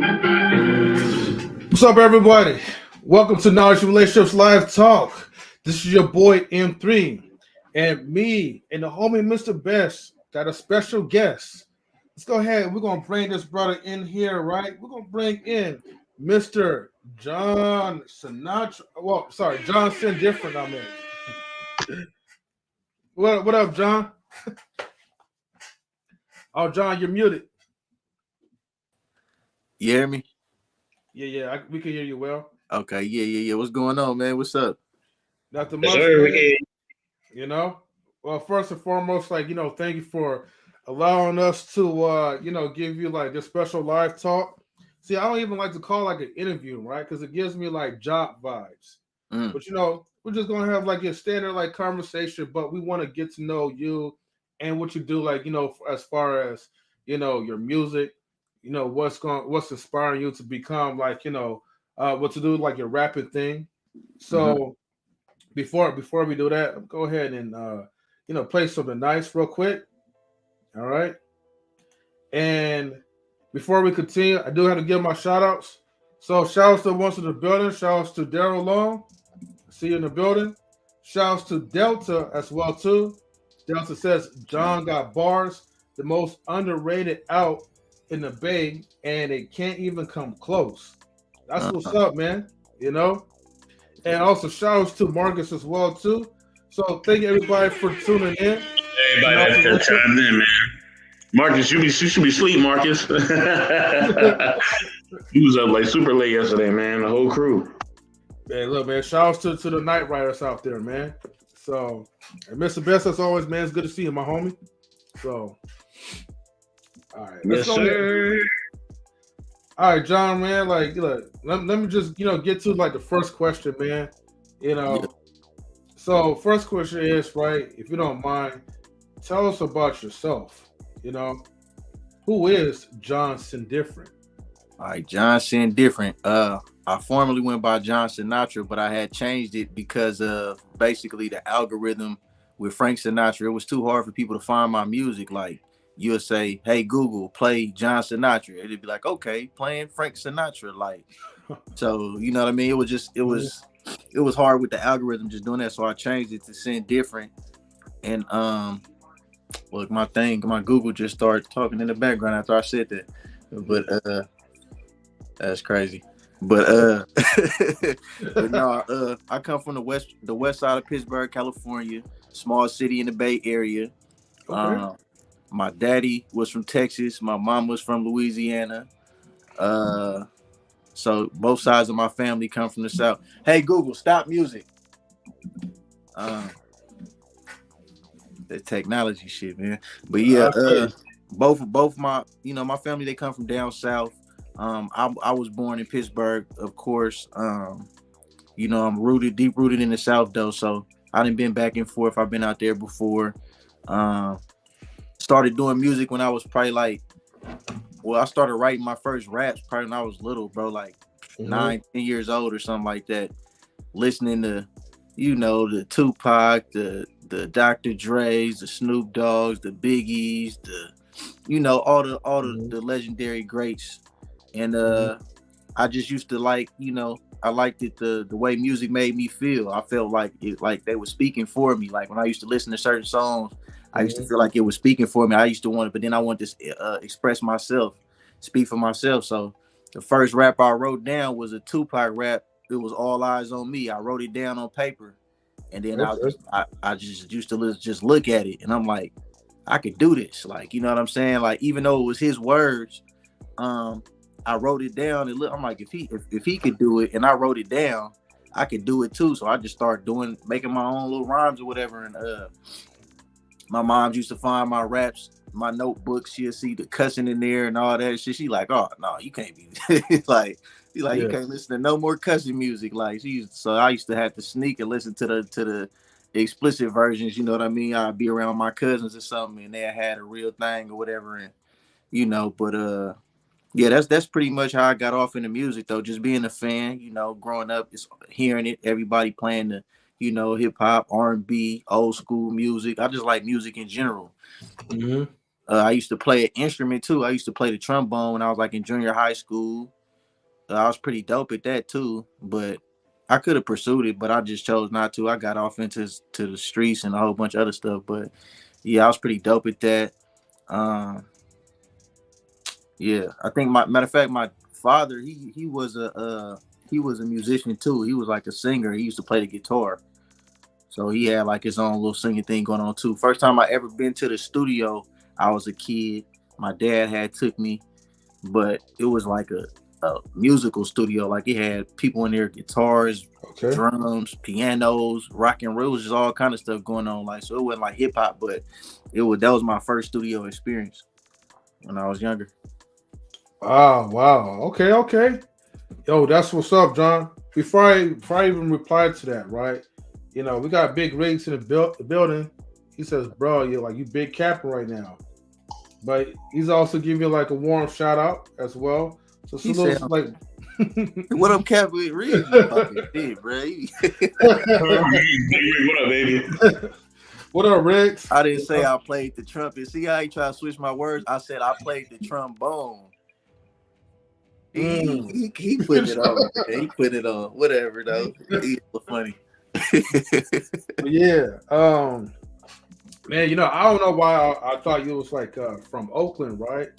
What's up, everybody? Welcome to Knowledge Relationships Live Talk. This is your boy M3, and me and the homie Mr. Best got a special guest. Let's go ahead. We're gonna bring this brother in here, right? We're gonna bring in Mr. John Sinatra. Well, sorry, John Sin Different. I mean, what up, John? Oh, John, you're muted. You hear me? Yeah, we can hear you well. Okay, yeah. What's going on, man? What's up? Nothing much, man. You know, well, first and foremost, thank you for allowing us to, give you like this special live talk. See, I don't even like to call like an interview, right? Because it gives me like job vibes. But we're just gonna have like a standard like conversation, but we want to get to know you and what you do, like as far as your music, what's inspiring you to become like what to do like your rapping thing. So before we do that, go ahead and play something nice real quick. All right. And before we continue, I do have to give my shout outs. So shout outs to ones in the building. Shout outs to Daryl Long. See you in the building. Shout outs to Delta as well too. Delta says John got bars, the most underrated out in the Bay, and it can't even come close. That's what's up, man. And also shout outs to Marcus as well too. So thank you everybody for tuning in. Everybody that chimed in, man. Marcus, you should be asleep, Marcus. He was up like super late yesterday, man. The whole crew. Hey, look, man. Shout outs to the night riders out there, man. So, and Mr. Best, as always, man, it's good to see you, my homie. So, all right, yes, sir. All right, John, man. Like, look, let me just get to like the first question, man. So first question is, right, if you don't mind, tell us about yourself. Who is John Sin Different? All right, John Sin Different. I formerly went by John Sinatra, but I had changed it because of basically the algorithm with Frank Sinatra. It was too hard for people to find my music. Like, you'll say, "Hey Google, play John Sinatra." It'd be like, "Okay, playing Frank Sinatra." Like, so you know what I mean? It was hard with the algorithm just doing that. So I changed it to Sin Different. And look, my Google just started talking in the background after I said that. But that's crazy. But but no, I come from the west side of Pittsburgh, California, small city in the Bay Area. Okay. My daddy was from Texas, my mom was from Louisiana. So both sides of my family come from the South. Hey Google, stop music. The technology shit, man. But yeah, both my my family, they come from down south. I was born in Pittsburgh, of course. I'm deep rooted in the South though, so I done been back and forth. I've been out there before. Started doing music when I was probably I started writing my first raps probably when I was little, bro, like 9-10 years old or something like that. Listening to, the Tupac, the Dr. Dre's, the Snoop Dogg's, the Biggies, all the legendary greats. And I just used to I liked it the way music made me feel. I felt like they were speaking for me. Like when I used to listen to certain songs, I used to feel like it was speaking for me. I used to want it, but then I wanted to express myself, speak for myself. So the first rap I wrote down was a Tupac rap. It was All Eyes on Me. I wrote it down on paper, and then I just used to just look at it, and I'm like, I could do this. Like, you know what I'm saying? Like, even though it was his words, I wrote it down and look. I'm like, if he could do it, and I wrote it down, I could do it too. So I just started making my own little rhymes or whatever. And my mom used to find my raps, my notebooks. She'll see the cussing in there and all that shit. She like, oh no, you can't be you can't listen to no more cussing music. Like so I used to have to sneak and listen to the explicit versions. You know what I mean? I'd be around my cousins or something, and they had a real thing or whatever, and but yeah, that's pretty much how I got off into music though. Just being a fan, growing up, just hearing it, everybody playing the, hip hop, R&B, old school music. I just like music in general. I used to play an instrument too. I used to play the trombone when I was like in junior high school. I was pretty dope at that too, but I could have pursued it, but I just chose not to. I got off into the streets and a whole bunch of other stuff. But yeah, I was pretty dope at that. Um, yeah, I think my matter of fact, my father he was a musician too. He was like a singer. He used to play the guitar, so he had like his own little singing thing going on too. First time I ever been to the studio, I was a kid. My dad had took me, but it was like a musical studio. Like it had people in there, guitars, drums, pianos, rock and roll, just all kind of stuff going on. Like, so it wasn't like hip hop, but that was my first studio experience when I was younger. Wow. Okay. Yo, that's what's up, John. Before I even reply to that, right? You know, we got Big Rigs in the building. He says, bro, you big capping right now. But he's also giving you like a warm shout out as well. So salute, like, what up, Captain Reed? Dude, bro. What up, baby? What up, Riggs? I didn't say I played the trumpet. See how he tried to switch my words? I said I played the trombone. He put it on. He put it on. Whatever though. He's funny. Yeah. Man, I don't know why I thought you was like from Oakland, right?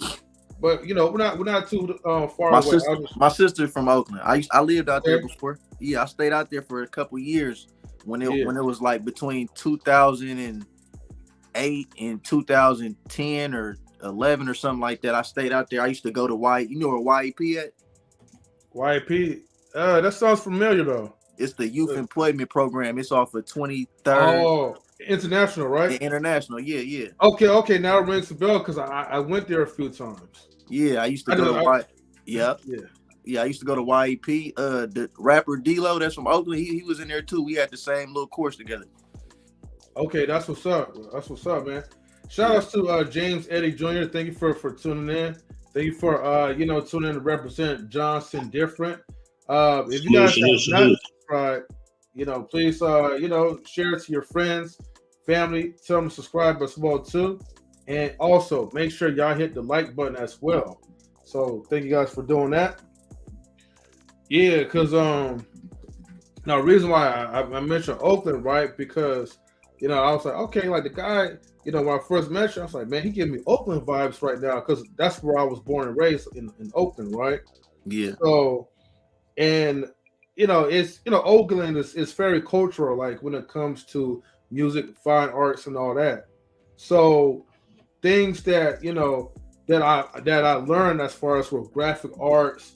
But we're not too far away. My sister from Oakland. I lived out there before. Yeah, I stayed out there for a couple years when it was like between 2008 and 2010 or 11 or something like that. I stayed out there. I used to go to You know where YEP at? YEP. That sounds familiar though. It's the Youth Employment Program. It's off of 23rd. Oh, international, right? International, yeah. Okay. Now it rings a bell because I went there a few times. Yeah, I used to go to Yeah, I used to go to YEP. The rapper D-Lo, that's from Oakland. He was in there too. We had the same little course together. Okay, that's what's up. That's what's up, man. Shout outs to James Eddie Jr. Thank you for tuning in. Thank you for tuning in to represent Johnson Different. If you guys have not subscribed, please share it to your friends, family, tell them to subscribe as well too. And also make sure y'all hit the like button as well. So thank you guys for doing that. Yeah, because now reason why I mentioned Oakland, right? Because I was like, okay, like the guy, when I first met you, I was like, man, he gave me Oakland vibes right now because that's where I was born and raised in Oakland, right? Yeah. So, and it's Oakland is very cultural, like when it comes to music, fine arts, and all that. So things that that I learned as far as with graphic arts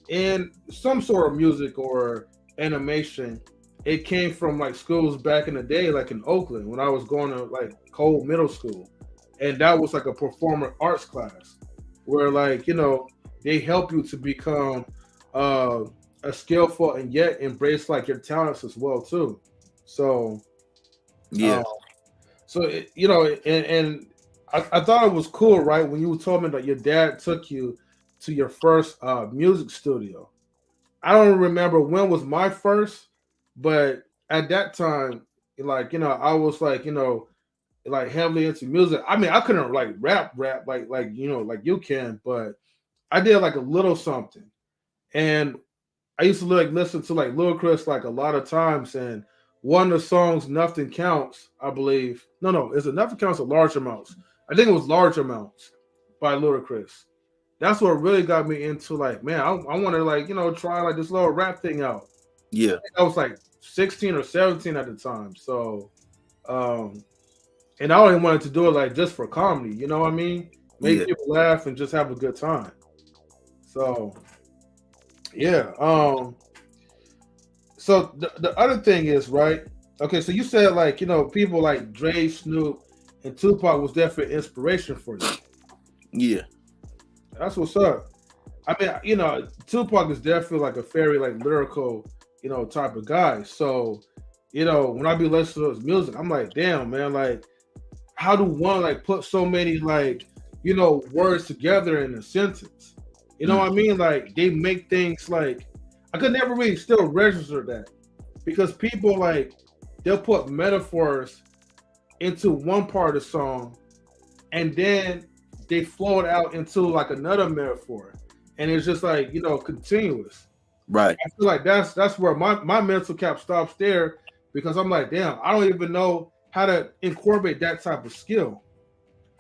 and some sort of music or animation, it came from like schools back in the day, like in Oakland when I was going to like Cole Middle School, and that was like a performing arts class where like they help you to become a skillful and yet embrace like your talents as well too. So yeah. And I thought it was cool, right? When you told me that your dad took you to your first music studio. I don't remember when was my first, but at that time, like, I was like, like heavily into music. I mean, I couldn't like rap like you can, but I did like a little something. And I used to like listen to like Lil Chris like a lot of times, and one of the songs, Nothing Counts, I believe. No, is it Nothing Counts or Large Amounts? I think it was Large Amounts by Ludacris. That's what really got me into like, man, I want to like, try like this little rap thing out. Yeah. I was like 16 or 17 at the time. So, and I only wanted to do it like just for comedy, you know what I mean? Make people laugh and just have a good time. So, yeah. So the other thing is, right? Okay, so you said like, people like Dre, Snoop, and Tupac was definitely inspiration for you. Yeah. That's what's up. I mean, Tupac is definitely like a very like lyrical, type of guy. So, when I be listening to his music, I'm like, damn, man, like, how do one like put so many like, words together in a sentence? You know what I mean? Like they make things like I could never really still register that because people like they'll put metaphors into one part of the song and then they flow it out into like another metaphor. and it's just like continuous. Right. I feel like that's where my mental cap stops there because I'm like, damn, I don't even know how to incorporate that type of skill.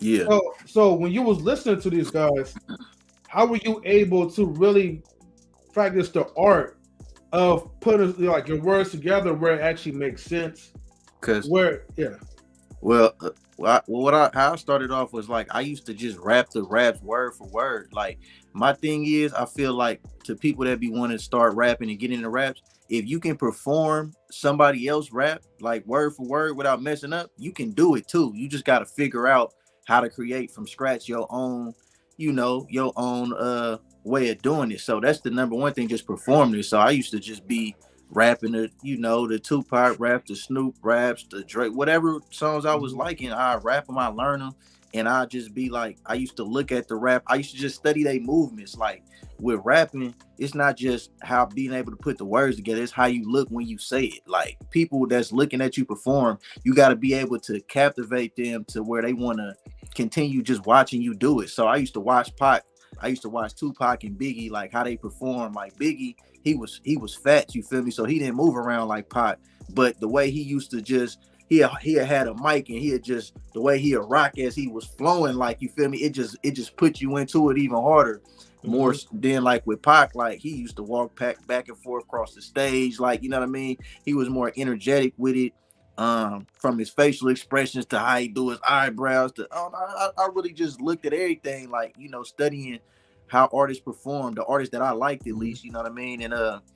Yeah. So when you was listening to these guys, how were you able to really practice the art of putting like your words together where it actually makes sense? Cause Where yeah. How I started off was like I used to just rap the raps word for word. Like my thing is, I feel like to people that be wanting to start rapping and get into raps, if you can perform somebody else rap like word for word without messing up, you can do it too. You just got to figure out how to create from scratch your own, your own way of doing it. So that's the number one thing, just performing it. So I used to just be rapping the Tupac rap, the Snoop raps, the Drake, whatever songs I was liking, I rap them, I learn them, and I just be like, I used to look at the rap, I used to just study their movements. Like with rapping, it's not just how being able to put the words together, it's how you look when you say it. Like people that's looking at you perform, you got to be able to captivate them to where they want to continue just watching you do it. So I used to watch Pac, I used to watch Tupac and Biggie, like how they perform. Like Biggie, he was fat, you feel me? So he didn't move around like Pac. But the way he used to just he had a mic and he had just the way he would rock as he was flowing, like you feel me? It just put you into it even harder. More than like with Pac, like he used to walk back and forth across the stage, like you know what I mean? He was more energetic with it. From his facial expressions to how he do his eyebrows to I really just looked at everything, like studying how artists perform, the artists that I liked at least, you know what I mean? And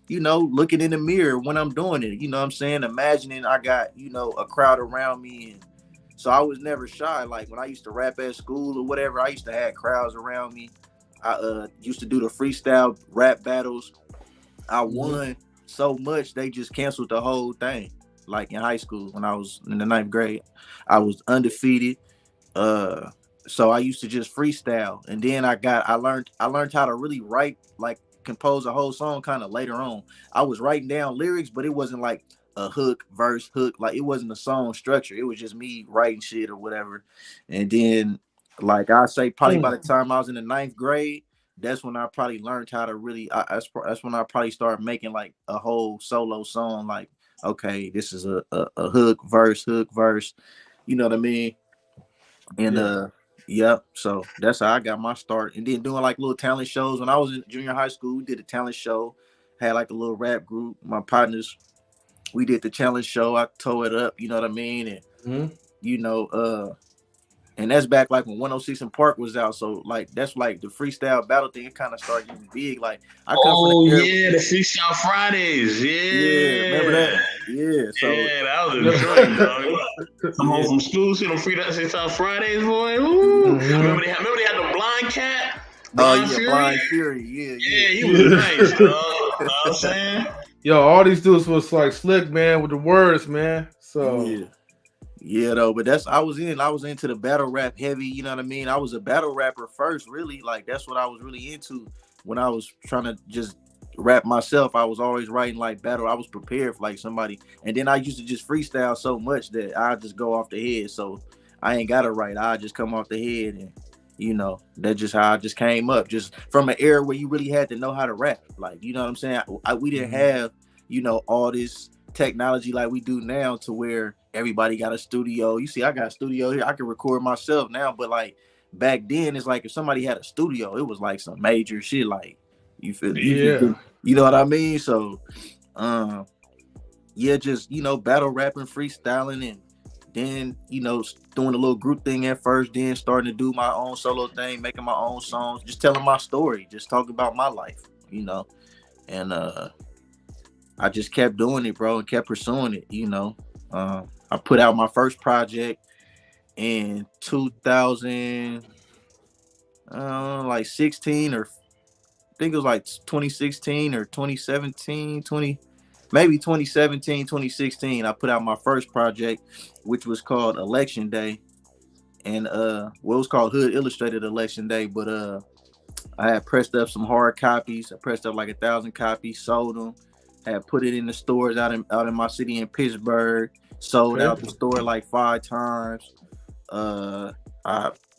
looking in the mirror when I'm doing it, you know what I'm saying? Imagining I got, a crowd around me. And so I was never shy. Like when I used to rap at school or whatever, I used to have crowds around me. I used to do the freestyle rap battles. I won so much they just canceled the whole thing. Like in high school when I was in the 9th grade, I was undefeated. So I used to just freestyle, and then I learned how to really write, like compose a whole song kind of later on. I was writing down lyrics, but it wasn't like a hook, verse, hook, like it wasn't a song structure. It was just me writing shit or whatever. And then like I say probably by the time I was in the 9th grade, that's when I probably learned how to really that's when I probably started making like a whole solo song. Like, okay, this is a hook, verse, you know what I mean? And yep. So that's how I got my start. And then doing like little talent shows. When I was in junior high school, we did a talent show, had like a little rap group. My partners, we did the challenge show. I tore it up, you know what I mean? And you know, and that's back like when 106 in Park was out. So like that's like the freestyle battle thing. It kind of started getting big. Like I come from the era. Yeah, the Freestyle Fridays. Yeah, remember that? Yeah. So yeah, that was a joint, dog. Come home from school, see them Freestyle Fridays, boy. Ooh. Remember they had the blind cat, Blind Fury. Blind Fury. Yeah, he was nice, dog. You know what I'm saying? Yo, all these dudes was like slick, man, with the words, man. So yeah, though, but I was into the battle rap heavy, you know what I mean? I was a battle rapper first, really. Like that's what I was really into when I was trying to just rap myself. I was always writing like battle. I was prepared for like somebody, and then I used to just freestyle so much that I just go off the head. So I ain't gotta write. I just come off the head, and that's just how I just came up, just from an era where you really had to know how to rap. Like, you know what I'm saying? We didn't have, all this technology like we do now to where everybody got a studio. You see, I got a studio here. I can record myself now, but like back then, it's like if somebody had a studio, it was like some major shit. Like you feel, you know what I mean? So, just battle rapping, freestyling, and then doing a little group thing at first, then starting to do my own solo thing, making my own songs, just telling my story, just talking about my life, and I just kept doing it, bro, and kept pursuing it. I put out my first project in 2000, 16, or I think it was like 2016 or 2017, maybe 2017, 2016. I put out my first project, which was called Election Day, and it was called Hood Illustrated Election Day, but I had pressed up some hard copies. I pressed up like 1,000 copies, sold them. Had put it in the stores out in my city in Pittsburgh. Sold out the store like 5 times. I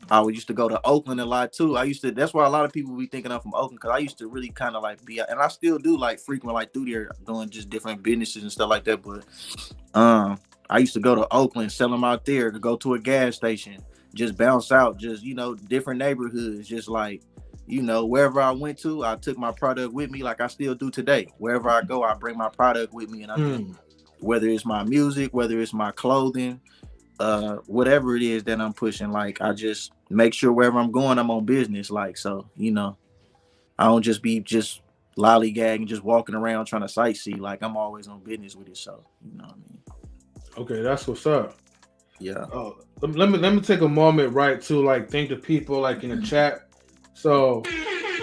I used to go to Oakland a lot too. That's why a lot of people be thinking I'm from Oakland, because I used to really kind of like be, and I still do like frequent like through there doing just different businesses and stuff like that. But I used to go to Oakland, sell them out there, to go to a gas station, just bounce out, just, different neighborhoods, just like, wherever I went to, I took my product with me, like I still do today. Wherever I go, I bring my product with me, and I just, whether it's my music, whether it's my clothing, whatever it is that I'm pushing, like I just make sure wherever I'm going, I'm on business. Like, so, I don't just be just lollygagging, just walking around trying to sightsee. Like, I'm always on business with it. So, you know what I mean? Okay, that's what's up. Yeah. Let me take a moment, right, to like thank the people like in the chat. So,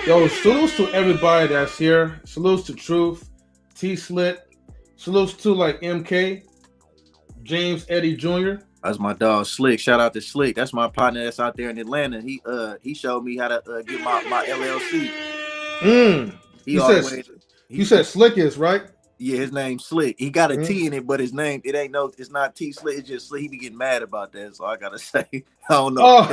yo, salutes to everybody that's here. Salutes to Truth, T Slit. Salutes to like MK, James Eddie Jr. That's my dog Slick. Shout out to Slick. That's my partner that's out there in Atlanta. He showed me how to get my LLC. You said Slick is right. Yeah, his name's Slick. He got a T in it, but his name, it's not T Slick. It's just Slick. He be getting mad about that, so I gotta say, I don't know.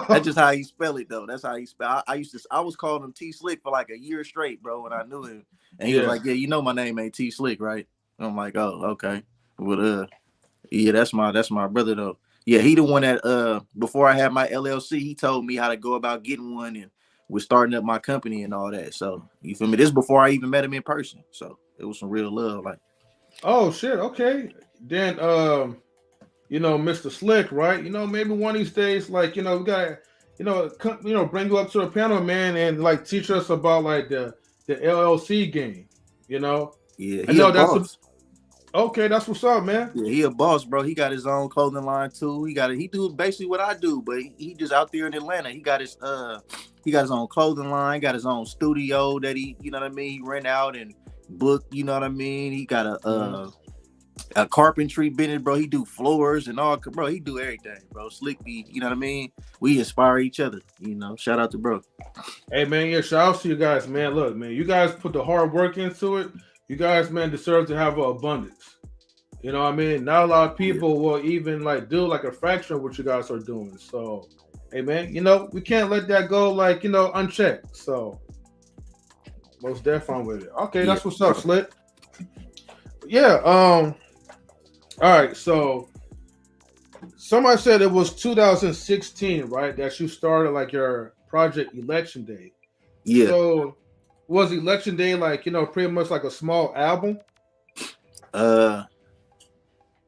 That's just how he spell it though. That's how he spell. I was calling him T Slick for like a year straight, bro, when I knew him, and he was like, "Yeah, my name ain't T Slick, right?" I'm like, "Oh, okay." But yeah, that's my brother though. Yeah, he the one that before I had my LLC, he told me how to go about getting one and was starting up my company and all that. So you feel me? This before I even met him in person. So it was some real love. Like, oh shit, okay. Then Mr. Slick, right? Maybe one of these days, like, we gotta, bring you up to the panel, man, and like teach us about like the LLC game. Yeah, I know that's okay, that's what's up, man. Yeah, he a boss, bro. He got his own clothing line too. He do basically what I do, but he just out there in Atlanta. He got his own clothing line, got his own studio that he rent out and book, you know what I mean? He got a carpentry business, bro. He do floors and all, bro. He do everything, bro. Slick be, you know what I mean? We inspire each other, Shout out to bro. Hey man, yeah, shout out to you guys, man. Look, man, you guys put the hard work into it. You guys, man, deserve to have an abundance. You know what I mean? Not a lot of people will even like do like a fraction of what you guys are doing. So, hey man, we can't let that go like, unchecked. So most definitely with it. Okay, that's what's up, Slit. Yeah, all right, so somebody said it was 2016, right? That you started like your project Election Day. Yeah. So was Election Day like, pretty much like a small album?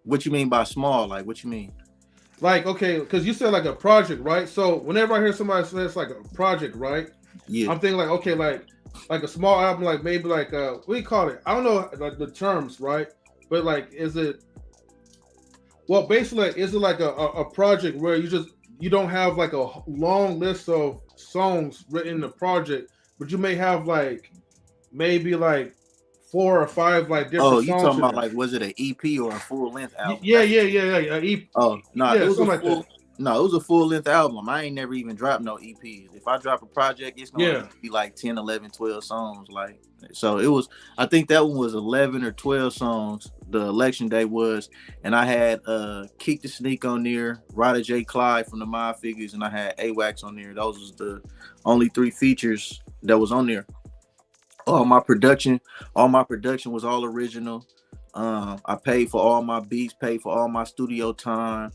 What you mean by small? Like, what you mean? Like, okay, because you said like a project, right? So whenever I hear somebody say it's like a project, right? Yeah. I'm thinking like, okay, like a small album, like maybe like what do you call it? I don't know like the terms, right? But like, is it like a project where you don't have like a long list of songs written in the project, but you may have like maybe like 4 or 5 like different songs. Oh, you talking about like, was it an EP or a full length album? Yeah. EP. Oh no, yeah, it was something like that. No, it was a full length album. I ain't never even dropped no EPs. If I drop a project, it's gonna be like 10, 11, 12 songs. Like, so it was, I think that one was 11 or 12 songs. The Election Day was, and I had Keek the Sneak on there, Ryder J. Clyde from the Mind Figures, and I had AWAX on there. Those was the only 3 features that was on there. All my production was all original. I paid for all my beats, paid for all my studio time,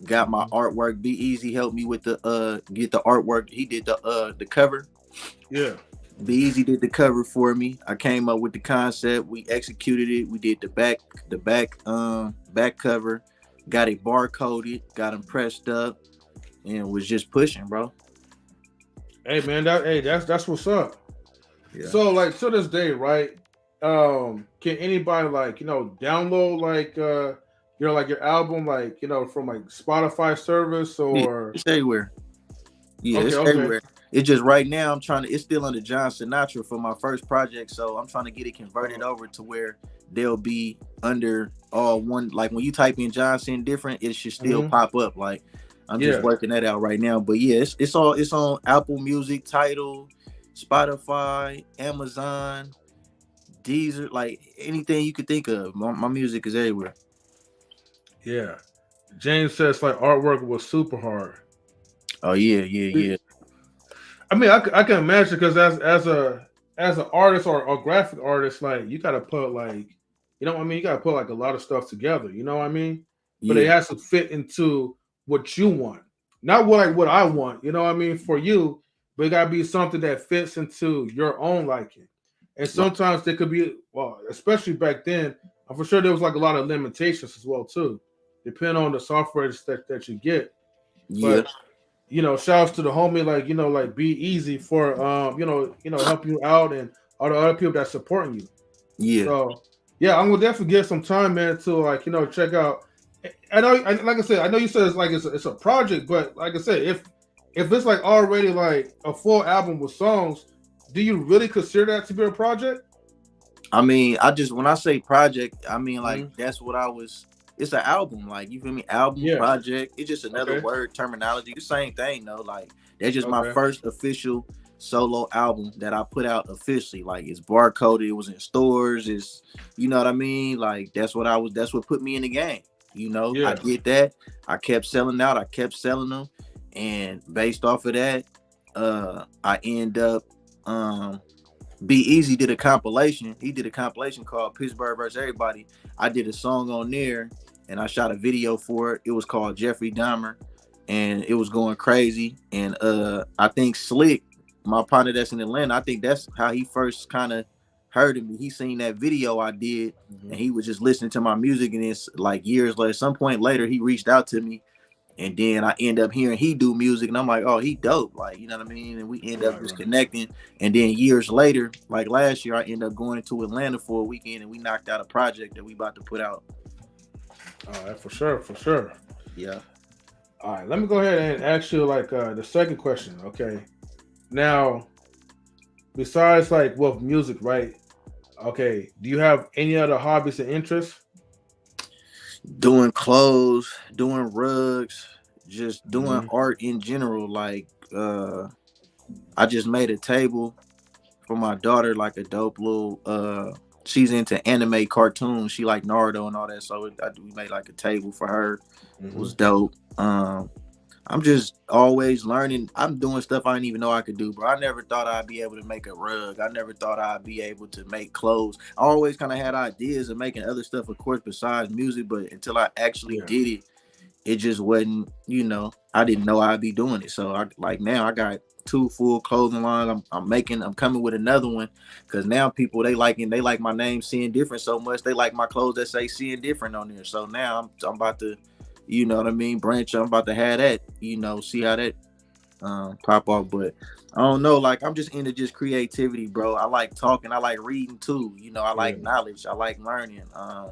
got my artwork. B-Eazy helped me with the get the artwork. He did the cover. Yeah. B-Eazy did the cover for me. I came up with the concept. We executed it. We did the back cover, got it barcoded, got them pressed up, and was just pushing, bro. Hey man, that's what's up. Yeah. So like to this day, right? Can anybody like download like your album like from like Spotify service or it's everywhere? Yeah, it's everywhere. It's just right now it's still under John Sinatra for my first project, so I'm trying to get it converted over to where they'll be under all one. Like when you type in Johnson different, it should still pop up. Like I'm just working that out right now. But yeah, it's on Apple Music, Tidal, Spotify, Amazon, Deezer, like anything you could think of. My music is everywhere. Yeah. James says like artwork was super hard. Oh yeah. I mean, I can imagine because as an artist or a graphic artist, like you got to put like, you know what I mean? You got to put like a lot of stuff together. You know what I mean? But it Yeah. has to fit into what you want, not what I want. You know what I mean for you, but it got to be something that fits into your own liking. And Right. sometimes there could be, well, especially back then, I'm for sure there was like a lot of limitations as well too, depending on the software that you get. Yeah. But shouts to the homie like B-Eazy for helping you out and all the other people that's supporting you. Yeah. So yeah, I'm gonna definitely get some time, man, to check out. Like I said, I know you said it's a project, but like I said, if it's like already like a full album with songs, do you really consider that to be a project? I mean, when I say project, I mean like Mm-hmm. that's what I was. It's an album, like you feel me? Album, Yeah. project. It's just another Okay. word terminology. The same thing though. Like that's just my Okay. first official solo album that I put out officially. Like it's barcoded. It was in stores. It's you know what I mean. Like that's what I was. That's what put me in the game. I Yeah. did that. I kept selling out. I kept selling them, and based off of that, I end up B-Eazy did a compilation. He did a compilation called Pittsburgh vs. Everybody. I did a song on there and I shot a video for it. It was called Jeffrey Dahmer and it was going crazy. And I think Slick, my partner that's in Atlanta, I think that's how he first kind of heard of me. He seen that video I did and he was just listening to my music, and it's like years later, some point later, he reached out to me. And then I end up hearing he do music, and I'm like, oh, he dope, like, you know what I mean? And we end up just connecting. And then years later, like last year, I end up going to Atlanta for a weekend, and we knocked out a project that we about to put out. All right, for sure. Yeah. All right, let me go ahead and ask you like the second question. Okay, now besides like with music, right? Okay, do you have any other hobbies and interests? Doing clothes, doing rugs, just doing Mm-hmm. art in general. Like I just made a table for my daughter, like a dope little she's into anime cartoons. She like Naruto and all that. So we made like a table for her. It Mm-hmm. was dope. I'm just always learning. I'm doing stuff I didn't even know I could do, bro. I never thought I'd be able to make a rug. I never thought I'd be able to make clothes. I always kind of had ideas of making other stuff, of course, besides music. But until I actually did it, it just wasn't, I didn't know I'd be doing it. So now I got 2 full clothing lines. I'm coming with another one because now people they like my name Seeing Different so much. They like my clothes that say Seeing Different on there. So now I'm about to, you know what I mean, branch. I'm about to have that, see how that pop off. But I don't know, like I'm just into just creativity, bro. I like talking, I like reading too, I like knowledge, I like learning. I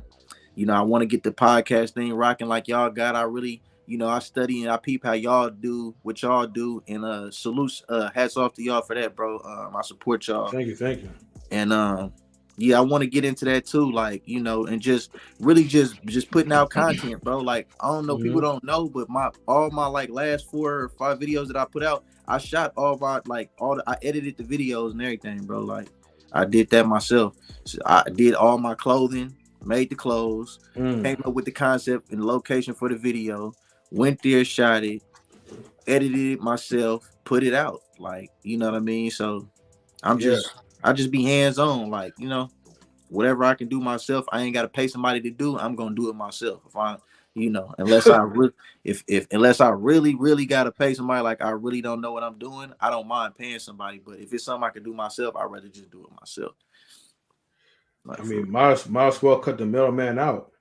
want to get the podcast thing rocking like y'all got. I really, I study and I peep how y'all do what y'all do, and salute, hats off to y'all for that, bro. I support y'all. Thank you. And yeah, I want to get into that too, like, and just really just putting out content, bro. Like, I don't know, people don't know, but all my like last 4 or 5 videos that I put out, I shot I edited the videos and everything, bro. Like, I did that myself. So I did all my clothing, made the clothes, came up with the concept and the location for the video, went there, shot it, edited it myself, put it out. Like, you know what I mean? So I just be hands on, like, whatever I can do myself, I ain't got to pay somebody to do. I'm gonna do it myself. If I, unless I really, unless I really got to pay somebody, like I really don't know what I'm doing, I don't mind paying somebody. But if it's something I can do myself, I'd rather just do it myself. Like, I mean, might as well cut the middleman out.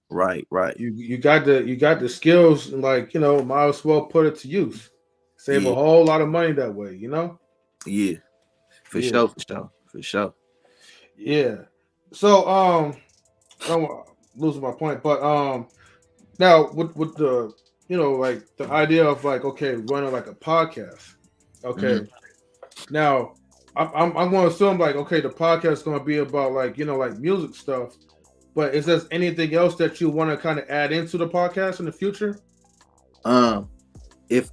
Right. You got the skills, and like might as well put it to use. Save a whole lot of money that way, Yeah, for sure. Yeah. So I don't want to lose my point, but now with the like the idea of like running like a podcast. Okay. Now I'm going to assume like the podcast is going to be about like like music stuff. But is there anything else that you want to kind of add into the podcast in the future? If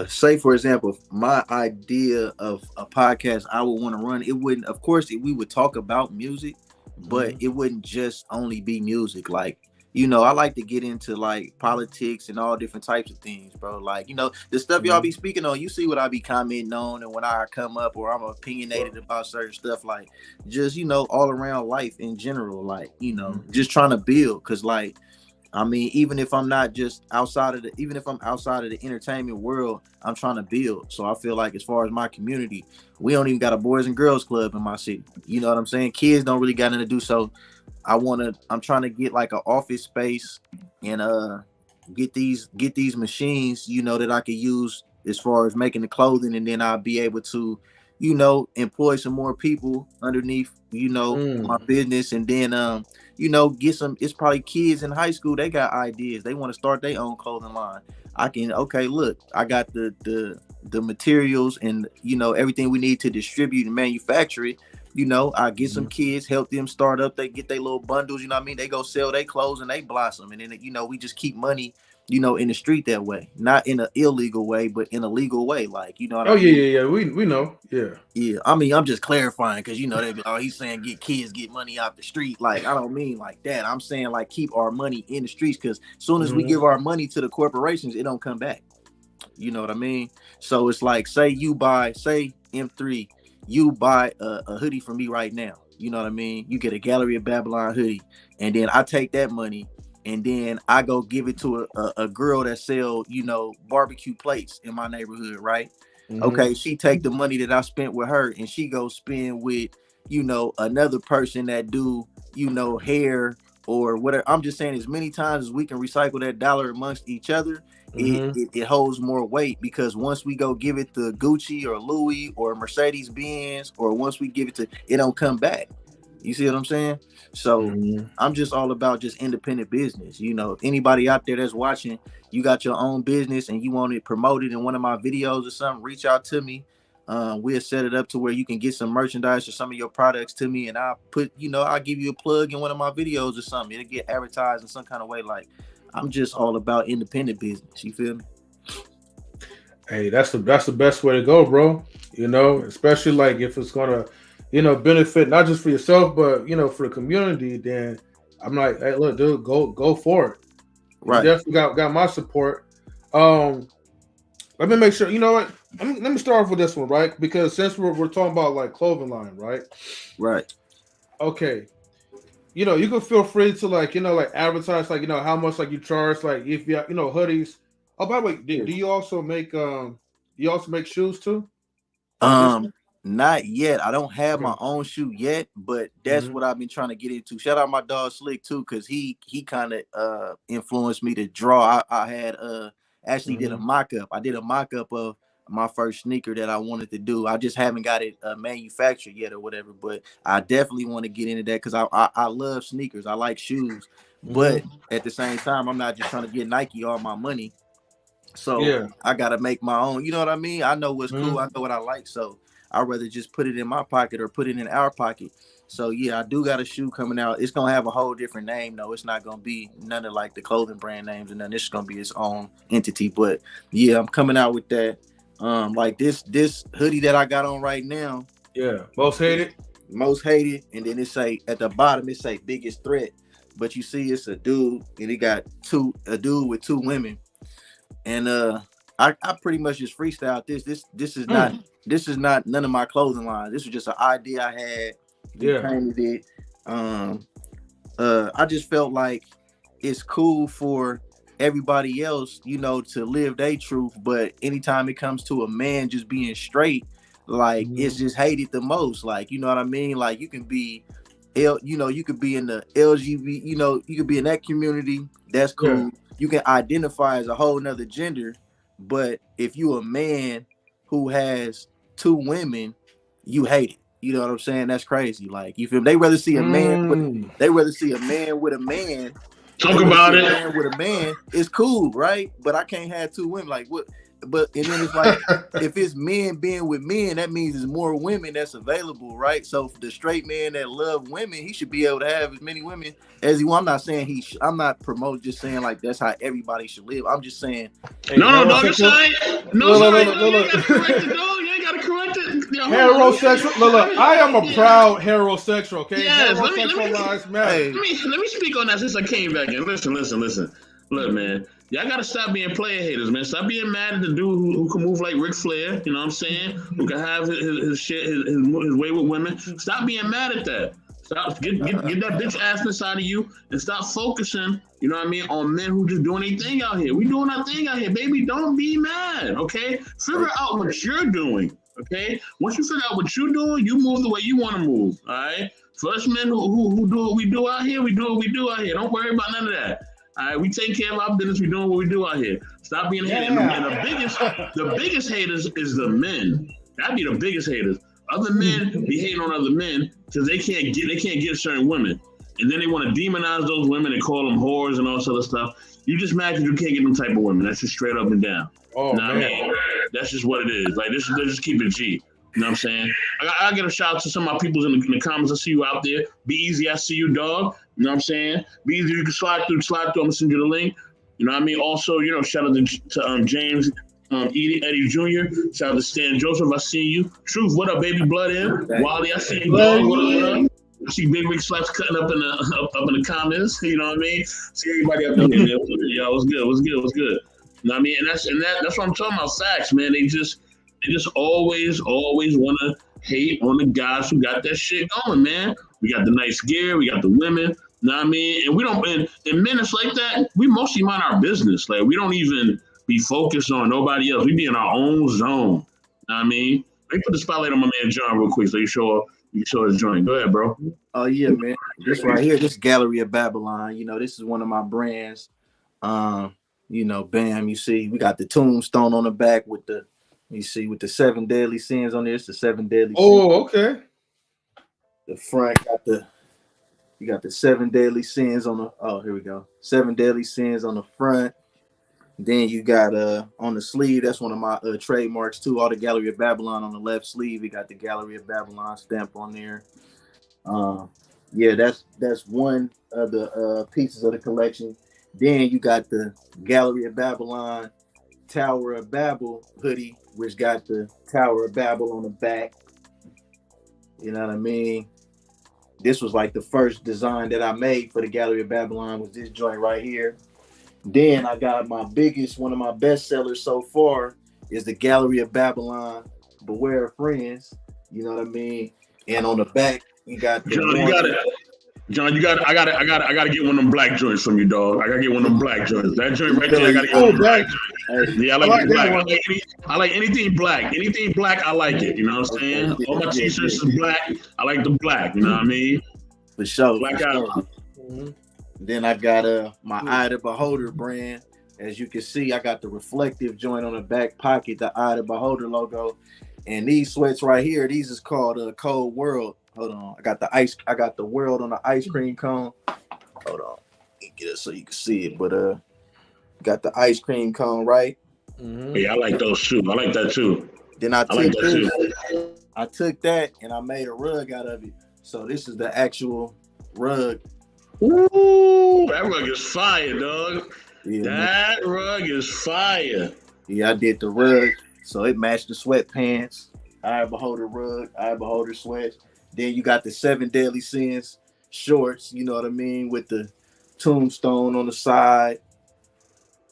say for example, my idea of a podcast I would want to run, it wouldn't, of course, we would talk about music, but it wouldn't just only be music. Like you know, I like to get into like politics and all different types of things, bro. Like, you know, the stuff y'all be speaking on, you see what I be commenting on, and when I come up or I'm opinionated about certain stuff, like just, you know, all around life in general, like, you know, just trying to build. Cause like, I mean, even if I'm not just outside of even if I'm outside of the entertainment world, I'm trying to build. So I feel like as far as my community, we don't even got a boys and girls club in my city. You know what I'm saying? Kids don't really got nothing to do. So I'm trying to get like an office space and get these machines, you know, that I could use as far as making the clothing, and then I'll be able to, you know, employ some more people underneath, you know, my business, and then you know, get some. It's probably kids in high school, they got ideas, they want to start their own clothing line. I can, okay, look, I got the materials and, you know, everything we need to distribute and manufacture it. You know, I get some kids, help them start up. They get their little bundles, you know what I mean? They go sell their clothes and they blossom. And then, you know, we just keep money, you know, in the street that way. Not in an illegal way, but in a legal way. Like, you know what I mean? Yeah. We know. Yeah. Yeah. I mean, I'm just clarifying because, you know, they be, oh, he's saying get kids, get money out the street. Like, I don't mean like that. I'm saying like keep our money in the streets, because as soon as we give our money to the corporations, it don't come back. You know what I mean? So it's like, say M3, you buy a hoodie from me right now. You know what I mean? You get a Gallery of Babylon hoodie, and then I take that money and then I go give it to a girl that sell, you know, barbecue plates in my neighborhood, right? Okay, she take the money that I spent with her and she go spend with, you know, another person that do, you know, hair or whatever. I'm just saying, as many times as we can recycle that dollar amongst each other, it holds more weight, because once we go give it to Gucci or Louis or Mercedes Benz, or once we give it to, it don't come back. You see what I'm saying? So I'm just all about just independent business. You know, anybody out there that's watching, you got your own business and you want it promoted in one of my videos or something, reach out to me. We'll set it up to where you can get some merchandise or some of your products to me, and I'll put, you know, I'll give you a plug in one of my videos or something. It'll get advertised in some kind of way. Like, I'm just all about independent business. You feel me? Hey, that's the best way to go, bro. You know, especially like if it's gonna, you know, benefit not just for yourself, but, you know, for the community. Then I'm like, hey, look, dude, go for it. Right. You definitely got my support. Let me make sure. You know what? Let me start off with this one, right? Because since we're talking about like clothing line, right? Right. Okay. You know, you can feel free to, like, you know, like advertise, like, you know, how much like you charge, like if you have, you know, hoodies. Oh, by the way, do you also make shoes too? Not yet. I don't have my own shoe yet, but that's what I've been trying to get into. Shout out my dog Slick too, because he kind of influenced me to draw. I had actually did a mock-up. I did a mock-up of my first sneaker that I wanted to do. I just haven't got it manufactured yet or whatever, but I definitely want to get into that because I love sneakers. I like shoes, but at the same time, I'm not just trying to get Nike all my money. So I gotta make my own. You know what I mean? I know what's cool. I know what I like. So I'd rather just put it in my pocket or put it in our pocket. So yeah, I do got a shoe coming out. It's gonna have a whole different name though. It's not gonna be none of like the clothing brand names and none. It's gonna be its own entity. But yeah, I'm coming out with that. Like this hoodie that I got on right now. Yeah, most hated, and then it say at the bottom it say biggest threat. But you see, it's a dude, and he got a dude with two women, and I pretty much just freestyled this. This is not none of my clothing line. This was just an idea I had. Painted it. I just felt like it's cool for everybody else, you know, to live their truth, but anytime it comes to a man just being straight, like it's just hated the most. Like, you know what I mean? Like you can be you could be in the LGBT, you know, you could be in that community. That's cool. You can identify as a whole nother gender, but if you a man who has two women, you hate it. You know what I'm saying? That's crazy. Like, you feel me? They rather see a man with a man. Talk about it. A man with a man. It's cool, right? But I can't have two women. Like, what? But and then it's like, if it's men being with men, that means there's more women that's available, right? So for the straight man that love women, he should be able to have as many women as he wants. I'm not saying I'm not promoting, just saying like that's how everybody should live. I'm just saying. Hey, no, dog, it's right. No, you ain't gotta correct it, dog. You ain't gotta correct it. Heterosexual. Look, I am a proud heterosexual. Okay, yes, heterosexual lives matter. Let me speak on that since I came back in. Listen. Look, man, y'all gotta stop being player haters, man. Stop being mad at the dude who can move like Ric Flair. You know what I'm saying? Who can have his shit, his way with women. Stop being mad at that. Stop get that bitch ass inside of you and stop focusing, you know what I mean, on men who just doing their thing out here. We doing our thing out here, baby. Don't be mad, okay? Figure out what you're doing, okay? Once you figure out what you're doing, you move the way you want to move, all right? For us men who do what we do out here, we do what we do out here. Don't worry about none of that. All right, we take care of our business. We doing what we do out here. Stop being a hater. And the biggest haters is the men. That'd be the biggest haters. Other men be hating on other men because they can't get certain women, and then they want to demonize those women and call them whores and all this other stuff. You just mad because you can't get them type of women. That's just straight up and down. Oh man, I mean? That's just what it is. Like this, just keep it G. You know what I'm saying? I get a shout out to some of my people in the comments. I see you out there. B-Eazy, I see you, dog. You know what I'm saying? B-Eazy, you can slide through. I'm gonna send you the link. You know what I mean? Also, you know, shout out to James. Eddie Jr. Shout out to Stan Joseph. I see you. Truth, what up, baby? Blood in. Wally, I see you, dog. What up? I see Big Rick Slaps cutting up in the comments. You know what I mean? See everybody up in here. Yo, what's good? You know what I mean? And that's what I'm talking about. Facts, man. They just always want to hate on the guys who got that shit going, man. We got the nice gear. We got the women. You know what I mean? And we don't. And men, it's like that. We mostly mind our business. Like we don't even be focused on nobody else. We be in our own zone. You know what I mean? Let me put the spotlight on my man John real quick so you show his joint. Go ahead, bro. Oh yeah, man. This right here, this Gallery of Babylon. You know, this is one of my brands. You know, bam, you see, we got the tombstone on the back with the 7 deadly sins on there. It's the 7 deadly sins. Oh, okay. The front you got the 7 deadly sins on the here we go. 7 deadly sins on the front. Then you got on the sleeve, that's one of my trademarks too. All the Gallery of Babylon on the left sleeve. We got the Gallery of Babylon stamp on there. Yeah, that's one of the pieces of the collection. Then you got the Gallery of Babylon Tower of Babel hoodie, which got the Tower of Babel on the back. You know what I mean? This was like the first design that I made for the Gallery of Babylon was this joint right here. Then I got one of my best sellers so far is the Gallery of Babylon Beware of Friends. You know what I mean? And on the back, you got the John, I gotta get one of them black joints from you, dog. I gotta get one of them black joints. That joint right there, I gotta get one of them black joints. Yeah, I like black. I like anything black. Anything black, I like it. You know what I'm saying? All my t-shirts is black. I like the black. You know what I mean? For sure. Black out. Mm-hmm. Then I got my Eye the Beholder brand. As you can see, I got the reflective joint on the back pocket, the Eye the Beholder logo. And these sweats right here, these is called Cold World. Hold on. I got the world on the ice cream cone. Hold on. Get it so you can see it. But got the ice cream cone, right? Mm-hmm. Yeah, I like those too. I like that too. Then I took that and I made a rug out of it. So this is the actual rug. Ooh, that rug is fire, dog. Yeah, that rug is fire. Yeah, I did the rug, so it matched the sweatpants. Eye Beholder rug, Eye Beholder sweats. Then you got the 7 deadly sins shorts, you know what I mean, with the tombstone on the side,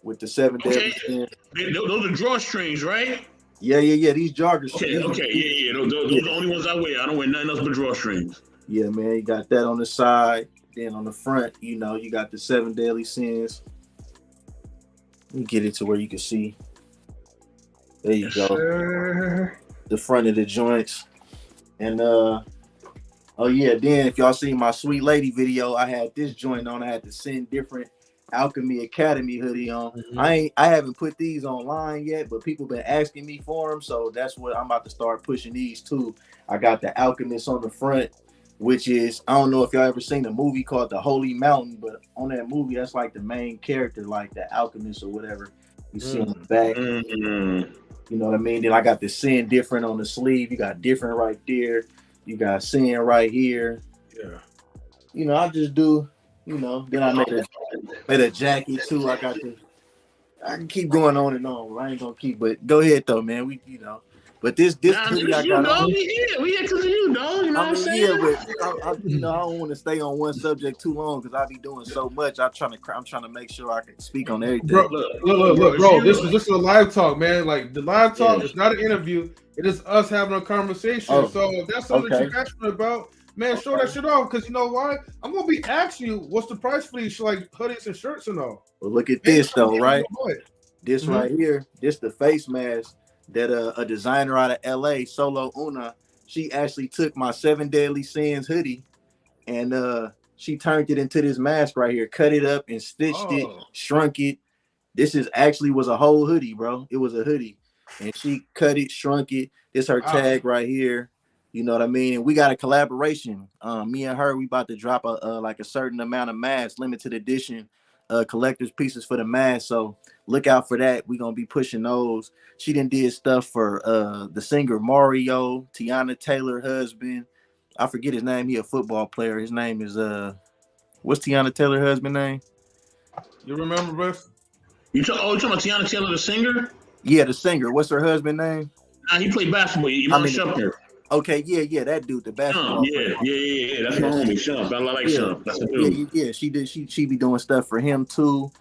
with the 7 deadly sins. Those are drawstrings, right? Yeah. These joggers. Okay. Yeah. Those are the only ones I wear. I don't wear nothing else but drawstrings. Yeah, man, you got that on the side. Then on the front, you know, you got the 7 deadly sins. Let me get it to where you can see. There you go. Sure. The front of the joints. And oh yeah, then if y'all seen my Sweet Lady video, I had this joint on. I had the Sin Different Alchemy Academy hoodie on. Mm-hmm. I haven't put these online yet, but people been asking me for them, so that's what I'm about to start pushing these too. I got the Alchemist on the front, which is, I don't know if y'all ever seen a movie called The Holy Mountain, but on that movie, that's like the main character, like the alchemist or whatever you see on the back. Mm-hmm. You know what I mean? Then I got the Sin Different on the sleeve. You got Different right there. You got Sin right here. Yeah. You know, I just do, you know, then I made a jacket too. I can keep going on and on. I ain't gonna keep, but go ahead though, man. We, you know, But this Nah, hoodie I it's you, got dog. on. We here because of you, dog. You know what I'm saying? Yeah, but I you know, I don't want to stay on one subject too long because I be doing so much. I'm trying to make sure I can speak on everything. Bro, look, it's bro. you. This is a live talk, man. Like the live talk Yeah. is not an interview. It is us having a conversation. Oh, So if that's something that okay. you're passionate about, man, show that shit off. Because you know why? I'm gonna be asking you what's the price for these like hoodies and shirts and all. Well, look at this though, right? This Mhm. right here, this the face mask that a designer out of LA, Solo Una, she actually took my 7 Deadly Sins hoodie and she turned it into this mask right here, cut it up and stitched it, shrunk it. This is actually was a whole hoodie, bro. It was a hoodie. And she cut it, shrunk it. This her tag right here. You know what I mean? And we got a collaboration. Me and her, we about to drop a like a certain amount of masks, limited edition collector's pieces for the mask. So look out for that. We're gonna be pushing those. She did stuff for the singer Mario, Tiana Taylor husband. I forget his name. He a football player. His name is what's Tiana Taylor husband name? You remember, bro? You talking about Tiana Taylor, the singer? Yeah, the singer. What's her husband name? Nah, he played basketball. Iman Shumpert. Okay, yeah, that dude, the basketball player. Yeah. That's my homie, Shump. I like Shump. That's a dude. Yeah. She be doing stuff for him too.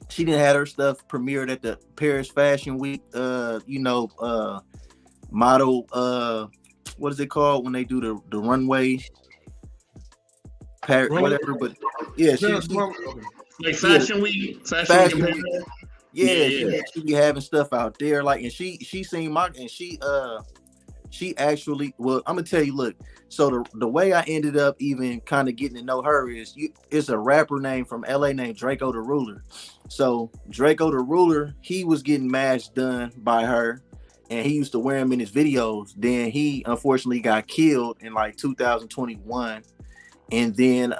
She didn't have her stuff premiered at the Paris Fashion Week. Model. What is it called when they do the runway? Whatever, but yeah, she like Fashion Week. Fashion Week. Yeah, she be having stuff out there, like, and she seen my, and she actually, well, I'm gonna tell you, look, so the way I ended up even kind of getting to know her is it's a rapper name from LA named Draco the Ruler. So Draco the Ruler, he was getting masks done by her and he used to wear them in his videos. Then he unfortunately got killed in like 2021. And then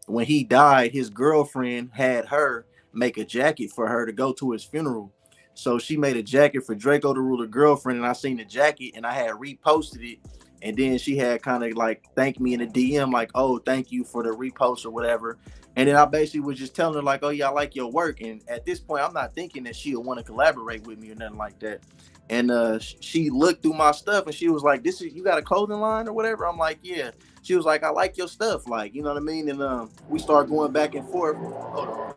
when he died, his girlfriend had her make a jacket for her to go to his funeral. So she made a jacket for Draco the Ruler girlfriend, and I seen the jacket and I had reposted it. And then she had kind of like thanked me in a DM, like, oh, thank you for the repost or whatever. And then I basically was just telling her like, oh yeah, I like your work. And at this point, I'm not thinking that she'll want to collaborate with me or nothing like that. And she looked through my stuff and she was like, "This is, you got a clothing line or whatever?" I'm like, "Yeah." She was like, "I like your stuff," like, you know what I mean? And we started going back and forth. Hold on.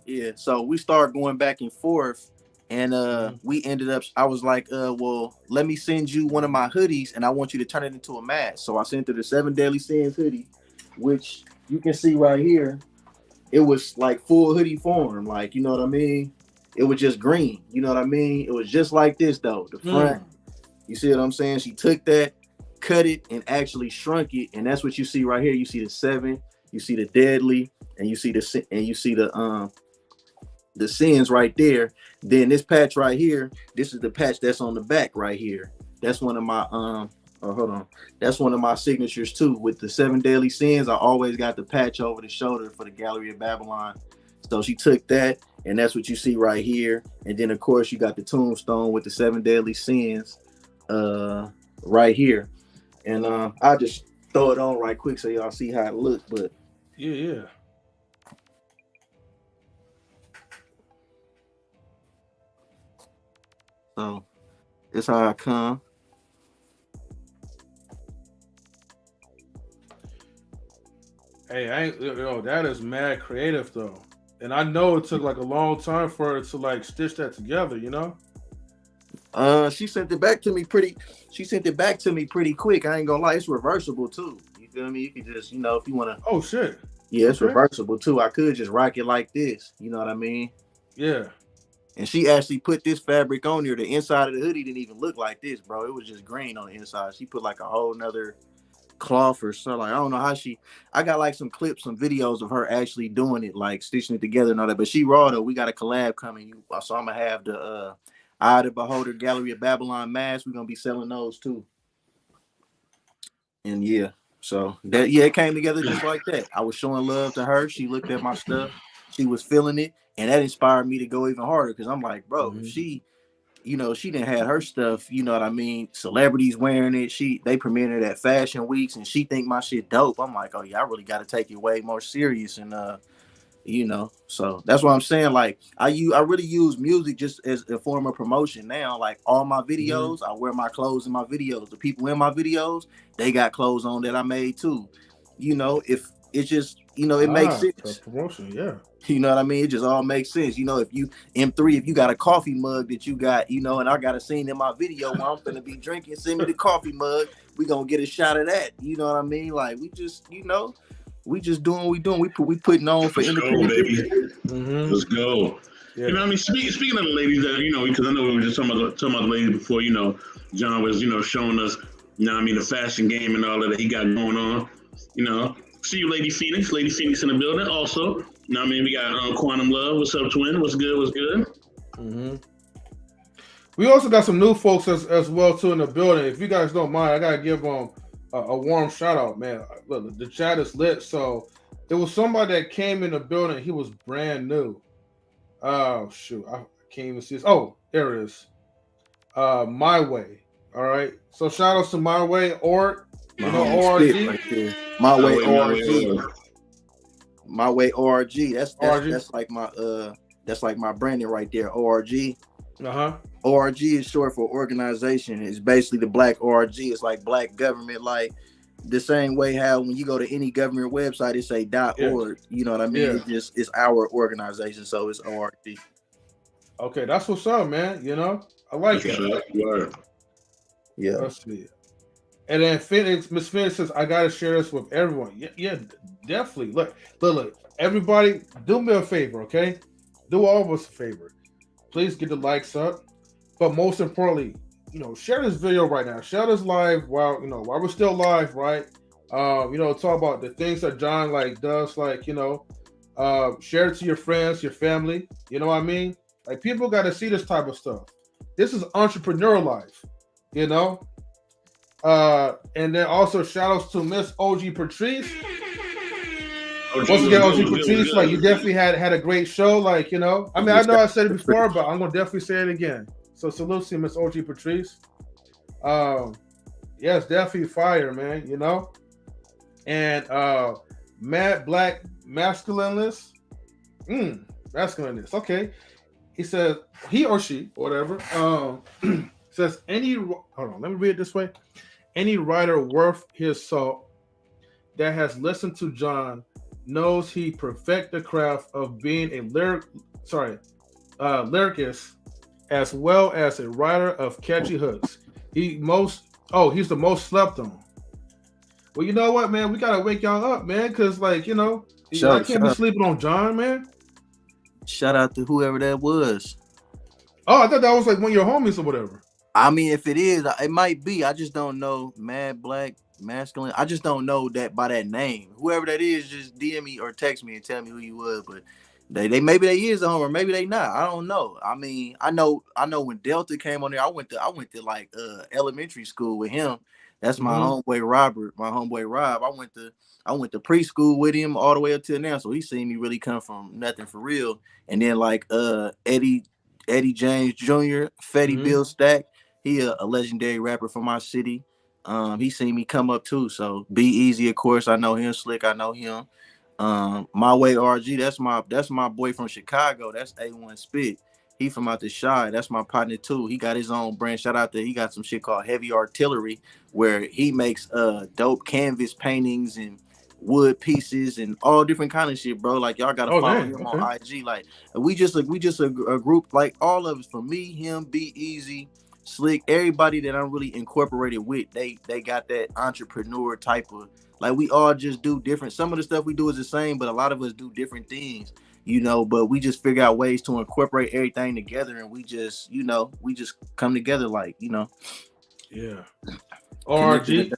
Yeah, so we started going back and forth, and we ended up. I was like, "Well, let me send you one of my hoodies, and I want you to turn it into a mask." So I sent her the 7 Deadly Sins hoodie, which you can see right here. It was like full hoodie form, like, you know what I mean? It was just green, you know what I mean? It was just like this though. The front, you see what I'm saying? She took that, cut it, and actually shrunk it, and that's what you see right here. You see the 7, you see the Deadly, and you see the Sins right there. Then this patch right here, this is the patch that's on the back right here. That's one of my hold on. That's one of my signatures too. With the 7 Deadly Sins, I always got the patch over the shoulder for the Gallery of Babylon. So she took that, and that's what you see right here. And then of course you got the tombstone with the 7 Deadly Sins right here. And I'll just throw it on right quick so y'all see how it looks. But yeah. So it's how I come. Hey, that is mad creative though. And I know it took like a long time for her to like stitch that together, you know? She sent it back to me pretty quick. I ain't gonna lie, it's reversible too. You feel me? You can just, you know, if you wanna. Oh shit. Yeah, it's reversible too. I could just rock it like this. You know what I mean? Yeah. And she actually put this fabric on here. The inside of the hoodie didn't even look like this, bro. It was just green on the inside. She put like a whole nother cloth or something. Like, I don't know how I got like some clips, some videos of her actually doing it, like stitching it together and all that. But she raw though. We got a collab coming. So I'm gonna have the Eye of the Beholder Gallery of Babylon mask. We're gonna be selling those too. And yeah, so that, yeah, it came together just like that. I was showing love to her. She looked at my stuff. She was feeling it, and that inspired me to go even harder. Because I'm like, bro, if she, you know, she didn't have her stuff, you know what I mean? Celebrities wearing it. They premiered it at Fashion Weeks, and she think my shit dope. I'm like, oh yeah, I really got to take it way more serious. And You know, so that's what I'm saying. Like I really use music just as a form of promotion now. Like all my videos, I wear my clothes in my videos. The people in my videos, they got clothes on that I made too. You know, if it's just, you know, it makes sense. Promotion, yeah. You know what I mean? It just all makes sense. You know, if you M3, if you got a coffee mug that you got, you know, and I got a scene in my video where I'm gonna be drinking, send me the coffee mug. We gonna get a shot of that. You know what I mean? Like we just, you know, we just doing what we doing. We putting on for independent. Let's go. Yeah. You know what I mean? Speaking of the ladies, that, you know, because I know we were just talking about the ladies before. You know, John was, you know, showing us, you know what I mean, the fashion game and all that he got going on. You know, see you, Lady Phoenix in the building. Also, you know what I mean, we got Quantum Love. What's up, twin? What's good? What's good? We also got some new folks as well too in the building. If you guys don't mind, I gotta give them a warm shout out, man. Look, the chat is lit. So there was somebody that came in the building. He was brand new. Oh shoot, I can't even see this. Oh, there it is. My Way. All right. So shout outs to My Way or you know ORG. Right My Way ORG. My Way ORG. That's like my branding right there. ORG. ORG is short for organization. It's basically the Black ORG. It's like Black government, like the same way how when you go to any government website, it say .org. You know what I mean? It's our organization, so it's ORG. Okay, that's what's up, man. You know, I like that. Yeah. Let's see. And then Miss Phoenix says, I gotta share this with everyone. Yeah, definitely. Look, everybody, do me a favor, okay? Do all of us a favor. Please get the likes up. But most importantly, you know, share this video right now. Share this live while we're still live, right? You know, talk about the things that John does, you know, share it to your friends, your family. You know what I mean? Like people got to see this type of stuff. This is entrepreneur life, you know. And then also shout outs to Miss OG Patrice. Once again, OG Patrice, you definitely had a great show. Like, you know, I mean, I know I said it before, but I'm gonna definitely say it again. So salute to Miss OG Patrice. Yes, definitely fire, man. You know, and Mad Black Masculineness. Masculineness. Okay. He says he or she, whatever. Says hold on, let me read it this way. Any writer worth his salt that has listened to John knows he perfect the craft of being a lyricist as well as a writer of catchy hooks. He's the most slept on. Well, you know what, man? We gotta wake y'all up, man, because you know, I can't be sleeping on John, man. Shout out to whoever that was. Oh, I thought that was one of your homies or whatever. I mean, if it is, it might be. I just don't know. Mad Black Masculine. I just don't know that by that name. Whoever that is, just DM me or text me and tell me who you was. But they maybe they is a homer, maybe they not. I don't know. I mean, I know when Delta came on there, I went to elementary school with him. That's my homeboy Robert, my homeboy Rob. I went to preschool with him all the way up till now. So he seen me really come from nothing for real. And then Eddie James Jr., Fetty Bill Stack. He a legendary rapper from my city. He seen me come up too. So B-Eazy, of course, I know him. Slick, I know him. My Way RG, that's my boy from Chicago. That's A1 Spit. He from out the Shy. That's my partner too. He got his own brand. Shout out there. He got some shit called Heavy Artillery, where he makes dope canvas paintings and wood pieces and all different kind of shit, bro. Like y'all gotta follow him on IG. Like we just a group, like all of us, from me, him, B-Eazy, Slick, everybody that I'm really incorporated with. They got that entrepreneur type of, like, we all just do different. Some of the stuff we do is the same, but a lot of us do different things, you know. But we just figure out ways to incorporate everything together, and we just come together, like, you know. Yeah. ORG.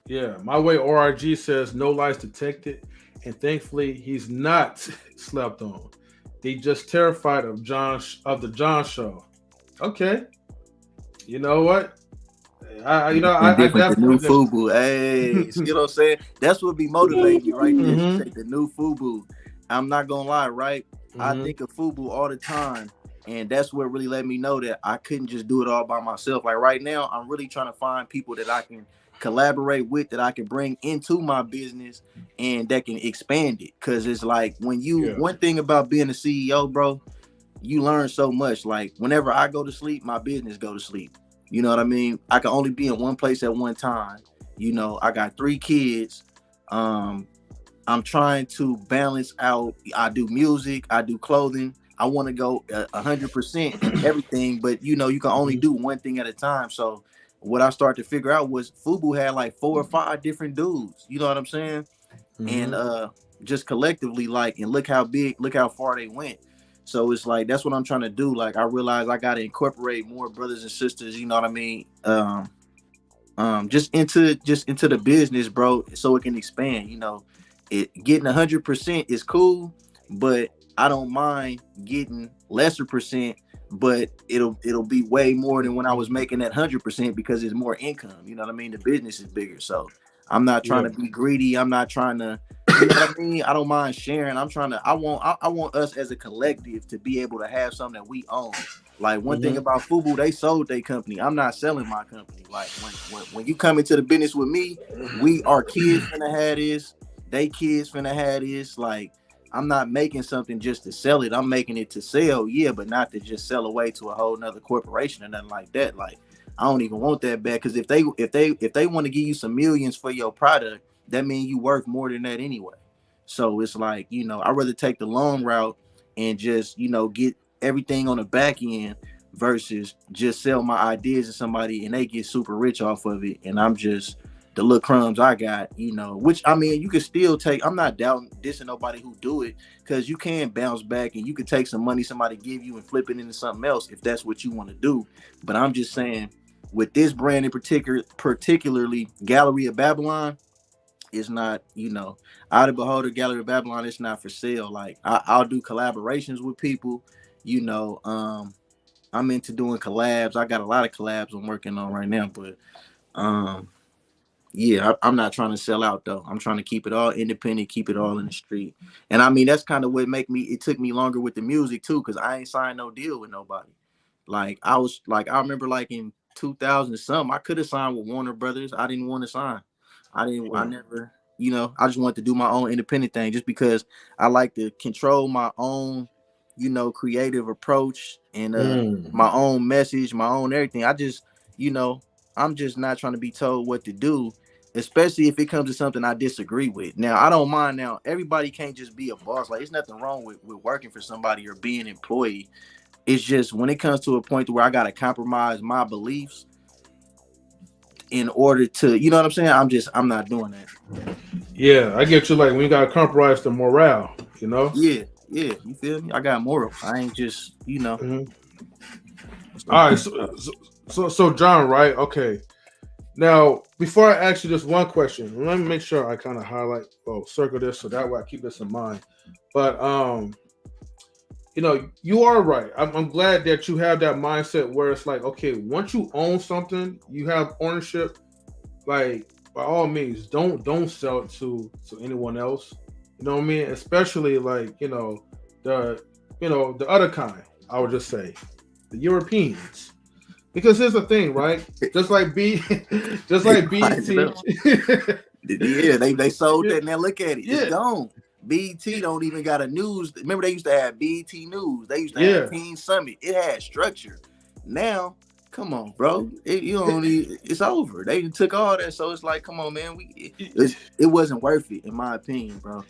Yeah, My Way ORG says no lies detected, and thankfully he's not slept on. They just terrified of the John show. Okay. You know what? I the new FUBU. Hey, see what I'm saying? That's what be motivating me right there. To say the new FUBU. I'm not gonna lie, right? I think of FUBU all the time, and that's what really let me know that I couldn't just do it all by myself. Like right now, I'm really trying to find people that I can collaborate with, that I can bring into my business and that can expand it. Cause it's like one thing about being a CEO, bro, you learn so much. Like whenever I go to sleep, my business go to sleep. You know what I mean? I can only be in one place at one time. You know, I got 3 kids. I'm trying to balance out. I do music, I do clothing. I want to go 100% in everything, but you know, you can only do one thing at a time. So what I started to figure out was FUBU had like 4 or 5 different dudes. You know what I'm saying? And just collectively, like, and look how far they went. So it's like that's what I'm trying to do. Like I realize I got to incorporate more brothers and sisters. You know what I mean? Just into the business, bro, so it can expand. You know, it getting 100% is cool, but I don't mind getting lesser percent, but it'll be way more than when I was making that 100% because it's more income. You know what I mean? The business is bigger, so I'm not trying to be greedy. I'm not trying to, you know what I mean? I don't mind sharing. I want us as a collective to be able to have something that we own. Like one thing about FUBU, they sold their company. I'm not selling my company. Like when you come into the business with me, our kids finna have this, they kids finna have this. Like I'm not making something just to sell it. I'm making it to sell, yeah, but not to just sell away to a whole nother corporation or nothing like that. Like I don't even want that bad, because if they want to give you some millions for your product, that means you worth more than that anyway. So it's like, you know, I'd rather take the long route and just, you know, get everything on the back end versus just sell my ideas to somebody and they get super rich off of it, and I'm just the little crumbs I got, you know. Which I mean, you can still take. I'm not dissing nobody who do it, because you can bounce back and you can take some money somebody give you and flip it into something else if that's what you want to do. But I'm just saying, with this brand in particularly Gallery of Babylon, it's not, you know, Out of Beholder Gallery of Babylon, it's not for sale. Like I'll do collaborations with people, you know. I'm into doing collabs. I got a lot of collabs I'm working on right now, but yeah, I'm not trying to sell out though. I'm trying to keep it all independent, keep it all in the street. And I mean, that's kind of what it took me longer with the music too, because I ain't signed no deal with nobody. Like I remember like in 2000 something, I could have signed with Warner Brothers. I didn't want to sign. I never, you know, I just wanted to do my own independent thing, just because I like to control my own, you know, creative approach and my own message, my own everything. I just, you know, I'm just not trying to be told what to do, especially if it comes to something I disagree with. Now, I don't mind. Now, everybody can't just be a boss. Like, there's nothing wrong with working for somebody or being employed. It's just when it comes to a point where I got to compromise my beliefs in order to, you know what I'm saying? I'm not doing that. Yeah, I get you. Like when you got to compromise the morale, you know? Yeah, you feel me? I got moral. I ain't just, you know. All right, so John, right? Okay. Now, before I ask you this one question, let me make sure I kind of circle this so that way I keep this in mind. But you know, you are right. I'm glad that you have that mindset where it's like, okay, once you own something, you have ownership. Like, by all means, don't sell it to anyone else. You know what I mean? Especially like, the other kind, I would just say, the Europeans. Because here's the thing, right? Just like BT. Yeah, they sold that. Now look at it. It's gone. BT don't even got a news. Remember, they used to have BT News. They used to have Teen Summit. It had structure. Now, come on, bro. It's over. They took all that. So it's like, come on, man. It wasn't worth it, in my opinion, bro.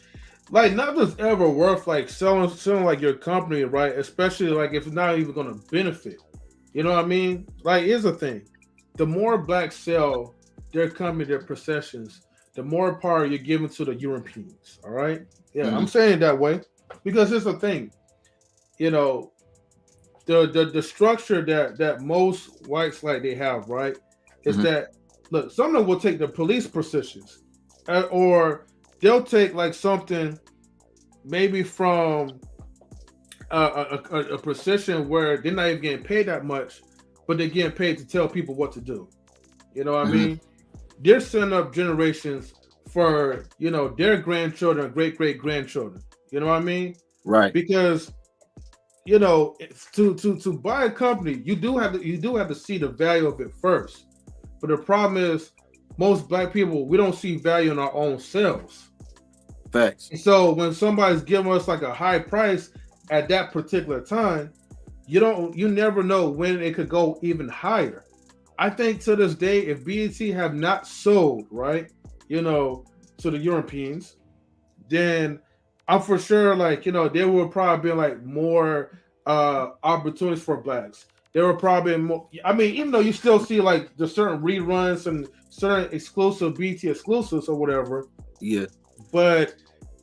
Like, nothing's ever worth like selling like your company, right? Especially like if it's not even gonna benefit. You know what I mean? Like, here's the thing. The more blacks sell their company, their possessions, the more power you're giving to the Europeans. All right? Yeah, I'm saying it that way. Because here's the thing. You know, the structure that most whites like they have, right? Is that, look, some of them will take the police positions. Or they'll take like something maybe from a position where they're not even getting paid that much, but they're getting paid to tell people what to do. You know what I mean? They're setting up generations for, their grandchildren, great grandchildren. You know what I mean? Right. Because, to buy a company, you do have to see the value of it first. But the problem is, most black people, we don't see value in our own selves. Facts. And so when somebody's giving us like a high price at that particular time, you never know when it could go even higher. I think to this day, if BET have not sold, right, to the Europeans, then I'm for sure like, there will probably be like more opportunities for blacks. There will probably be more. I mean, even though you still see like the certain reruns and certain exclusive BT exclusives or whatever, Yeah. but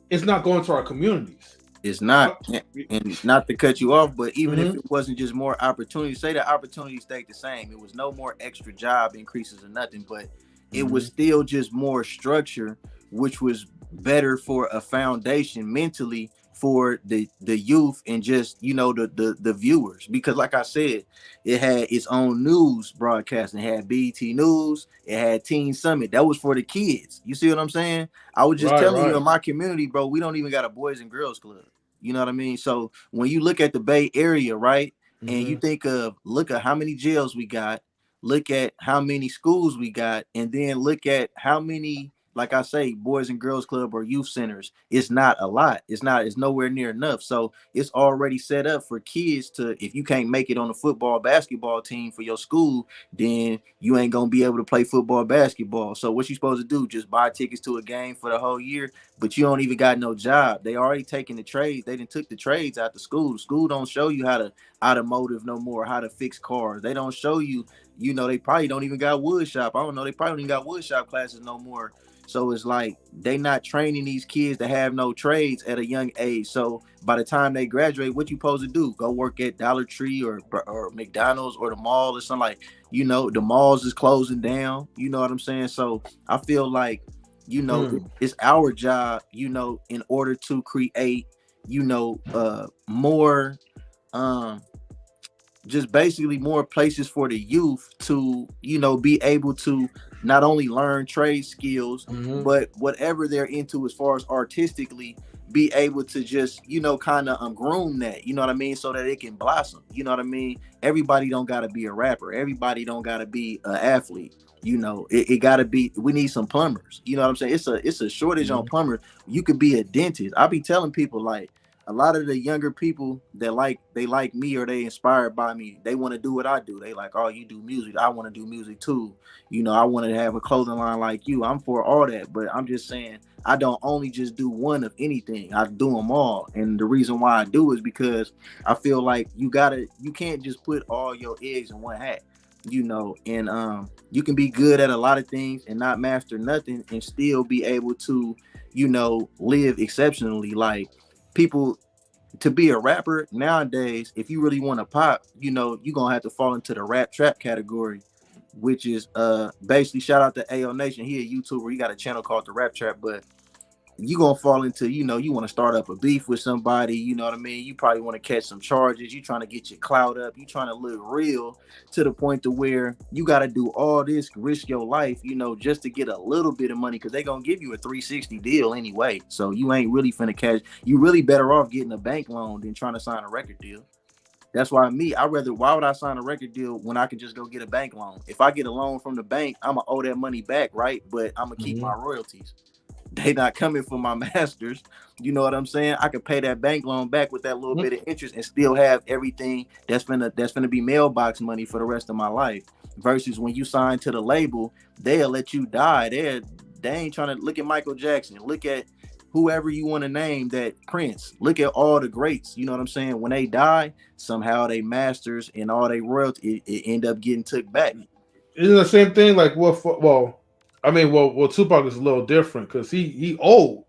it's not going to our communities. It's not, and not to cut you off, but even if Mm-hmm. it wasn't just more opportunity, say the opportunity stayed the same. It was no more extra job increases or nothing, but it was still just more structure, which was better for a foundation mentally for the youth and just the viewers. Because like I said, it had its own news broadcast. It had BET News, it had Teen Summit. That was for the kids. You see what I'm saying? I was just telling you, in my community, bro, we don't even got a boys and girls club. You know what I mean? So when you look at the Bay Area, right, and you think of, look at how many jails we got, look at how many schools we got, and then look at how many, like I say, boys and girls club or youth centers. It's not a lot. It's nowhere near enough. So it's already set up for kids to, if you can't make it on a football, basketball team for your school, then you ain't gonna be able to play football, basketball. So what you supposed to do? Just buy tickets to a game for the whole year, but you don't even got no job. They already taking the trades. They didn't took the trades out the school. The school don't show you how to automotive no more, how to fix cars. They don't show you, they probably don't even got wood shop. I don't know. They probably don't even got wood shop classes no more. So it's like they not training these kids to have no trades at a young age. So by the time they graduate, what you supposed to do? Go work at Dollar Tree or McDonald's or the mall or something like, the malls is closing down. You know what I'm saying? So I feel like, it's our job, in order to create, more, just basically more places for the youth to, be able to not only learn trade skills, but whatever they're into as far as artistically, be able to just, kind of groom that, you know what I mean, so that it can blossom. You know what I mean? Everybody don't got to be a rapper. Everybody don't got to be an athlete. It got to be, we need some plumbers. You know what I'm saying? It's a shortage on plumbers. You could be a dentist. I be telling people, like, a lot of the younger people that they like me or they inspired by me, they want to do what I do. They like, oh, you do music, I want to do music too. I want to have a clothing line like you. I'm for all that, but I'm just saying, I don't only just do one of anything. I do them all. And the reason why I do is because I feel like you can't just put all your eggs in one hat. And you can be good at a lot of things and not master nothing and still be able to, live exceptionally. Like, people, to be a rapper nowadays, if you really want to pop, you're gonna have to fall into the rap trap category, which is basically, shout out to AO Nation. He a YouTuber, he got a channel called the Rap Trap. But you gonna fall into, you want to start up a beef with somebody, you know what I mean? You probably want to catch some charges, you trying to get your clout up, you trying to look real, to the point to where you got to do all this, risk your life, just to get a little bit of money, because they gonna give you a 360 deal anyway. So you ain't really finna catch, you really better off getting a bank loan than trying to sign a record deal. That's why why would I sign a record deal when I could just go get a bank loan? If I get a loan from the bank, I'm gonna owe that money back, right? But I'm gonna keep my royalties. They not coming for my masters. You know what I'm saying? I could pay that bank loan back with that little bit of interest and still have everything that's gonna be mailbox money for the rest of my life. Versus when you sign to the label, they'll let you die. They ain't trying to look at Michael Jackson. Look at whoever you want to name, that Prince. Look at all the greats. You know what I'm saying? When they die, somehow they masters and all they royalty, it end up getting took back. Isn't the same thing like Tupac is a little different because he old,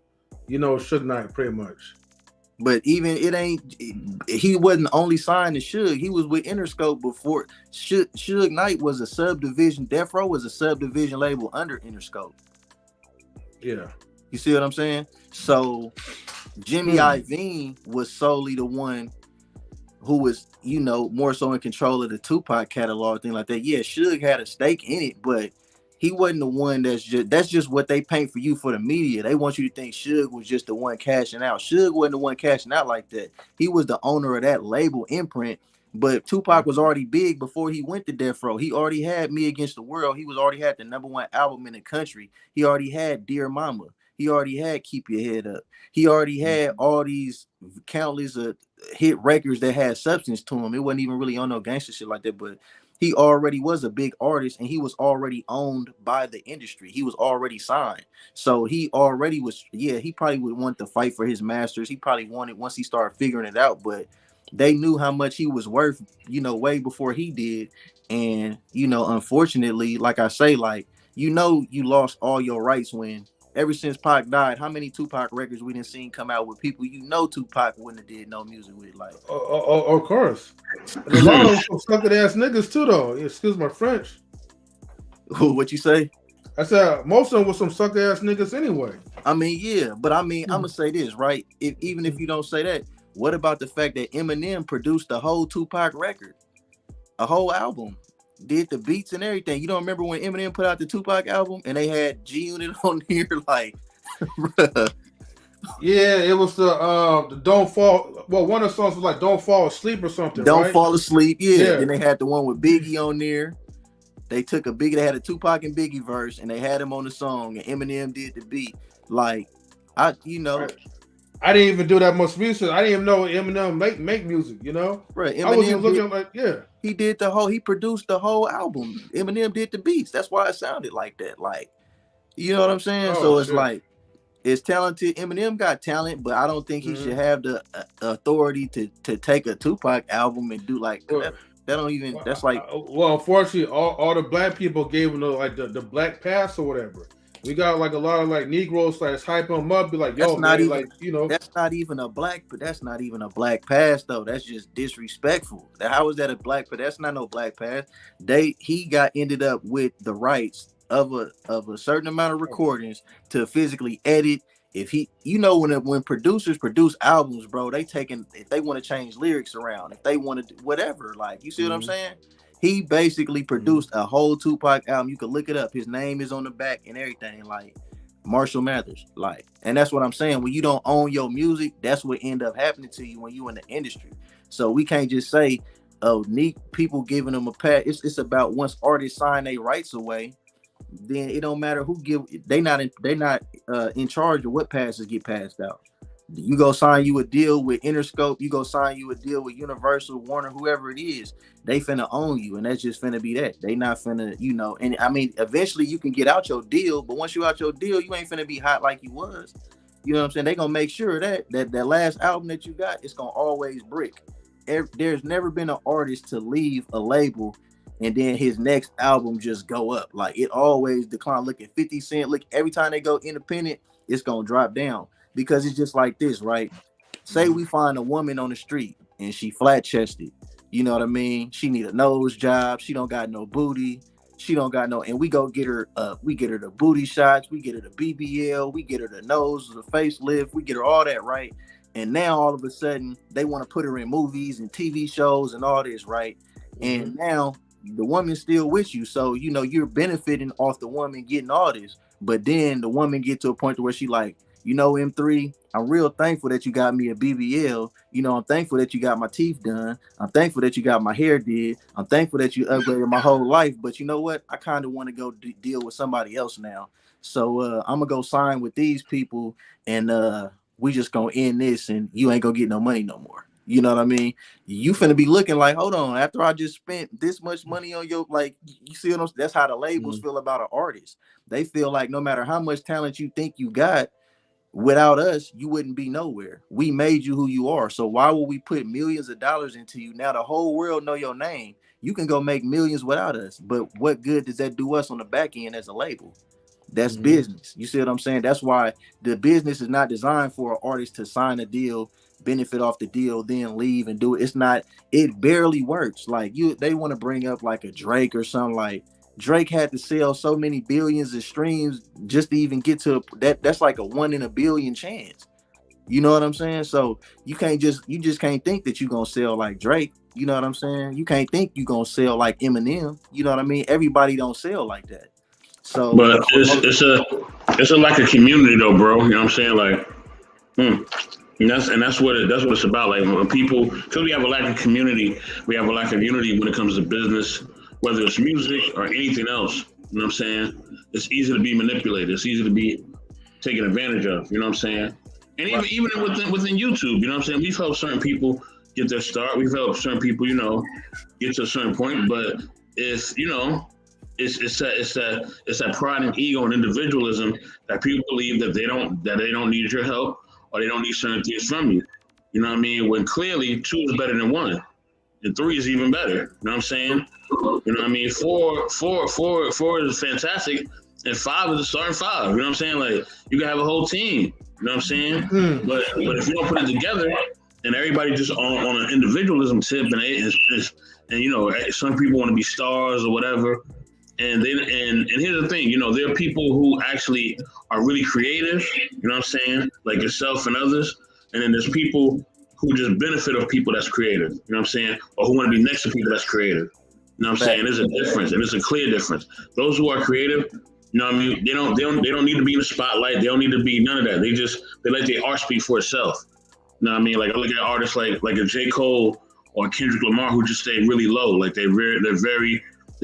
Suge Knight pretty much. But even he wasn't only signed to Suge. He was with Interscope before. Suge Knight was a subdivision. Death Row was a subdivision label under Interscope. Yeah. You see what I'm saying? So Jimmy Iovine was solely the one who was, more so in control of the Tupac catalog, thing like that. Yeah, Suge had a stake in it, but he wasn't the one that's just what they paint for you for the media. They want you to think Suge was just the one cashing out. Suge wasn't the one cashing out like that. He was the owner of that label imprint, But Tupac was already big before he went to Death Row. He already had Me Against the World. He was already had the #1 album in the country. He already had Dear Mama. He already had Keep Your Head Up. He already had all these countless hit records that had substance to him. It wasn't even really on no gangster shit like that, but he already was a big artist and he was already owned by the industry. He was already signed. So he already was, he probably would want to fight for his masters. He probably wanted once he started figuring it out, but they knew how much he was worth, way before he did. And, unfortunately, like I say, like, you lost all your rights when ever since Pac died. How many Tupac records we didn't seen come out with people Tupac wouldn't have did no music with? Like, of course. And a lot of them sucker ass niggas too, though. Excuse my French. What you say? I said most of them were some sucker ass niggas anyway. I mean, yeah, but I mean, I'm gonna say this, right? Even if you don't say that, what about the fact that Eminem produced the whole Tupac record, a whole album, did the beats and everything? You don't remember when Eminem put out the Tupac album and they had G-Unit on here, like, bruh. Yeah, it was the Don't Fall. Well, one of the songs was like Don't Fall Asleep or something. Don't Fall Asleep. Yeah. Then they had the one with Biggie Mm-hmm. on there. They took they had a Tupac and Biggie verse and they had him on the song and Eminem did the beat. Like, I didn't even do that much research. I didn't even know Eminem make music, Right. I was even looking like, he produced the whole album. Eminem did the beats. That's why it sounded like that. Like, you know what I'm saying? So it's like, it's talented. Eminem got talent, but I don't think he should have the authority to take a Tupac album and do like that. That don't even. That's like. Well, unfortunately, all the black people gave him the black pass or whatever. We got like a lot of like Negroes like hype him up, be like, yo, man, like, That's not even a black pass though. That's just disrespectful. How is that a black pass? That's not no black pass. He ended up with the rights of a certain amount of recordings to physically edit. If he, when producers produce albums, bro, if they want to change lyrics around, if they want to do whatever, like, you see what I'm saying? He basically produced a whole Tupac album. You can look it up. His name is on the back and everything, like Marshall Mathers. Like, and that's what I'm saying. When you don't own your music, that's what end up happening to you when you in the industry. So we can't just say, neat people giving them a pass. It's about once artists sign their rights away, then it don't matter who they not in charge of what passes get passed out. You go sign you a deal with Interscope, you go sign you a deal with Universal, Warner, whoever it is, they finna own you, and that's just finna be that. They not finna, and I mean, eventually you can get out your deal, but once you out your deal, you ain't finna be hot like you was. You know what I'm saying? They gonna make sure that last album that you got, it's gonna always brick. There's never been an artist to leave a label and then his next album just go up. Like, it always decline. Look at 50 Cent. Look, every time they go independent, it's gonna drop down. Because it's just like this, right? Say we find a woman on the street and she flat chested. You know what I mean? She need a nose job. She don't got no booty. She don't got no, and we go get her. We get her the booty shots. We get her the BBL. We get her the nose, the facelift. We get her all that, right? And now all of a sudden they want to put her in movies and TV shows and all this, right? And now the woman's still with you, so you're benefiting off the woman getting all this. But then the woman get to a point where she like, M3, I'm real thankful that you got me a BBL. I'm thankful that you got my teeth done. I'm thankful that you got my hair did. I'm thankful that you upgraded my whole life. But you know what? I kind of want to go deal with somebody else now. So I'm going to go sign with these people, and we just going to end this, and you ain't going to get no money no more. You know what I mean? You finna be looking like, hold on, after I just spent this much money on your, like, you see what I'm saying? That's how the labels feel about an artist. They feel like no matter how much talent you think you got, without us, you wouldn't be nowhere. We made you who you are. So why would we put millions of dollars into you? Now the whole world know your name. You can go make millions without us. But what good does that do us on the back end as a label? That's business. You see what I'm saying? That's why the business is not designed for an artist to sign a deal, benefit off the deal, then leave and do it. It's not, it barely works. Like they want to bring up like a Drake or something. Like Drake had to sell so many billions of streams just to even get to that. That's like a 1 in a billion chance. You know what I'm saying? So you just can't think that you're going to sell like Drake. You know what I'm saying? You can't think you're going to sell like Eminem. You know what I mean? Everybody don't sell like that. So, but it's a like a community though, bro. You know what I'm saying? Like, that's what it's about. Like when people, because we have a lack of community, we have a lack of unity when it comes to business, whether it's music or anything else. You know what I'm saying? It's easy to be manipulated. It's easy to be taken advantage of. You know what I'm saying? And even within YouTube, you know what I'm saying? We've helped certain people get their start. We've helped certain people, get to a certain point. But it's it's that pride and ego and individualism that people believe that they don't need your help or they don't need certain things from you. You know what I mean? When clearly 2 is better than 1, and 3 is even better. You know what I'm saying? You know what I mean? Four is fantastic, and 5 is a starting 5. You know what I'm saying? Like you can have a whole team. You know what I'm saying? But if you don't put it together, and everybody just on an individualism tip, and some people want to be stars or whatever. And here's the thing, there are people who actually are really creative, you know what I'm saying, like yourself and others. And then there's people who just benefit of people that's creative, you know what I'm saying, or who want to be next to people that's creative. You know what I'm saying? There's a difference, and it's a clear difference. Those who are creative, you know what I mean, they don't need to be in the spotlight. They don't need to be none of that. They let their art speak for itself. You know what I mean? Like I look at artists like a J. Cole or Kendrick Lamar who just stay really low. Like they're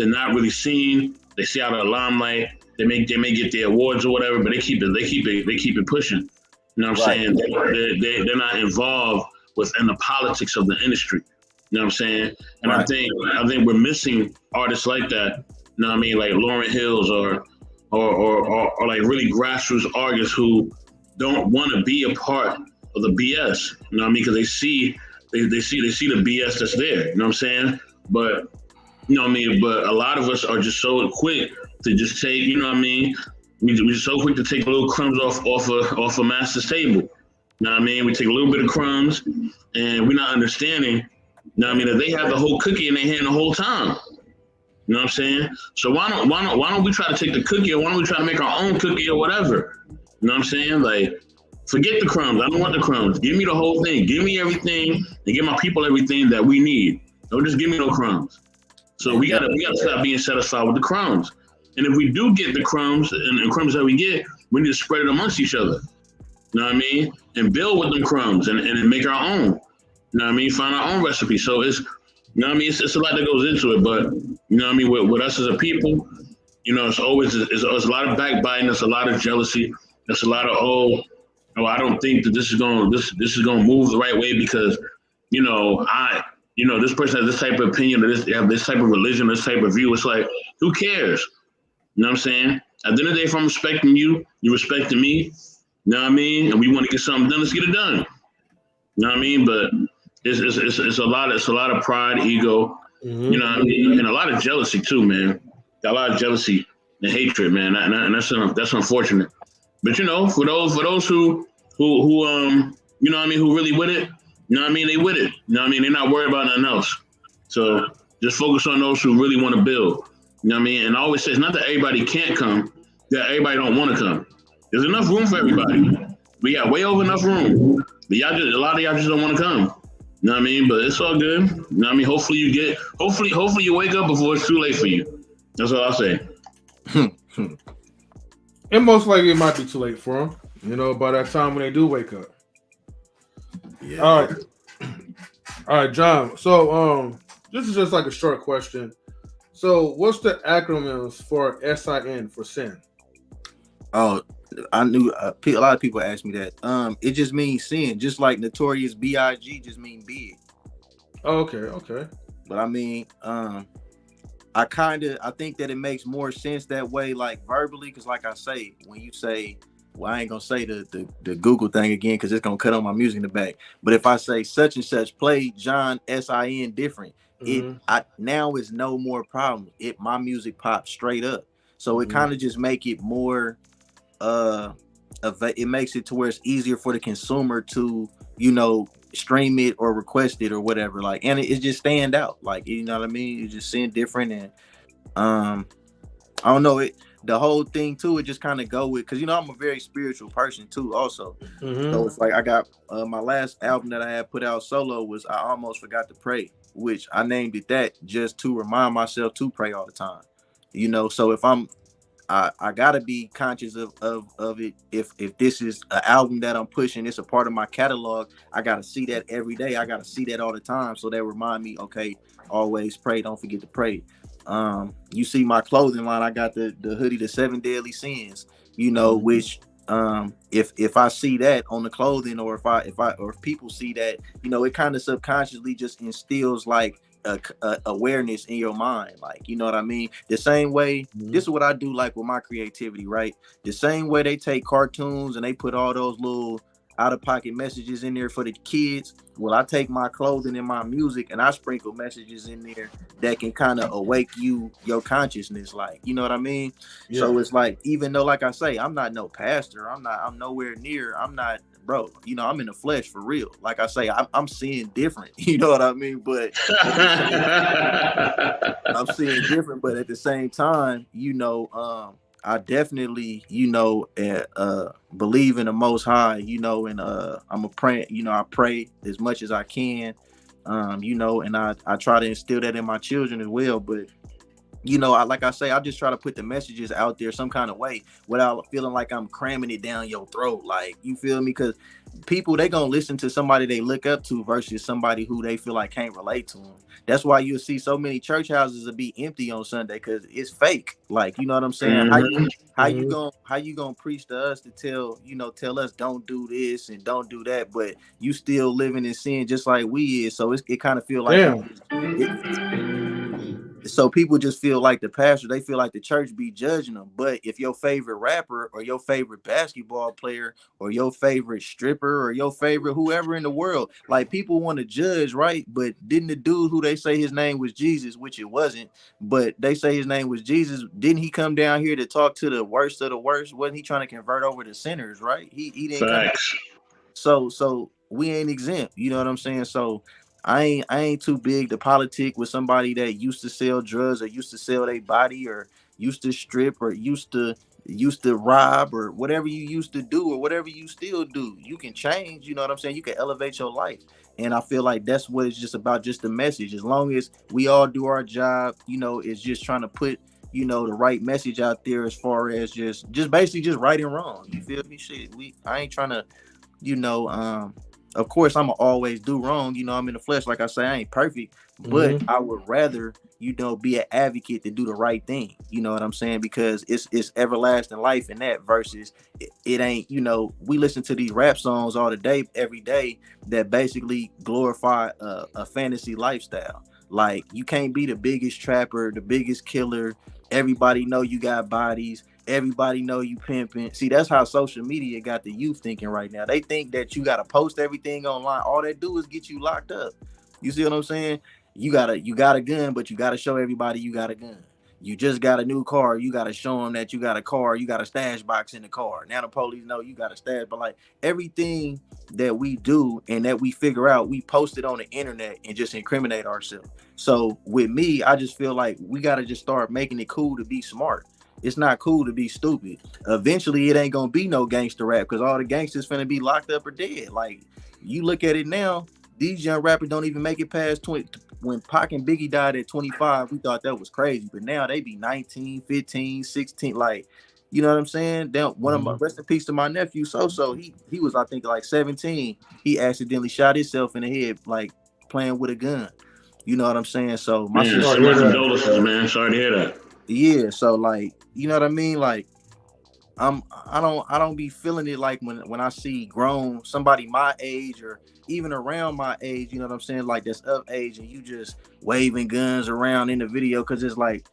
not really seen. They stay out of the limelight. They may get their awards or whatever, but they keep it pushing. You know what I'm saying? They're not involved within the politics of the industry. You know what I'm saying? And I think we're missing artists like that. You know what I mean? Like Lauryn Hills or like really grassroots artists who don't want to be a part of the BS. You know what I mean? Because they see the BS that's there. You know what I'm saying? But you know what I mean? But a lot of us are just so quick to just take, you know what I mean? We're so quick to take little crumbs off a master's table. You know what I mean? We take a little bit of crumbs and we're not understanding, you know what I mean, that they have the whole cookie in their hand the whole time. You know what I'm saying? So why don't we try to take the cookie, or why don't we try to make our own cookie or whatever? You know what I'm saying? Like, forget the crumbs. I don't want the crumbs. Give me the whole thing. Give me everything and give my people everything that we need. Don't just give me no crumbs. So we gotta stop being satisfied with the crumbs. And if we do get the crumbs and crumbs that we get, we need to spread it amongst each other. You know what I mean? And build with them crumbs and make our own. You know what I mean? Find our own recipe. So it's, you know what I mean? It's a lot that goes into it. But, you know what I mean? With us as a people, it's always, it's a lot of backbiting. There's a lot of jealousy. There's a lot of, I don't think that this is going to move the right way because, this person has this type of opinion, or this type of religion, this type of view. It's like, who cares? You know what I'm saying? At the end of the day, if I'm respecting you, you respecting me. You know what I mean? And we want to get something done, let's get it done. You know what I mean? But it's a lot of pride, ego, you know what I mean? And a lot of jealousy too, man. Got a lot of jealousy and hatred, man. And that's unfortunate. But for those who you know what I mean, who really with it, you know what I mean, they with it. You know what I mean? They're not worried about nothing else. So just focus on those who really want to build. You know what I mean? And I always say it's not that everybody can't come, that everybody don't want to come. There's enough room for everybody. We got way over enough room. But a lot of y'all just don't want to come. You know what I mean? But it's all good. You know what I mean? Hopefully you wake up before it's too late for you. That's all I'll say. And most likely it might be too late for them, by that time when they do wake up. Yeah. All right, John. So this is just like a short question. So what's the acronyms for S.I.N for sin? Oh, I knew a lot of people ask me that. It just means sin, just like Notorious B.I.G. just mean big. Oh, okay. But I mean, I think that it makes more sense that way, like verbally, because like I say, when you say, well, I ain't gonna say the Google thing again because it's gonna cut on my music in the back. But if I say such and such play John S.I.N different, now it's no more problem. My music pops straight up. So it kind of just make it more it makes it to where it's easier for the consumer to, stream it or request it or whatever. Like, and it just stand out. Like, you know what I mean? You just seeing different, and I don't know, the whole thing too, it just kind of go with, because I'm a very spiritual person too also. So it's like I got my last album that I had put out solo was I Almost Forgot to Pray, which I named it that just to remind myself to pray all the time. So if I gotta be conscious of it. If this is an album that I'm pushing, it's a part of my catalog. I gotta see that every day. I gotta see that all the time. So that remind me, okay, always pray. Don't forget to pray. You see my clothing line. I got the hoodie, the 7 Deadly Sins. Which if I see that on the clothing, or if people see that, it kind of subconsciously just instills like a awareness in your mind, like, you know what I mean? The same way, this is what I do, like with my creativity, right? The same way they take cartoons and they put all those little out-of-pocket messages in there for the kids. Well, I take my clothing and my music and I sprinkle messages in there that can kind of awake your consciousness, like, you know what I mean? Yeah. So it's like, even though, like I say, I'm not no pastor, I'm nowhere near, I'm not, bro, I'm in the flesh for real. Like I say, I'm seeing different, you know what I mean? But I'm seeing different, but at the same time, I definitely, believe in the Most High, and I'm a pray, I pray as much as I can, and I try to instill that in my children as well. But like I say, I just try to put the messages out there some kind of way without feeling like I'm cramming it down your throat. Like, you feel me? Because people, they gonna listen to somebody they look up to versus somebody who they feel like can't relate to them. That's why you'll see so many church houses will be empty on Sunday, because it's fake. Like, you know what I'm saying? How you gonna preach to us to tell us don't do this and don't do that, but you still living in sin just like we is. So it kind of feel like so people just feel like the pastor, they feel like the church be judging them. But if your favorite rapper or your favorite basketball player or your favorite stripper or your favorite whoever in the world, like, people want to judge, right? But didn't the dude who they say his name was Jesus, which it wasn't, but they say his name was Jesus, didn't he come down here to talk to the worst of the worst? Wasn't he trying to convert over the sinners, right? He didn't come down. So we ain't exempt, you know what I'm saying? So I ain't too big to politic with somebody that used to sell drugs or used to sell their body or used to strip or used to rob or whatever you used to do or whatever you still do. You can change, you know what I'm saying? You can elevate your life. And I feel like that's what it's just about, just the message. As long as we all do our job, it's just trying to put, the right message out there, as far as just basically just right and wrong. You feel me? Shit, I ain't trying to, of course, I'm always do wrong. I'm in the flesh. Like I say, I ain't perfect, but I would rather, be an advocate to do the right thing. You know what I'm saying? Because it's everlasting life in that versus it ain't, we listen to these rap songs all the day, every day, that basically glorify a fantasy lifestyle. Like, you can't be the biggest trapper, the biggest killer. Everybody know you got bodies. Everybody know you pimping. See, that's how social media got the youth thinking right now. They think that you got to post everything online. All they do is get you locked up. You see what I'm saying? You got a gun, but you got to show everybody you got a gun. You just got a new car. You got to show them that you got a car. You got a stash box in the car. Now the police know you got a stash. But like, everything that we do and that we figure out, we post it on the internet and just incriminate ourselves. So with me, I just feel like we got to just start making it cool to be smart. It's not cool to be stupid. Eventually, it ain't gonna be no gangster rap because all the gangsters finna be locked up or dead. Like, you look at it now, these young rappers don't even make it past 20. When Pac and Biggie died at 25, we thought that was crazy. But now they be 19, 15, 16. Like, you know what I'm saying? One of my, rest in peace to my nephew, So. He was, I think, like 17. He accidentally shot himself in the head, like, playing with a gun. You know what I'm saying? So my condolences, man. Sorry to hear that. Yeah, so like, you know what I mean? Like, I don't be feeling it like when I see grown somebody my age or even around my age, you know what I'm saying? Like, that's of age and you just waving guns around in the video, because it's like,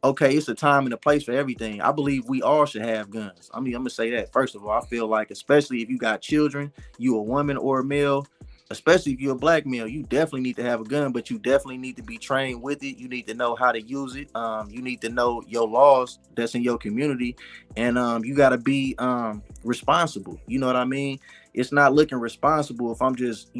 okay, it's a time and a place for everything. I believe we all should have guns. I mean, I'm gonna say that first of all. I feel like, especially if you got children, you a woman or a male, especially if you're a black male, you definitely need to have a gun, but you definitely need to be trained with it. You need to know how to use it. You need to know your laws that's in your community, and you got to be responsible. You know what I mean? It's not looking responsible if I'm just,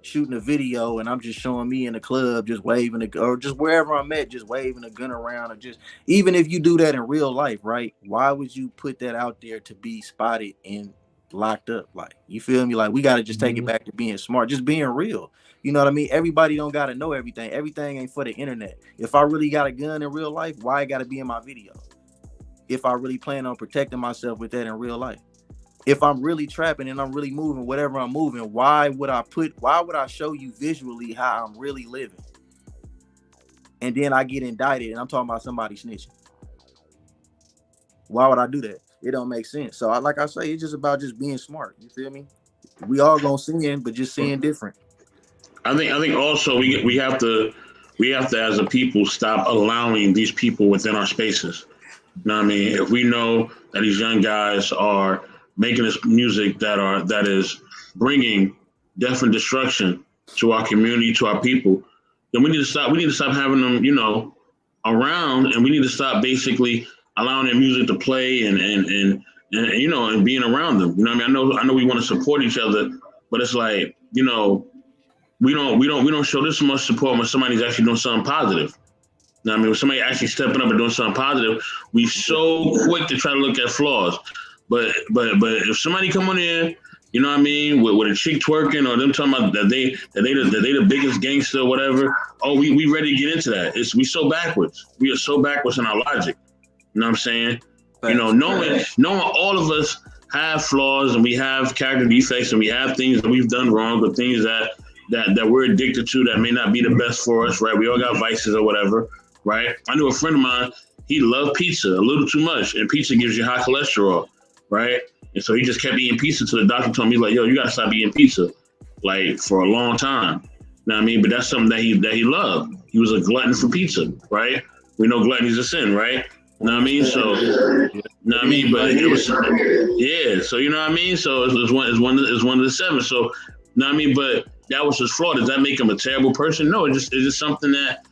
shooting a video and I'm just showing me in the club, just waving or just wherever I'm at, just waving a gun around, or just, even if you do that in real life, right? Why would you put that out there to be spotted and locked up? Like, you feel me? Like, we got to just take it back to being smart, just being real. You know what I mean? Everybody don't got to know everything. Everything ain't for the internet. If I really got a gun in real life, why it got to be in my video? if I really plan on protecting myself with that in real life. If I'm really trapping and I'm really moving whatever I'm moving, why would I show you visually how I'm really living? And then I get indicted and I'm talking about somebody snitching. Why would I do that? It don't make sense. So like I say, it's just about just being smart. You feel me? We all gonna sin, but just sin different. I think also we have to as a people stop allowing these people within our spaces. You know what I mean? If we know that these young guys are making this music that is bringing death and destruction to our community, to our people, then we need to stop. We need to stop having them, you know, around, and we need to stop basically allowing their music to play and you know, and being around them. You know what I mean? I know we want to support each other, but it's like, you know, we don't show this much support when somebody's actually doing something positive. You know what I mean? When somebody actually stepping up and doing something positive, we so quick to try to look at flaws. But if somebody come on in, you know what I mean, with a chick twerking or them talking about that they the biggest gangster or whatever, oh, we ready to get into that. We so backwards. We are so backwards in our logic. You know what I'm saying? You know, knowing all of us have flaws and we have character defects and we have things that we've done wrong, but things that we're addicted to that may not be the best for us, right? We all got vices or whatever, right? I knew a friend of mine, he loved pizza a little too much, and pizza gives you high cholesterol, right? And so he just kept eating pizza till the doctor told me, like, yo, you gotta stop eating pizza, like, for a long time. You know what I mean? But that's something that he loved. He was a glutton for pizza, right? We know gluttony is a sin, right? You know what I mean? So, you know what I mean? But it was, yeah. So, you know what I mean? So it's one of the seven. So, you know what I mean? But that was his flaw. Does that make him a terrible person? No, it's just something that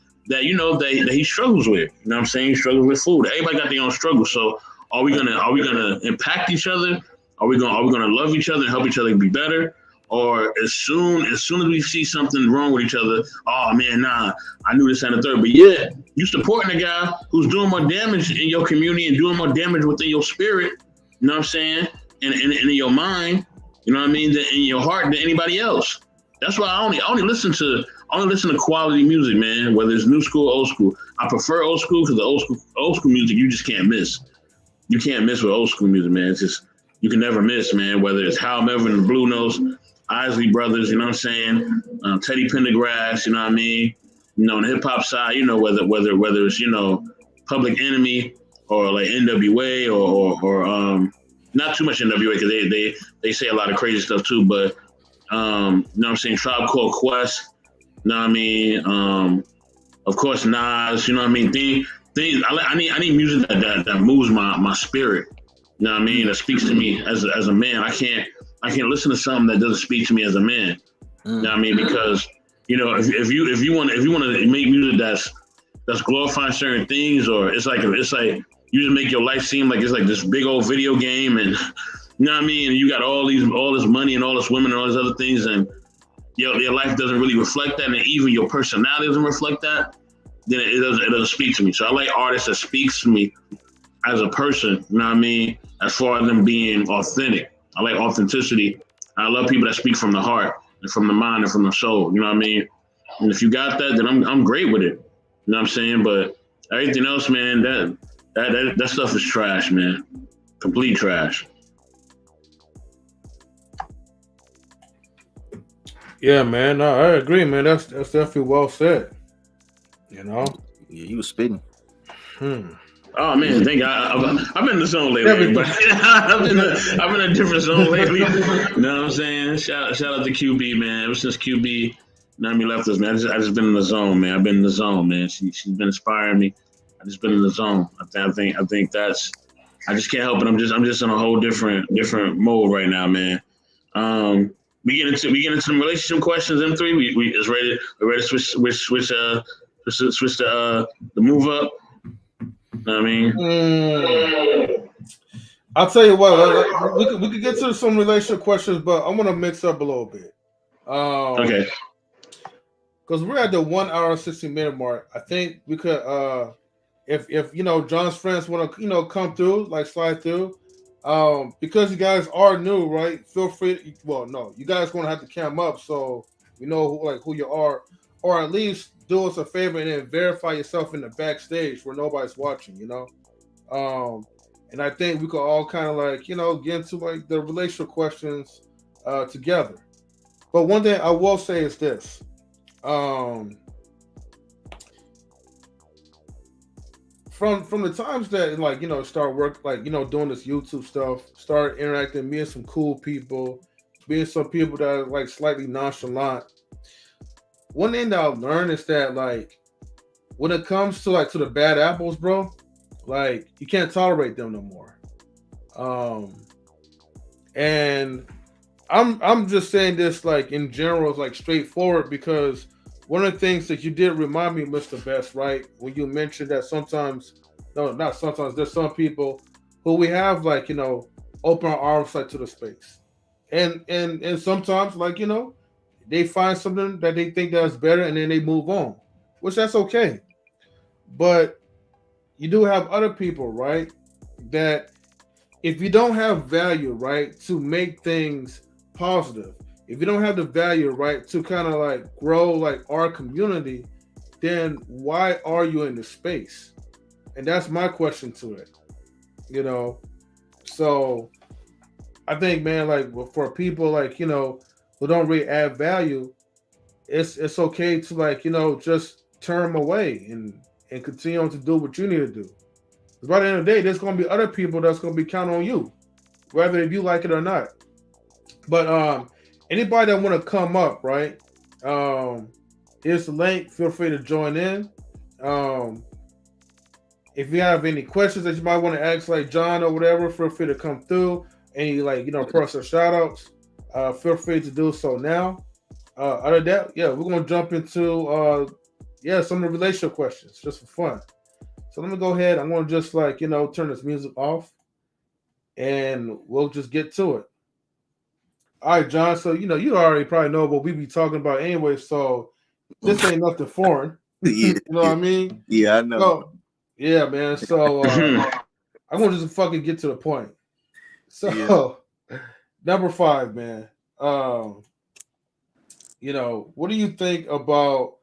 you know that he struggles with. You know what I'm saying? He struggles with food. Everybody got their own struggle. So are we gonna impact each other? Are we gonna love each other and help each other be better? Or as soon as we see something wrong with each other, oh man, nah, I knew this and the third. But yeah, you supporting a guy who's doing more damage in your community and doing more damage within your spirit, you know what I'm saying? And in your mind, you know what I mean, in your heart than anybody else. That's why I only listen to quality music, man, whether it's new school or old school. I prefer old school because the old school music you just can't miss. You can't miss with old school music, man. It's just, you can never miss, man, whether it's Hal Melvin and the Blue Notes, Isley Brothers, you know what I'm saying? Teddy Pendergrass, you know what I mean? You know, on the hip hop side, you know, whether it's, you know, Public Enemy or like NWA or not too much NWA because they say a lot of crazy stuff too, but you know what I'm saying? Tribe Called Quest, you know what I mean? Of course, Nas, you know what I mean? Things I need music that moves my spirit. You know what I mean? That speaks to me as a man. I can't listen to something that doesn't speak to me as a man. You know what I mean? Because, you know, if you want to make music that's glorifying certain things, or it's like you just make your life seem like it's like this big old video game, and you know what I mean? And you got all this money and all this women and all these other things, and your life doesn't really reflect that, and even your personality doesn't reflect that, then it doesn't speak to me. So I like artists that speaks to me as a person, you know what I mean? As far as them being authentic. I like authenticity. I love people that speak from the heart and from the mind and from the soul, you know what I mean? And if you got that, then I'm great with it. You know what I'm saying? But everything else, man, that stuff is trash, man. Complete trash. Yeah, man. No, I agree, man. That's definitely well said. You know? Yeah, he was spitting. Oh man, thank God. I've been in the zone lately. But I've been in a different zone lately. You know what I'm saying? Shout out to QueBee, man. Ever since QueBee, left us, man. I just been in the zone, man. I've been in the zone, man. She's been inspiring me. I just been in the zone. I think that's. I just can't help it. I'm just in a whole different mode right now, man. We get into some relationship questions. M3. We is ready. We're ready to switch the move up. You know what I mean? I'll tell you what. We could get to some relationship questions, but I'm gonna mix up a little bit. Okay. Because we're at the 1 hour and 60-minute mark. I think we could, if you know, John's friends want to, come through, like slide through. Because you guys are new, right? Feel free. Well, no, you guys gonna have to cam up so we know who you are, or at least do us a favor and then verify yourself in the backstage where nobody's watching. and I think we could all kind of like get into like the relationship questions together. But one thing I will say is this: um, from the times that like start work like doing this YouTube stuff, start interacting, meeting some cool people, being some people that are like slightly nonchalant. One thing that I've learned is that like when it comes to like to the bad apples, bro, like you can't tolerate them no more. Um, and I'm just saying this like in general, like straightforward because one of the things that you did remind me, Mr. Best, right? When you mentioned that sometimes, no, not sometimes, there's some people who we have like, open our arms like to the space. And sometimes like, they find something that they think that's better and then they move on. Which that's okay. But you do have other people, right? That if you don't have value, right, to make things positive, if you don't have the value, right, to kind of like grow like our community, then why are you in the space? And that's my question to it, you know. So I think, man, like for people like who don't really add value, it's okay to like just turn them away and continue on to do what you need to do. Because by the end of the day, there's gonna be other people that's gonna be counting on you, whether if you like it or not. But anybody that want to come up, right? Here's the link. Feel free to join in. Um, if you have any questions that you might want to ask, like John or whatever, feel free to come through. Any like personal shout outs, feel free to do so now. Other than that, yeah, we're gonna jump into some of the relationship questions just for fun. So let me go ahead. I'm gonna just like turn this music off, and we'll just get to it. All right, John. So you already probably know what we be talking about anyway. So this ain't nothing foreign. Yeah, You know what I mean? yeah, I know. So yeah, man. So I'm gonna just fucking get to the point. So number 5, man. What do you think about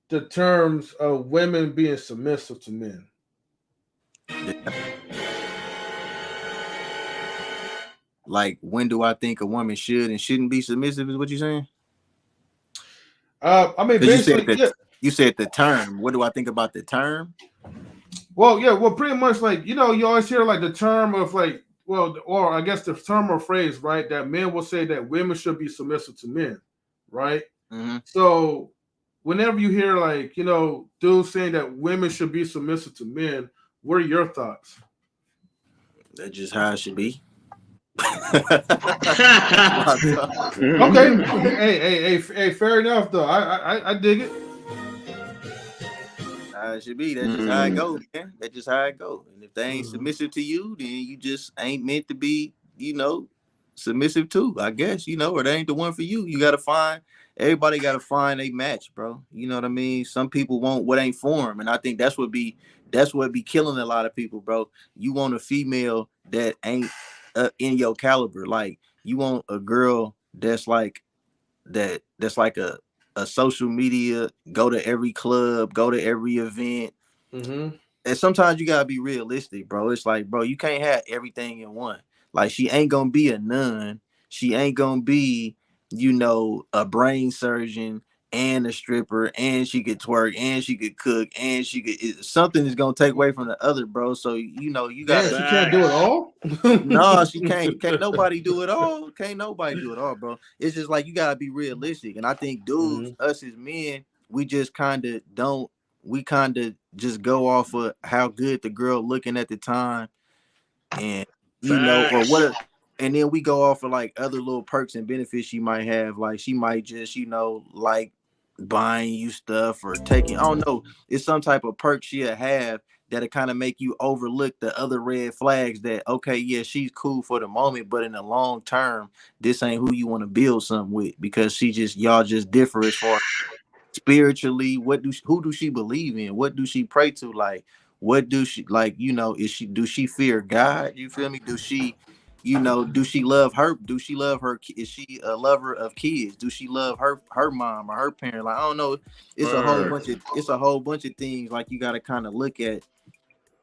the terms of women being submissive to men? Like, when do I think a woman should and shouldn't be submissive? Is what you're saying? I mean, basically, you said the term. What do I think about the term? Well, yeah, well, pretty much like you always hear like the term of like, well, or I guess the term or phrase, right? That men will say that women should be submissive to men, right? Mm-hmm. So whenever you hear like dudes saying that women should be submissive to men, what are your thoughts? That's just how it should be. Okay, hey, fair enough though. I dig it. How it should be. That's just how it goes, man. That's just how it goes. And if they ain't submissive to you, then you just ain't meant to be, submissive too, I guess, or they ain't the one for you. You gotta find everybody gotta find a match, bro. You know what I mean? Some people want what ain't for them, and I think that's what be killing a lot of people, bro. You want a female that ain't in your caliber. Like, you want a girl that's like that's like a social media, go to every club, go to every event. Mm-hmm. And sometimes you gotta be realistic, bro. It's like, bro, you can't have everything in one. Like, she ain't gonna be a nun. She ain't gonna be, a brain surgeon and a stripper, and she could twerk, and she could cook, and something is gonna take away from the other, bro. So you gotta. Damn, she can't do it all. No, she can't. Can't nobody do it all. Can't nobody do it all, bro. It's just like you gotta be realistic. And I think dudes, us as men, we just kind of don't. We kind of just go off of how good the girl looking at the time, and or what. And then we go off of like other little perks and benefits she might have. Like, she might just, like buying you stuff or taking. I don't know. It's some type of perk she'll have that'll kind of make you overlook the other red flags that, okay, yeah, she's cool for the moment, but in the long term, this ain't who you want to build something with, because y'all just differ as far spiritually. Who do she believe in? What do she pray to? Like, what do she like? Do she fear God? You feel me? Do she love her? Do she love her? Is she a lover of kids? Do she love her mom or her parent? Like, I don't know. It's a whole bunch of things like you got to kind of look at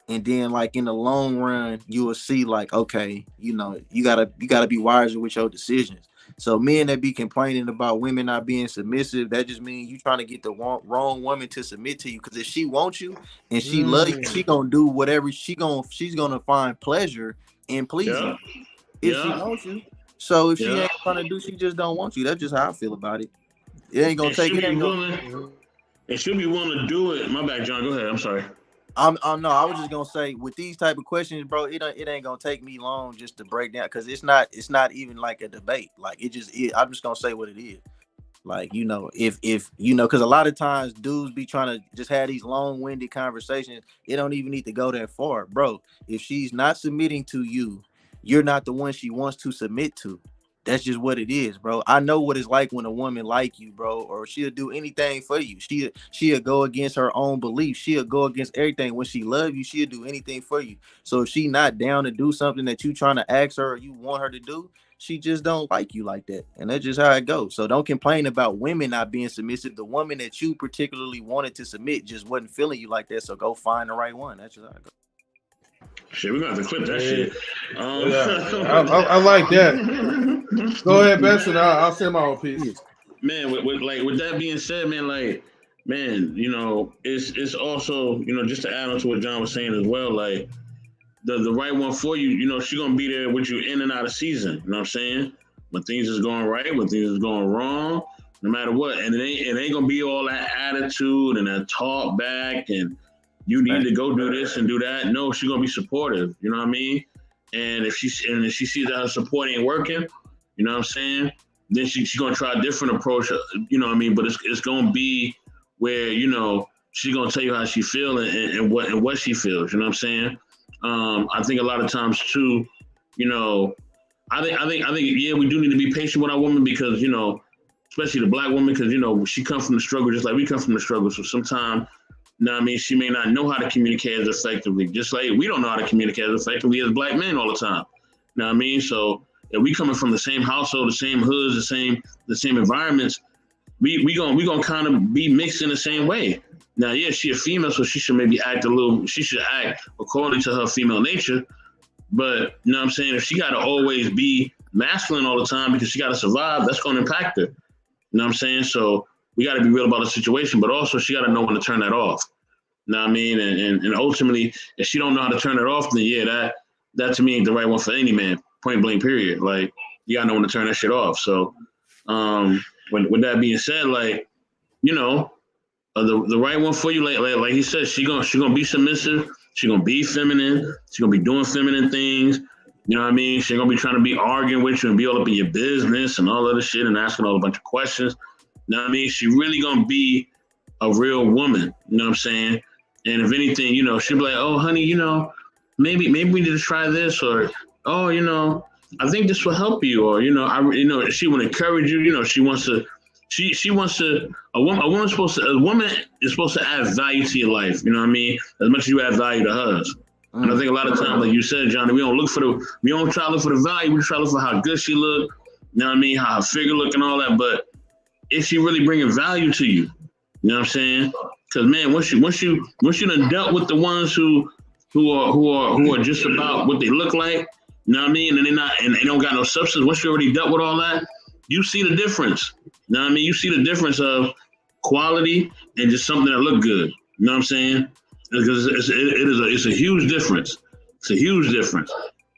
And then like in the long run, you will see like, okay, you know, you gotta be wiser with your decisions. So men that be complaining about women not being submissive, that just means you trying to get the wrong woman to submit to you. Because if she wants you and she love you, she gonna do whatever she's gonna find pleasure in pleasing you. If she wants you. So if she ain't trying to do, she just don't want you. That's just how I feel about it. It ain't gonna take it. And she'll be willing to do it. My bad, John. Go ahead. I'm sorry. No, I was just gonna say with these type of questions, bro, it ain't gonna take me long just to break down because it's not even like a debate. Like I'm just gonna say what it is. Like, you know, if you know, because a lot of times dudes be trying to just have these long-winded conversations. It don't even need to go that far, bro. If she's not submitting to you, you're not the one she wants to submit to. That's just what it is, bro. I know what it's like when a woman like you, bro, or she'll do anything for you. She'll go against her own beliefs. She'll go against everything. When she love you, she'll do anything for you. So if she not down to do something that you trying to ask her or you want her to do, she just don't like you like that. And that's just how it goes. So don't complain about women not being submissive. The woman that you particularly wanted to submit just wasn't feeling you like that. So go find the right one. That's just how it goes. Shit, we're gonna have to clip that shit. I like that. Go ahead, Benson. I'll say my own piece. Man, with that being said, man, you know, it's also, you know, just to add on to what John was saying as well, like the right one for you, you know, she gonna be there with you in and out of season. You know what I'm saying? When things is going right, when things is going wrong, no matter what, and it ain't gonna be all that attitude and that talk back and you need to go do this and do that. No, she's gonna be supportive. You know what I mean? And if she sees that her support ain't working, you know what I'm saying? Then she's gonna try a different approach. You know what I mean? But it's gonna be where, you know, she's gonna tell you how she feels and what she feels. You know what I'm saying? I think a lot of times too, you know, I think yeah, we do need to be patient with our woman because, you know, especially the black woman, because, you know, she comes from the struggle just like we come from the struggle. So sometimes, you know what I mean, she may not know how to communicate as effectively, just like we don't know how to communicate as effectively as black men all the time. You know what I mean? So if we coming from the same household, the same hoods, the same environments, we gonna kind of be mixed in the same way. Now, yeah, she a female, so she should maybe act according to her female nature. But you know what I'm saying? If she gotta always be masculine all the time because she gotta survive, that's gonna impact her. You know what I'm saying? So we got to be real about the situation, but also she got to know when to turn that off. You know what I mean? And ultimately, if she don't know how to turn it off, then yeah, that to me ain't the right one for any man. Point blank, period. Like you got to know when to turn that shit off. So, with that being said, like, you know, the right one for you, like he said, she gonna be submissive. She gonna be feminine. She gonna be doing feminine things. You know what I mean? She gonna be trying to be arguing with you and be all up in your business and all other shit and asking all a bunch of questions. You know what I mean? She really gonna be a real woman. You know what I'm saying? And if anything, you know, she'll be like, "Oh, honey, you know, maybe we need to try this," or, "Oh, you know, I think this will help you," or, you know, she will encourage you. You know, she wants to. A woman is supposed to add value to your life. You know what I mean? As much as you add value to hers. And I think a lot of times, like you said, Johnny, we don't try to look for the value. We try to look for how good she look. You know what I mean? How her figure look and all that, but is she really bringing value to you? You know what I'm saying? Because man, once you done dealt with the ones who are just about what they look like, you know what I mean, and they don't got no substance. Once you already dealt with all that, you see the difference. You know what I mean? You see the difference of quality and just something that look good. You know what I'm saying? Because it's a huge difference. It's a huge difference.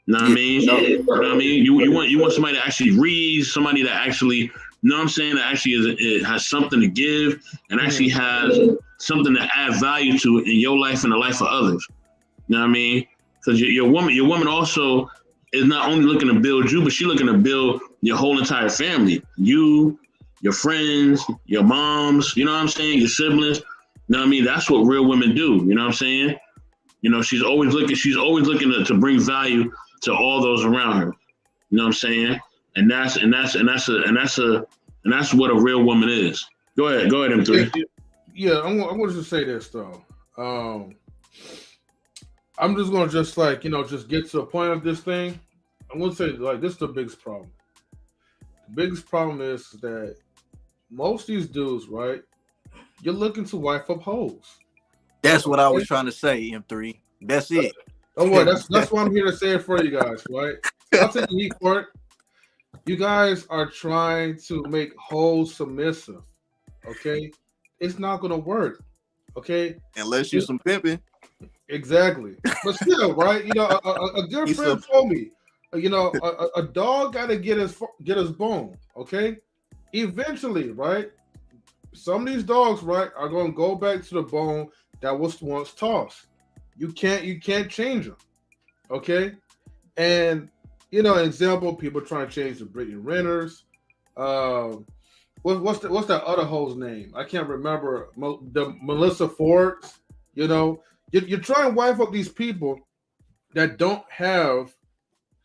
You know what I mean? You know what I mean? You want somebody to actually read, somebody that actually, you know what I'm saying, that actually it has something to give and actually has something to add value to in your life and the life of others. You know what I mean? Because your woman also is not only looking to build you, but she's looking to build your whole entire family. You, your friends, your moms, you know what I'm saying, your siblings. You know what I mean? That's what real women do. You know what I'm saying? You know, she's always looking to bring value to all those around her. You know what I'm saying? And that's what a real woman is. Go ahead, M3. Yeah, I'm going to just say this though. I'm just going to just get to the point of this thing. I'm going to say like this is the biggest problem. The biggest problem is that most of these dudes, right? You're looking to wife up hoes. That's what I was trying to say, M3. That's it. Don't worry, that's what I'm here to say it for you guys, right? I'll take the heat for it. You guys are trying to make hoes submissive, okay? It's not gonna work, okay? Unless you some pimping. Exactly. But still, right? You know, a good friend told me, you know, a dog got to get his bone, okay? Eventually, right? Some of these dogs, right, are going to go back to the bone that was once tossed. You can't change them, okay? And you know, an example, people trying to change the Brittany Renters. What's that other hoe's name? I can't remember. The Melissa Fords. You know, you're trying to wife up these people that don't have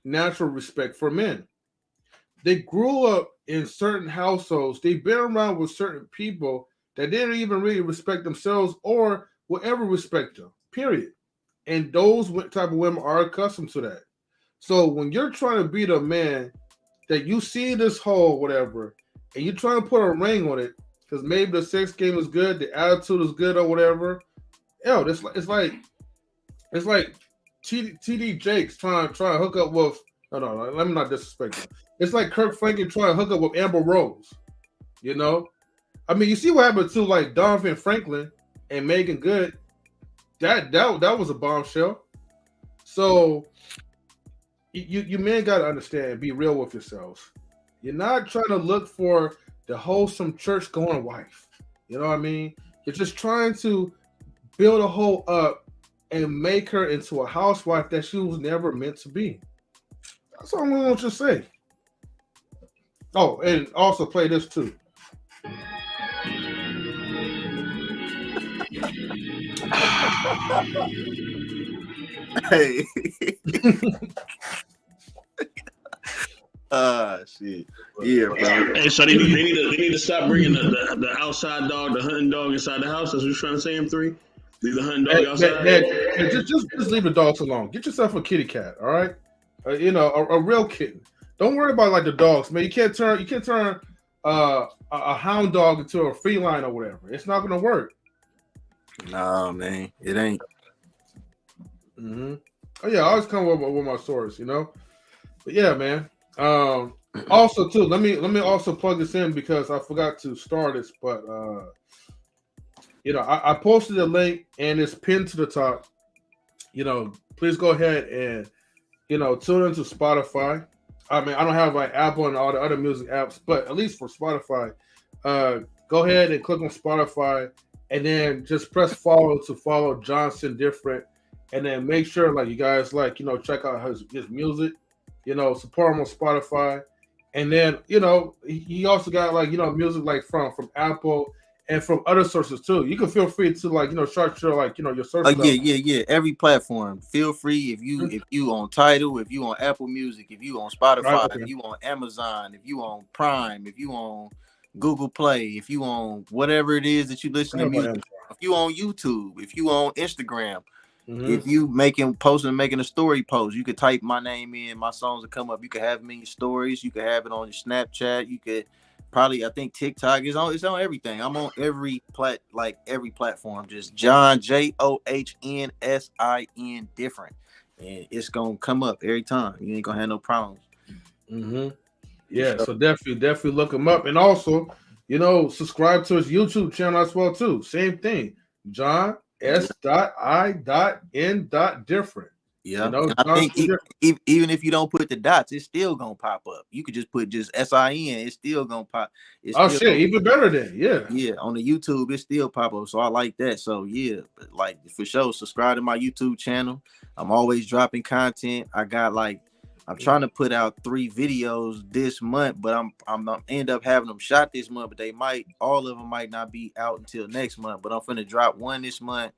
natural respect for men. They grew up in certain households. They've been around with certain people that didn't even really respect themselves or will ever respect them. Period. And those type of women are accustomed to that. So when you're trying to beat a man that you see this hole, whatever, and you're trying to put a ring on it because maybe the sex game is good, the attitude is good, or whatever. Yo, it's like TD Jakes trying to hook up with. No, let me not disrespect him. It's like Kirk Franklin trying to hook up with Amber Rose. You know, I mean, you see what happened to like Donovan Franklin and Megan Good. That was a bombshell. So you men got to understand and be real with yourselves. You're not trying to look for the wholesome church going wife. You know what I mean? You're just trying to build a hoe up and make her into a housewife that she was never meant to be. That's all I want you to say. Oh, and also play this too. Hey. Shit. Yeah, bro. Hey, so they need to stop bringing the outside dog, the hunting dog inside the house. That's what you're trying to say, M3? Leave the hunting dog outside? Just leave the dogs alone. Get yourself a kitty cat, all right? You know, a real kitten. Don't worry about like the dogs, man. You can't turn a hound dog into a feline or whatever. It's not gonna work. Nah, man, it ain't. Mm-hmm. Oh yeah, I always come with my source, you know. But yeah, man. Also too, let me also plug this in because I forgot to start this, but you know, I posted a link and it's pinned to the top. You know, please go ahead and you know tune into Spotify. I mean, I don't have like Apple and all the other music apps, but at least for Spotify, go ahead and click on Spotify and then just press follow to follow Johnson Different, and then make sure like you guys like you know check out his music, you know support him on Spotify, and then you know he also got like you know music like from Apple and from other sources too. You can feel free to like you know start your like you know your search. Yeah. Every platform. Feel free if you on Tidal, if you on Apple Music, if you on Spotify, if you on Amazon, if you on Prime, if you on Google Play, if you on whatever it is that you listen to music, if you on YouTube, if you on Instagram, if you making a story post, you could type my name in, my songs will come up. You could have me in your stories, you could have it on your Snapchat, you could probably I think TikTok is on. It's on everything. I'm on every platform. Just John JOHNSIN Different, and it's gonna come up every time. You ain't gonna have no problems. Yeah, so definitely look him up, and also you know subscribe to his YouTube channel as well too. Same thing, John S.I.N. Different. Yeah, you know, I think even if you don't put the dots, it's still gonna pop up. You could just put just S.I.N. It's still gonna pop. Even better then. Yeah. On the YouTube, it still pop up. So I like that. So yeah, but like for sure, subscribe to my YouTube channel. I'm always dropping content. I'm trying to put out 3 videos this month, but I'm end up having them shot this month. But all of them might not be out until next month. But I'm finna drop one this month.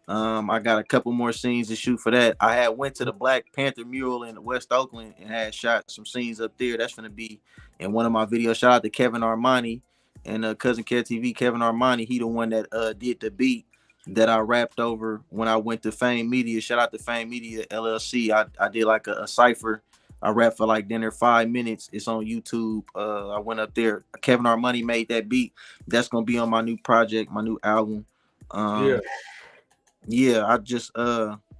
I got a couple more scenes to shoot for that. I had went to the Black Panther mural in West Oakland and had shot some scenes up there. That's going to be in one of my videos. Shout out to Kevin Armani and Cousin Kev TV. Kevin Armani, he the one that did the beat that I rapped over when I went to Fame Media. Shout out to Fame Media LLC. I did like a cipher. I rapped for like dinner 5 minutes. It's on YouTube. I went up there. Kevin Armani made that beat. That's going to be on my new project, my new album. Yeah, I just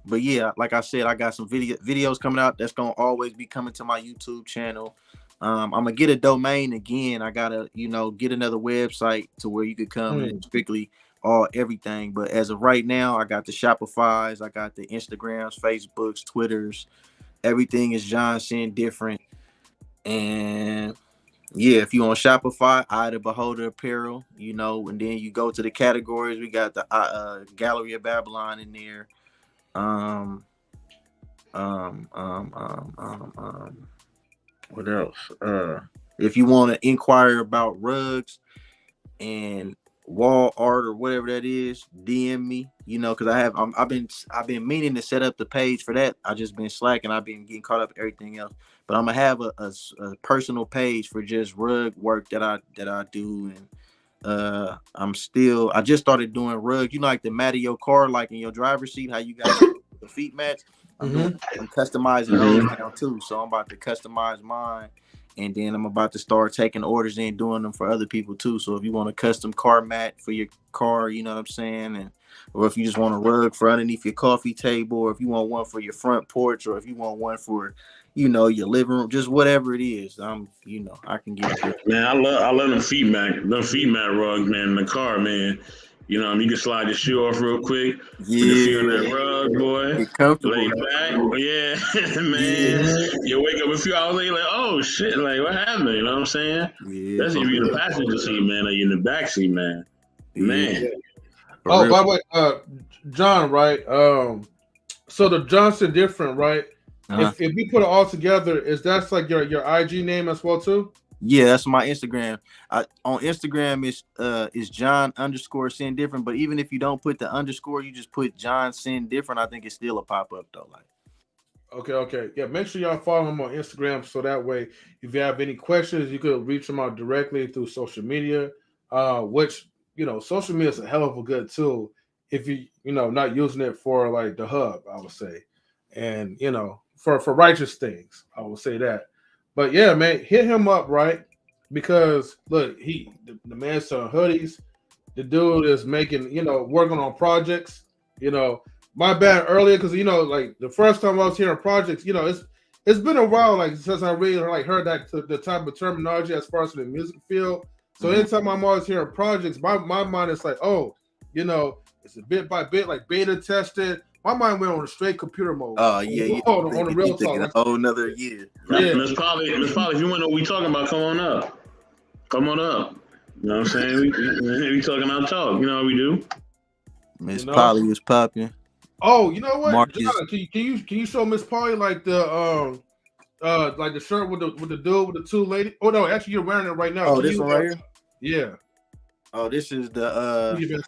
but yeah, like I said, I got some videos coming out that's gonna always be coming to my YouTube channel. I'm gonna get a domain again. I gotta, get another website to where you could come and strictly everything. But as of right now, I got the Shopify's, I got the Instagrams, Facebooks, Twitters. Everything is John Sin Different. And yeah, if you on Shopify, Ida Beholder Apparel, and then you go to the categories. We got the Gallery of Babylon in there. What else? If you want to inquire about rugs and wall art or whatever that is, DM me. Because I've been meaning to set up the page for that. I just been slacking. I've been getting caught up in everything else. But I'm gonna have a personal page for just rug work that I do, and I just started doing rugs. Like the mat of your car, like in your driver's seat, how you got the feet mats. I'm customizing those now too. So I'm about to customize mine, and then I'm about to start taking orders and doing them for other people too. So if you want a custom car mat for your car, you know what I'm saying, or if you just want a rug for underneath your coffee table, or if you want one for your front porch, or if you want one for your living room, just whatever it is, I can get it. Man, I love them feet mat rugs, man, in the car, man. You can slide your shoe off real quick. Yeah. Put your feet on that rug, boy. Get comfortable. Lay back. Yeah, man. Yeah. You wake up a few hours later, like, oh shit, like what happened? You know what I'm saying? Yeah. That's if you're in the passenger seat, man, or you're in the back seat, man. Man. Yeah. Oh, by the way, John, right? So the Johnson Different, right? If we put it all together, is that like your IG name as well too? Yeah, that's my Instagram. On Instagram is John _Sin Different. But even if you don't put the underscore, you just put John Sin Different. I think it's still a pop up though. Like, okay, yeah. Make sure y'all follow him on Instagram so that way, if you have any questions, you could reach him out directly through social media. Which social media is a hell of a good tool if you not using it for like the hub, I would say, and for righteous things, I will say that. But yeah, man, hit him up, right? Because look, the man's selling hoodies. The dude is making, working on projects. My bad earlier, because like the first time I was hearing projects, it's been a while, like since I really heard that the type of terminology as far as the music field. So anytime I'm always hearing projects, my mind is like, oh, it's a bit by bit, like beta tested. My mind went on a straight computer mode. Oh yeah, on the real talk. A whole another year. Yeah, Miss Polly, if you want to know what we talking about, come on up. Come on up. You know what I'm saying? We talking our talk. You know how we do. Miss Polly was popping. Oh, you know what? John, can you show Miss Polly like the shirt with the dude with the two ladies? Oh no, actually you're wearing it right now. Oh, this one right here? Yeah. Oh, this is the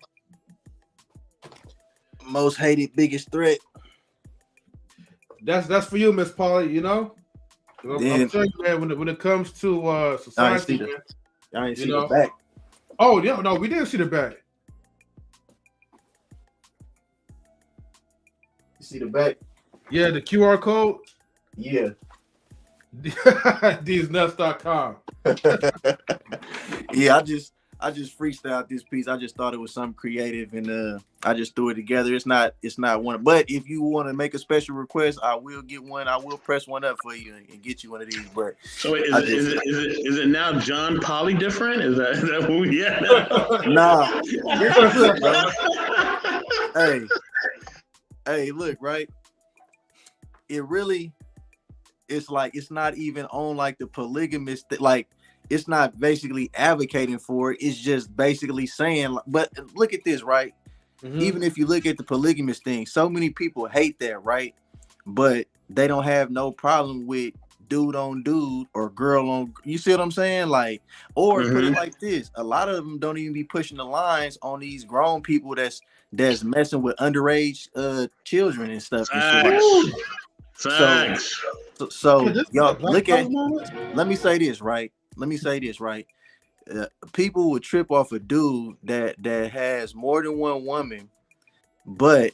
most hated biggest threat. That's for you, Miss Polly. I'm telling you, man. When it comes to society, I ain't see the back. Oh yeah, no, we didn't see the back. You see the back? Yeah, the QR code. Yeah. LadiesNight.com. Yeah, I just freestyled this piece. I just thought it was something creative, and I just threw it together. It's not one. But if you want to make a special request, I will get one. I will press one up for you and get you one of these. But so is it now John Polly different? Is that who we at? Nah. Hey, look, right? It really, it's like it's not even on like the polygamous like. It's not basically advocating for it. It's just basically saying, but look at this, right? Even if you look at the polygamous thing, so many people hate that, right? But they don't have no problem with dude on dude or girl on, you see what I'm saying? Like, or put it like this. A lot of them don't even be pushing the lines on these grown people that's messing with underage children and stuff. Facts. So y'all look at, let me say this, right? People would trip off a dude that has more than one woman, but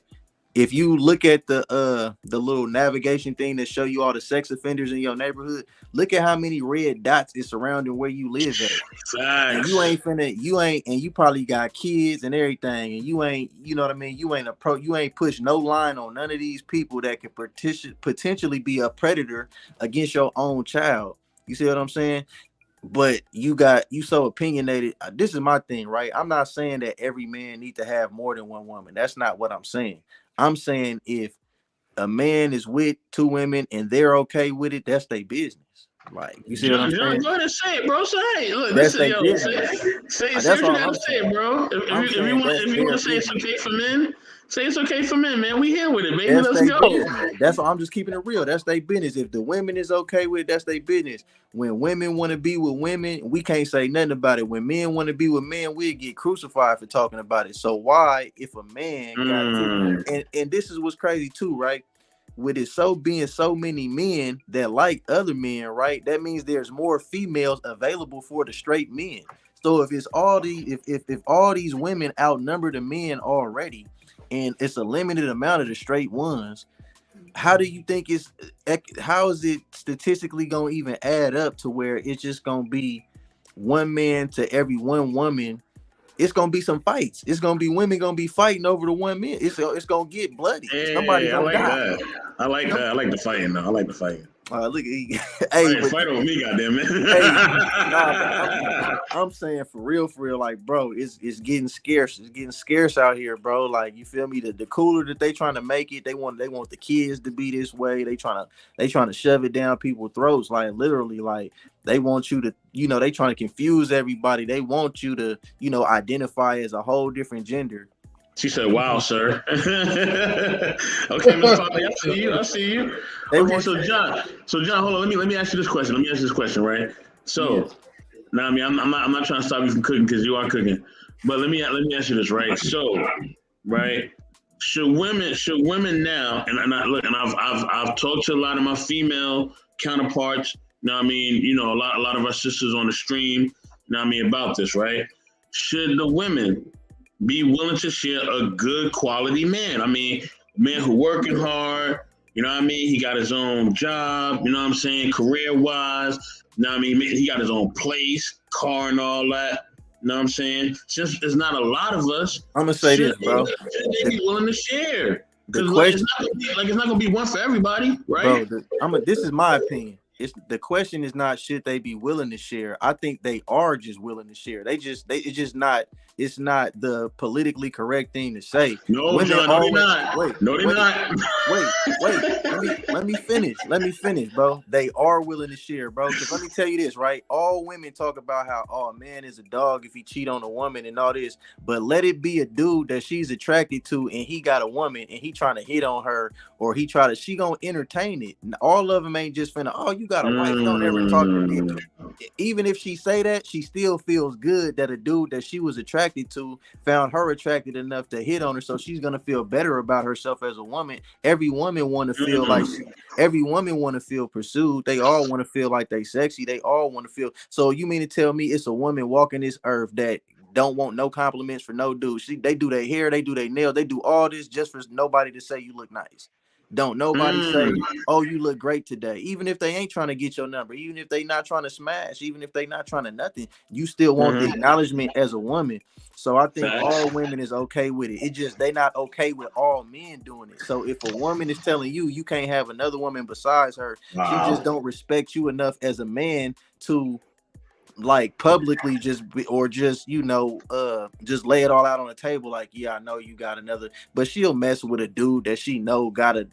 if you look at the little navigation thing that show you all the sex offenders in your neighborhood, look at how many red dots is surrounding where you live at. And you ain't, and you probably got kids and everything, and you ain't, you know what I mean? You ain't push no line on none of these people that could potentially be a predator against your own child. You see what I'm saying? But you so opinionated. This is my thing, right? I'm not saying that every man need to have more than one woman. That's not what I'm saying. I'm saying if a man is with two women and they're okay with it, that's their business. Like, you see what I'm saying? Go ahead and say it, bro. Say it. Look, that's say what you gotta say, bro. If you want to say it's okay for men, say it's okay for men, man. We here with it, baby. Let's go. Business. That's all. I'm just keeping it real. That's their business. If the women is okay with it, that's their business. When women want to be with women, we can't say nothing about it. When men want to be with men, we get crucified for talking about it. So why, if a man got and this is what's crazy too, right? With it being so many men that like other men, right? That means there's more females available for the straight men. So if it's all if all these women outnumber the men already, and it's a limited amount of the straight ones, how do you think how is it statistically gonna even add up to where it's just gonna be one man to every one woman? It's gonna be some fights. It's gonna be women gonna be fighting over the one man. It's gonna get bloody. Somebody gonna die. That. I like that. I like the fighting though. I like the fighting. Look, Fight over me, goddamn it. I'm saying for real, like, bro, it's getting scarce. It's getting scarce out here, bro. Like, you feel me? The cooler that they trying to make it, they want the kids to be this way. They trying to shove it down people's throats, like literally, like they want you to, they trying to confuse everybody. They want you to, identify as a whole different gender. She said, "Wow, sir." Okay, Miss Polly, I see you. Okay, so John, hold on. Let me ask you this question. Right? So, now I mean, I'm not trying to stop you from cooking because you are cooking, but let me ask you this, right? So, right, should women now? And I've talked to a lot of my female counterparts. Now I mean, a lot of our sisters on the stream. Now I mean about this, right? Should the women be willing to share a good quality man? I mean, a man who working hard, you know what I mean? He got his own job, you know what I'm saying? Career-wise, you know what I mean? He got his own place, car and all that, you know what I'm saying? Since there's not a lot of us, I'm going to say this, bro. They be willing to share. Because it's not going to be one for everybody, right? Bro, this is my opinion. The question is not should they be willing to share. I think they are just willing to share. It's not the politically correct thing to say. No, John, no, they're not. Wait. Let me finish, bro. They are willing to share, bro. Because let me tell you this, right? All women talk about how, a man is a dog if he cheat on a woman and all this. But let it be a dude that she's attracted to and he got a woman and he trying to hit on her or she gonna entertain it. All of them ain't just finna, you got a wife, don't ever talk to me. Even if she say that, she still feels good that a dude that she was attracted to found her attracted enough to hit on her, so she's gonna feel better about herself as a woman. Every woman want to feel every woman want to feel pursued. They all want to feel like they sexy. They all want to feel. So you mean to tell me it's a woman walking this earth that don't want no compliments for no dude? They do their hair, they do their nails, they do all this just for nobody to say you look nice. Don't nobody say, you look great today. Even if they ain't trying to get your number, even if they not trying to smash, even if they not trying to nothing, you still want the acknowledgement as a woman. So I think all women is okay with it. It just they not okay with all men doing it. So if a woman is telling you can't have another woman besides her, she just don't respect you enough as a man to like publicly just lay it all out on the table. Like, I know you got another, but she'll mess with a dude that she know got a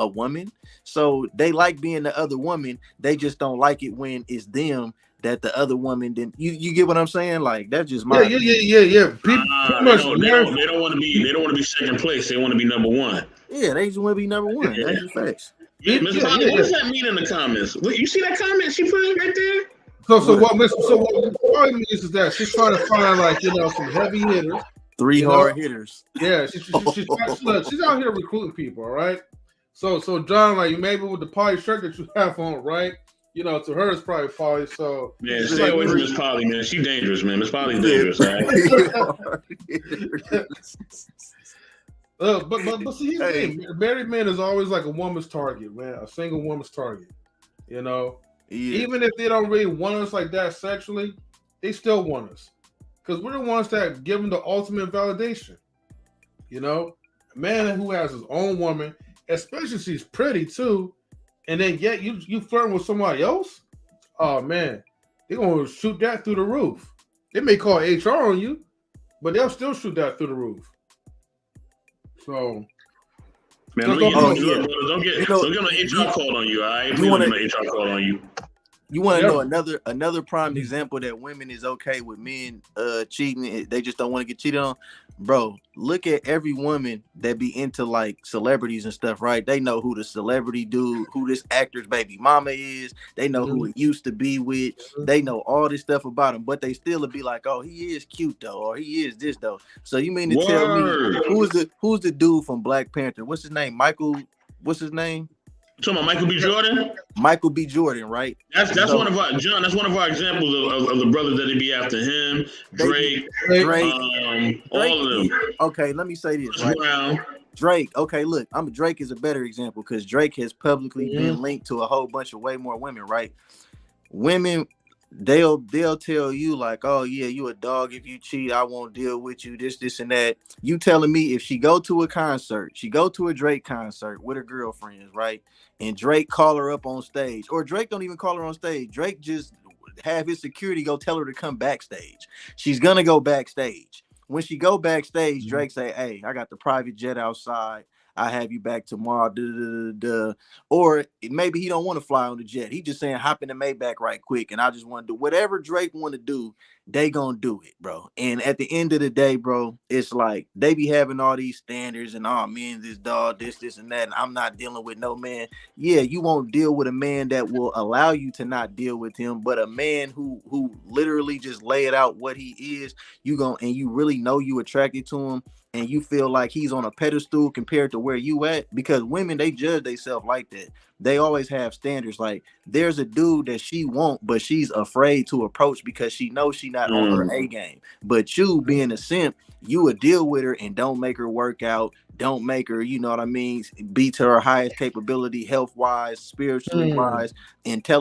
woman. So they like being the other woman. They just don't like it when it's them that the other woman didn't. You get what I'm saying? Like that's just my yeah. They don't want to be second place. They want to be number one. Yeah, they just want to be number one. Yeah. That's just facts. Ms. Polly, what does that mean in the comments? You see that comment she put in right there? So what Polly means is that she's trying to find some heavy hitters, hard hitters. Yeah, she's out here recruiting people, all right. So John, maybe with the Polly shirt that you have on, right? To her it's probably Polly. So yeah, stay away from Miss Polly, man. She's dangerous, man. Miss Polly's dangerous, right? But see, here's the thing. Married man is always like a woman's target, man. A single woman's target. You know, even if they don't really want us like that sexually, they still want us because we're the ones that give them the ultimate validation. You know, a man who has his own woman, especially if she's pretty too, and then yet you flirting with somebody else. Oh man, they're gonna shoot that through the roof. They may call HR on you, but they'll still shoot that through the roof. So, man, don't get an HR call on you. All right, we want an HR call on you. You want to know another prime example that women is okay with men cheating? They just don't want to get cheated on, bro. Look at every woman that be into like celebrities and stuff, right? They know who the celebrity dude, who this actor's baby mama is. They know who it used to be with. They know all this stuff about him, but they still be like, "Oh, he is cute though," or "He is this though." So you mean to tell me who's the dude from Black Panther? What's his name? Michael. What's his name? You talking about Michael B. Jordan? Michael B. Jordan, right? That's one of our John. That's one of our examples of the brothers that they be after him. Drake, all of them. Okay, let me say this. Right? Drake. Okay, look, Drake is a better example because Drake has publicly been linked to a whole bunch of way more women, right? Women, they'll tell you like, "Oh yeah, you a dog if you cheat. I won't deal with you. This and that." You telling me if she go to a Drake concert with her girlfriends, right? And Drake call her up on stage, or Drake don't even call her on stage. Drake just have his security go tell her to come backstage. She's gonna go backstage. When she go backstage, Drake say, "Hey, I got the private jet outside. I have you back tomorrow." Or maybe he don't want to fly on the jet. He just saying hop in the Maybach right quick, and I just want to do whatever Drake want to do. They gonna do it, bro. And at the end of the day, bro, it's like they be having all these standards and men, this dog, this and that. And I'm not dealing with no man. Yeah, you won't deal with a man that will allow you to not deal with him, but a man who literally just lay it out what he is, and you really know you attracted to him. And you feel like he's on a pedestal compared to where you at, because women, they judge themselves like that. They always have standards. Like there's a dude that she won't, but she's afraid to approach because she knows she not on her A game. But you being a simp, you would deal with her and don't make her work out. Don't make her, you know what I mean, be to her highest capability, health wise, spiritually wise,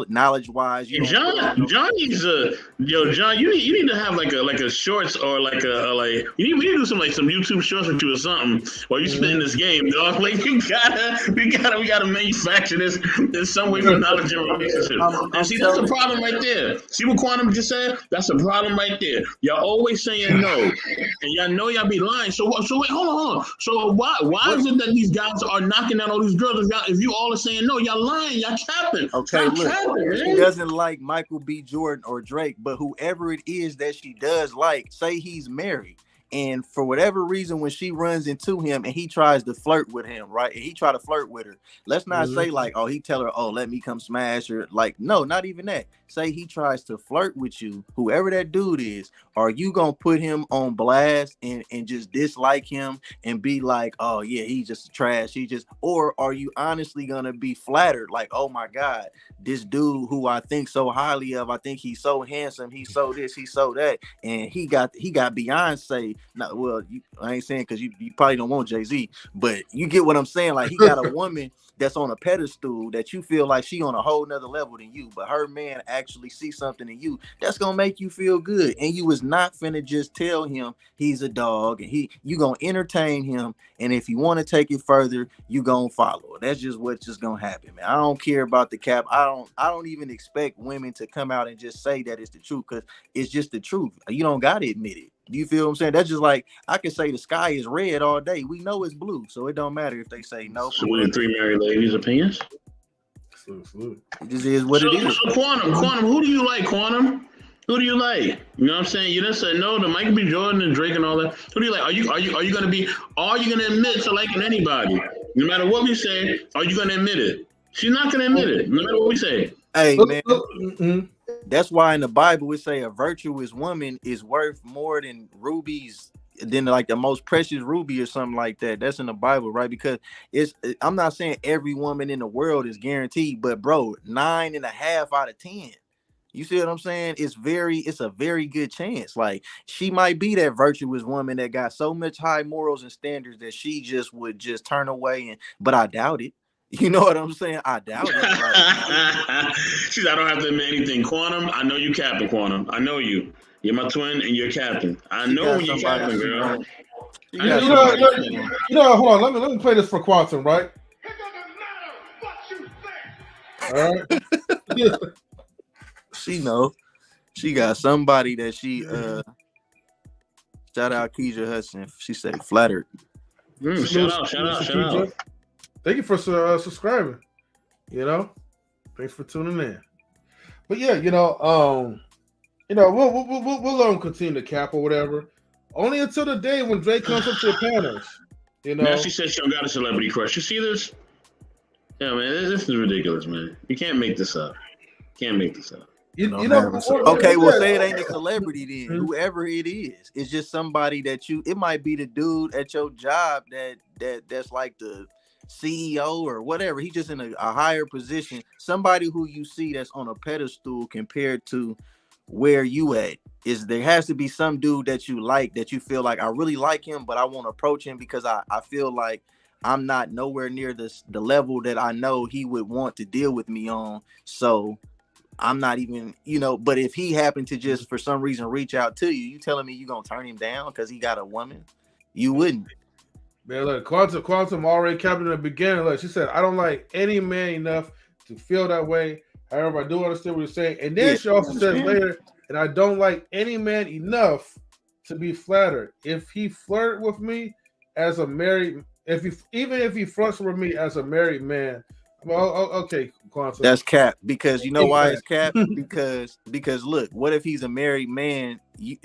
knowledge wise. John needs John, you need to have like a shorts or we need to do some YouTube shorts with you or something while you spitting this game, dog. Like we gotta manufacture this in some way for knowledge and relationship. And see, that's a problem right there. See what Quantum just said? That's a problem right there. Y'all always saying no, and y'all know y'all be lying. So wait, hold on. So why is it that these guys are knocking out all these girls if you all are saying no? Y'all lying, y'all capping. Okay, look, she doesn't like Michael B. Jordan or Drake, but whoever it is that she does like, say he's married. And for whatever reason, when she runs into him and he tries to flirt with him, right? And he try to flirt with her. Let's not say like, oh, he tell her, oh, let me come smash her. Like, no, not even that. Say he tries to flirt with you, whoever that dude is. Are you gonna put him on blast and just dislike him and be like, oh yeah, he's just trash. Or are you honestly gonna be flattered? Like, oh my God, this dude who I think so highly of, I think he's so handsome, he's so this, he's so that, and he got Beyonce. Not well, I ain't saying because you probably don't want Jay-Z, but you get what I'm saying. Like he got a woman that's on a pedestal that you feel like she on a whole nother level than you, but her man actually see something in you that's gonna make you feel good, and you was not finna just tell him he's a dog, and you gonna entertain him, and if you want to take it further, you gonna follow. That's just what's just gonna happen, man. I don't care about the cap. I don't even expect women to come out and just say that it's the truth, because it's just the truth. You don't gotta admit it. Do you feel what I'm saying? That's just like I can say the sky is red all day. We know it's blue, so it don't matter if they say no. So we three married ladies' opinions. It just is what it is. So Quantum, who do you like, Quantum? Who do you like? You know what I'm saying? You didn't say no to Michael B. Jordan and Drake and all that. Who do you like? Are you gonna admit to liking anybody? No matter what we say, are you gonna admit it? She's not gonna admit it, no matter what we say. Hey man. That's why in the Bible we say a virtuous woman is worth more than rubies, than like the most precious ruby or something like that. That's in the Bible, right? Because I'm not saying every woman in the world is guaranteed, but bro, 9.5 out of 10. You see what I'm saying? It's a very good chance. Like, she might be that virtuous woman that got so much high morals and standards that she just would just turn away, but I doubt it. You know what I'm saying? I doubt it. Like, she's, I don't have to admit anything. Quantum, I know you capping, Quantum. I know you. You're my twin and you're captain. I know when you're capping, girl. You know, hold on. Let me play this for Quantum, right? It doesn't matter what you think. All right. She know. She got somebody that she shout out Keisha Hudson. She said flattered. Shout out. Thank you for subscribing. You know, thanks for tuning in. But yeah, we'll let them continue to cap or whatever. Only until the day when Drake comes up to the panels. Now she says she don't got a celebrity crush. You see this? Yeah, man, this is ridiculous, man. You can't make this up. Okay, well, say it ain't a celebrity then. Mm-hmm. Whoever it is, it's just somebody that it might be the dude at your job that's like the CEO or whatever. He's just in a higher position. Somebody who you see that's on a pedestal compared to where you at. There has to be some dude that you like, that you feel like I really like him, but I won't approach him because I feel like I'm not nowhere near the level that I know he would want to deal with me on. So I'm not even, but if he happened to just for some reason reach out to you, telling me you gonna turn him down because he got a woman? You wouldn't. Man, look, Quantum already capped in the beginning. Look, she said, I don't like any man enough to feel that way. However, I do understand what you're saying. And then she also says later, and I don't like any man enough to be flattered. If he flirted with me as a married, even if he flirts with me as a married man, okay, Quantum. That's cap, because you know why it's cap? Because look, what if he's a married man?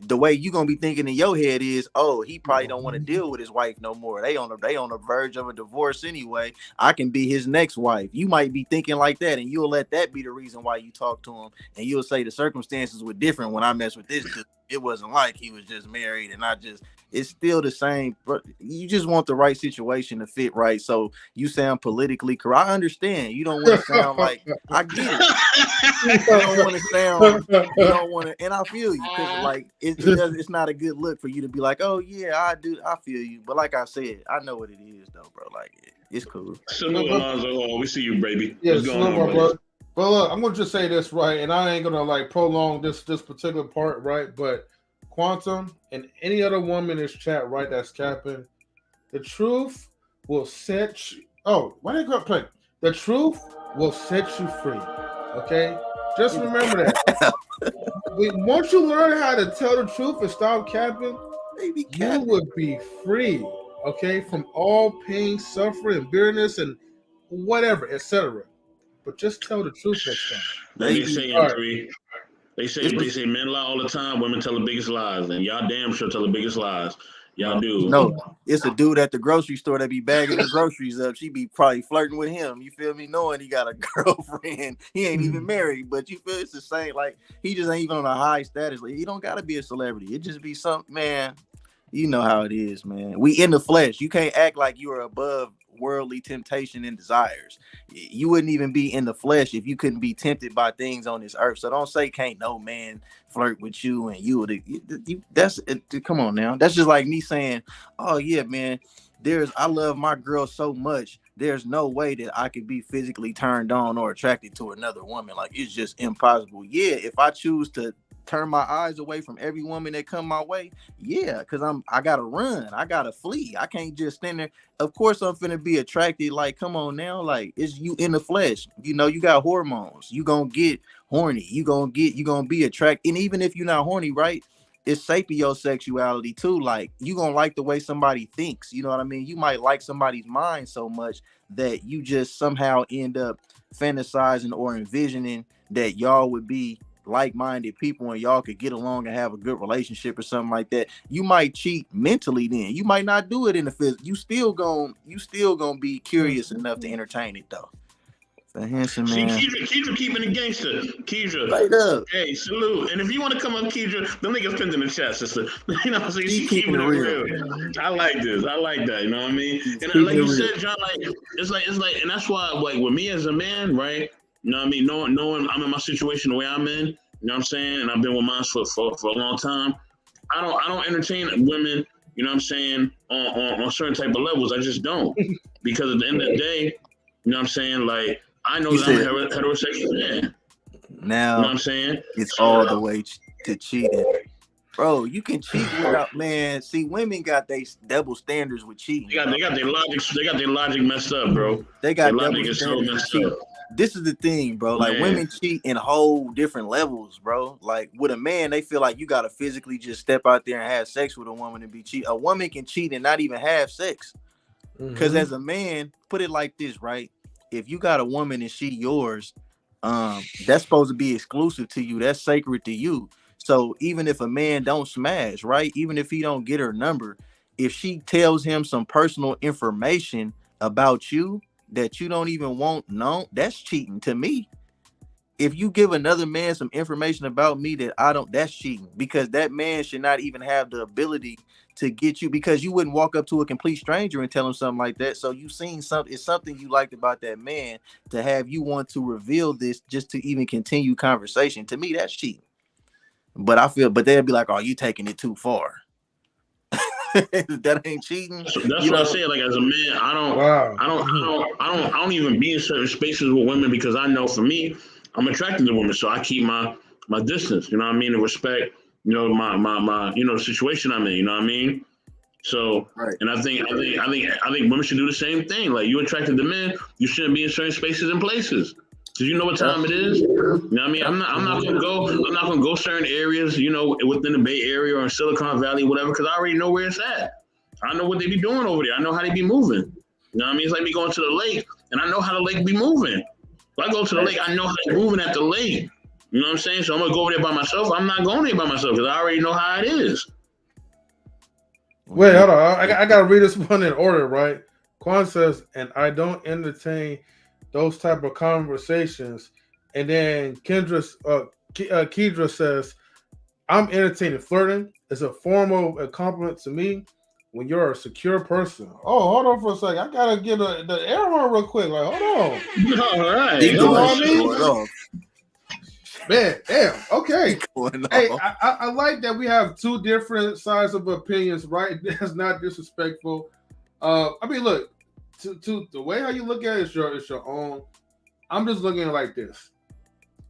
The way you gonna be thinking in your head is, oh, he probably don't want to deal with his wife no more. They on the verge of a divorce anyway. I can be his next wife. You might be thinking like that, and you'll let that be the reason why you talk to him, and you'll say the circumstances were different when I messed with this dude. It wasn't like he was just married, and it's still the same. But you just want the right situation to fit right. So you sound politically correct. I understand. You don't want to sound like, I get it. You don't want to sound. You don't want to, and I feel you, because like it's not a good look for you to be like, oh yeah, I do. I feel you. But like I said, I know what it is though, bro. Like it's cool. Salute, Alonzo. We see you, baby. Yeah, what's going on, bro? Well, look, I'm gonna just say this, right, and I ain't gonna like prolong this particular part, right? But Quantum and any other woman in this chat, right, that's capping, the truth will set you. Oh, why did I go play? The truth will set you free. Okay, just remember that. Once you learn how to tell the truth and stop capping, you would be free. Okay, from all pain, suffering, bitterness, and whatever, etc. But just tell the truth next time. They say men lie all the time. Women tell the biggest lies, and y'all damn sure tell the biggest lies. Y'all do. No, it's a dude at the grocery store that be bagging the groceries up. She be probably flirting with him. You feel me? Knowing he got a girlfriend, he ain't even married, but you feel it's the same. Like he just ain't even on a high status. Like, he don't gotta be a celebrity. It just be something, man. You know how it is, man. We in the flesh. You can't act like you are above worldly temptation and desires. You wouldn't even be in the flesh if you couldn't be tempted by things on this earth. So don't say can't no man flirt with you and you would. That's come on now. That's just like me saying, oh yeah, man. I love my girl so much. There's no way that I could be physically turned on or attracted to another woman. Like it's just impossible. Yeah, if I choose to turn my eyes away from every woman that come my way, yeah, because I gotta run, I gotta flee. I can't just stand there. Of course I'm finna be attracted. Like, come on now, like it's you in the flesh. You know, you got hormones. You gonna get horny. You gonna be attracted. And even if you're not horny, right? It's sapiosexuality too. Like you gonna like the way somebody thinks. You know what I mean? You might like somebody's mind so much that you just somehow end up fantasizing or envisioning that y'all would be like-minded people and y'all could get along and have a good relationship or something like that. You might cheat mentally then. You might not do it in the physical. You still gonna be curious enough to entertain it though. The handsome man. See, Keidra keeping the gangster. Keidra. Right up. Hey, salute. And if you want to come up, Keidra, them niggas pinned in the chat, sister. You know, so she's keeping it real. I like this. I like that. You know what I mean? And like you said, John, like it's like, and that's why, like, with me as a man, right? You know what I mean? Knowing I'm in my situation the way I'm in, You know what I'm saying? And I've been with mine for a long time. I don't entertain women, you know what I'm saying, on certain type of levels. I just don't. Because at the end of the day, you know what I'm saying, like, I know that I'm a heterosexual man. Now, you know what I'm saying? It's all the way to cheating. Bro, you can cheat without, man. See, women got they double standards with cheating. They got their logic. They got their logic messed up, bro. They got double standards with cheating. This is the thing, bro. Like, women cheat in whole different levels, bro. Like, with a man, they feel like you gotta physically just step out there and have sex with a woman and be cheat. A woman can cheat and not even have sex. Because as a man, put it like this, right? If you got a woman and she yours, that's supposed to be exclusive to you. That's sacred to you. So even if a man don't smash, right? Even if he don't get her number, if she tells him some personal information about you that you don't even want known, that's cheating to me. If you give another man some information about me that I don't, that's cheating, because that man should not even have the ability to get you, because you wouldn't walk up to a complete stranger and tell him something like that. So you've seen something, it's something you liked about that man to have you want to reveal this just to even continue conversation. To me, that's cheating. But they'd be like, "Oh, you taking it too far." That ain't cheating. So that's what I say. Like, as a man, I don't even be in certain spaces with women, because I know, for me, I'm attracted to women, so I keep my distance. You know what I mean? And respect, you know, my the situation I'm in. You know what I mean? So, right. And I think women should do the same thing. Like, you attracted to men, you shouldn't be in certain spaces and places. Cause you know what time it is. You know what I mean? I'm not gonna go certain areas, you know, within the Bay Area or in Silicon Valley, whatever, because I already know where it's at. I know what they be doing over there. I know how they be moving. You know what I mean? It's like me going to the lake, and I know how the lake be moving. If I go to the lake, I know how they're moving at the lake. You know what I'm saying? So I'm gonna go over there by myself. I'm not going there by myself because I already know how it is. Wait, hold on. I gotta read this one in order, right? Quan says, and I don't entertain those type of conversations. And then Kedra says, I'm entertaining flirting. It's a form of a compliment to me when you're a secure person. Oh, hold on for a second. I gotta get the air horn real quick. Like, hold on. All right. You know what I mean? Man, damn. Okay. Hey, I like that we have two different sides of opinions, right? That's not disrespectful. I mean, look, to the way how you look at it is your own. I'm just looking at it like this.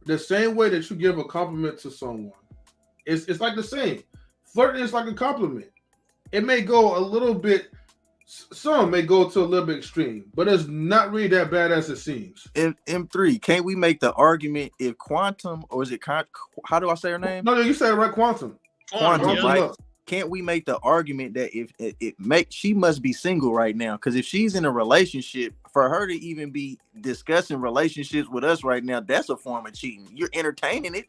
The same way that you give a compliment to someone, it's like the same. Flirting is like a compliment. It may go a little bit, some may go to a little bit extreme, but it's not really that bad as it seems. M3, can't we make the argument if Quantum, or is it, how do I say her name? No, you said it right, Quantum, right? Can't we make the argument that if she must be single right now? Because if she's in a relationship, for her to even be discussing relationships with us right now, that's a form of cheating. You're entertaining it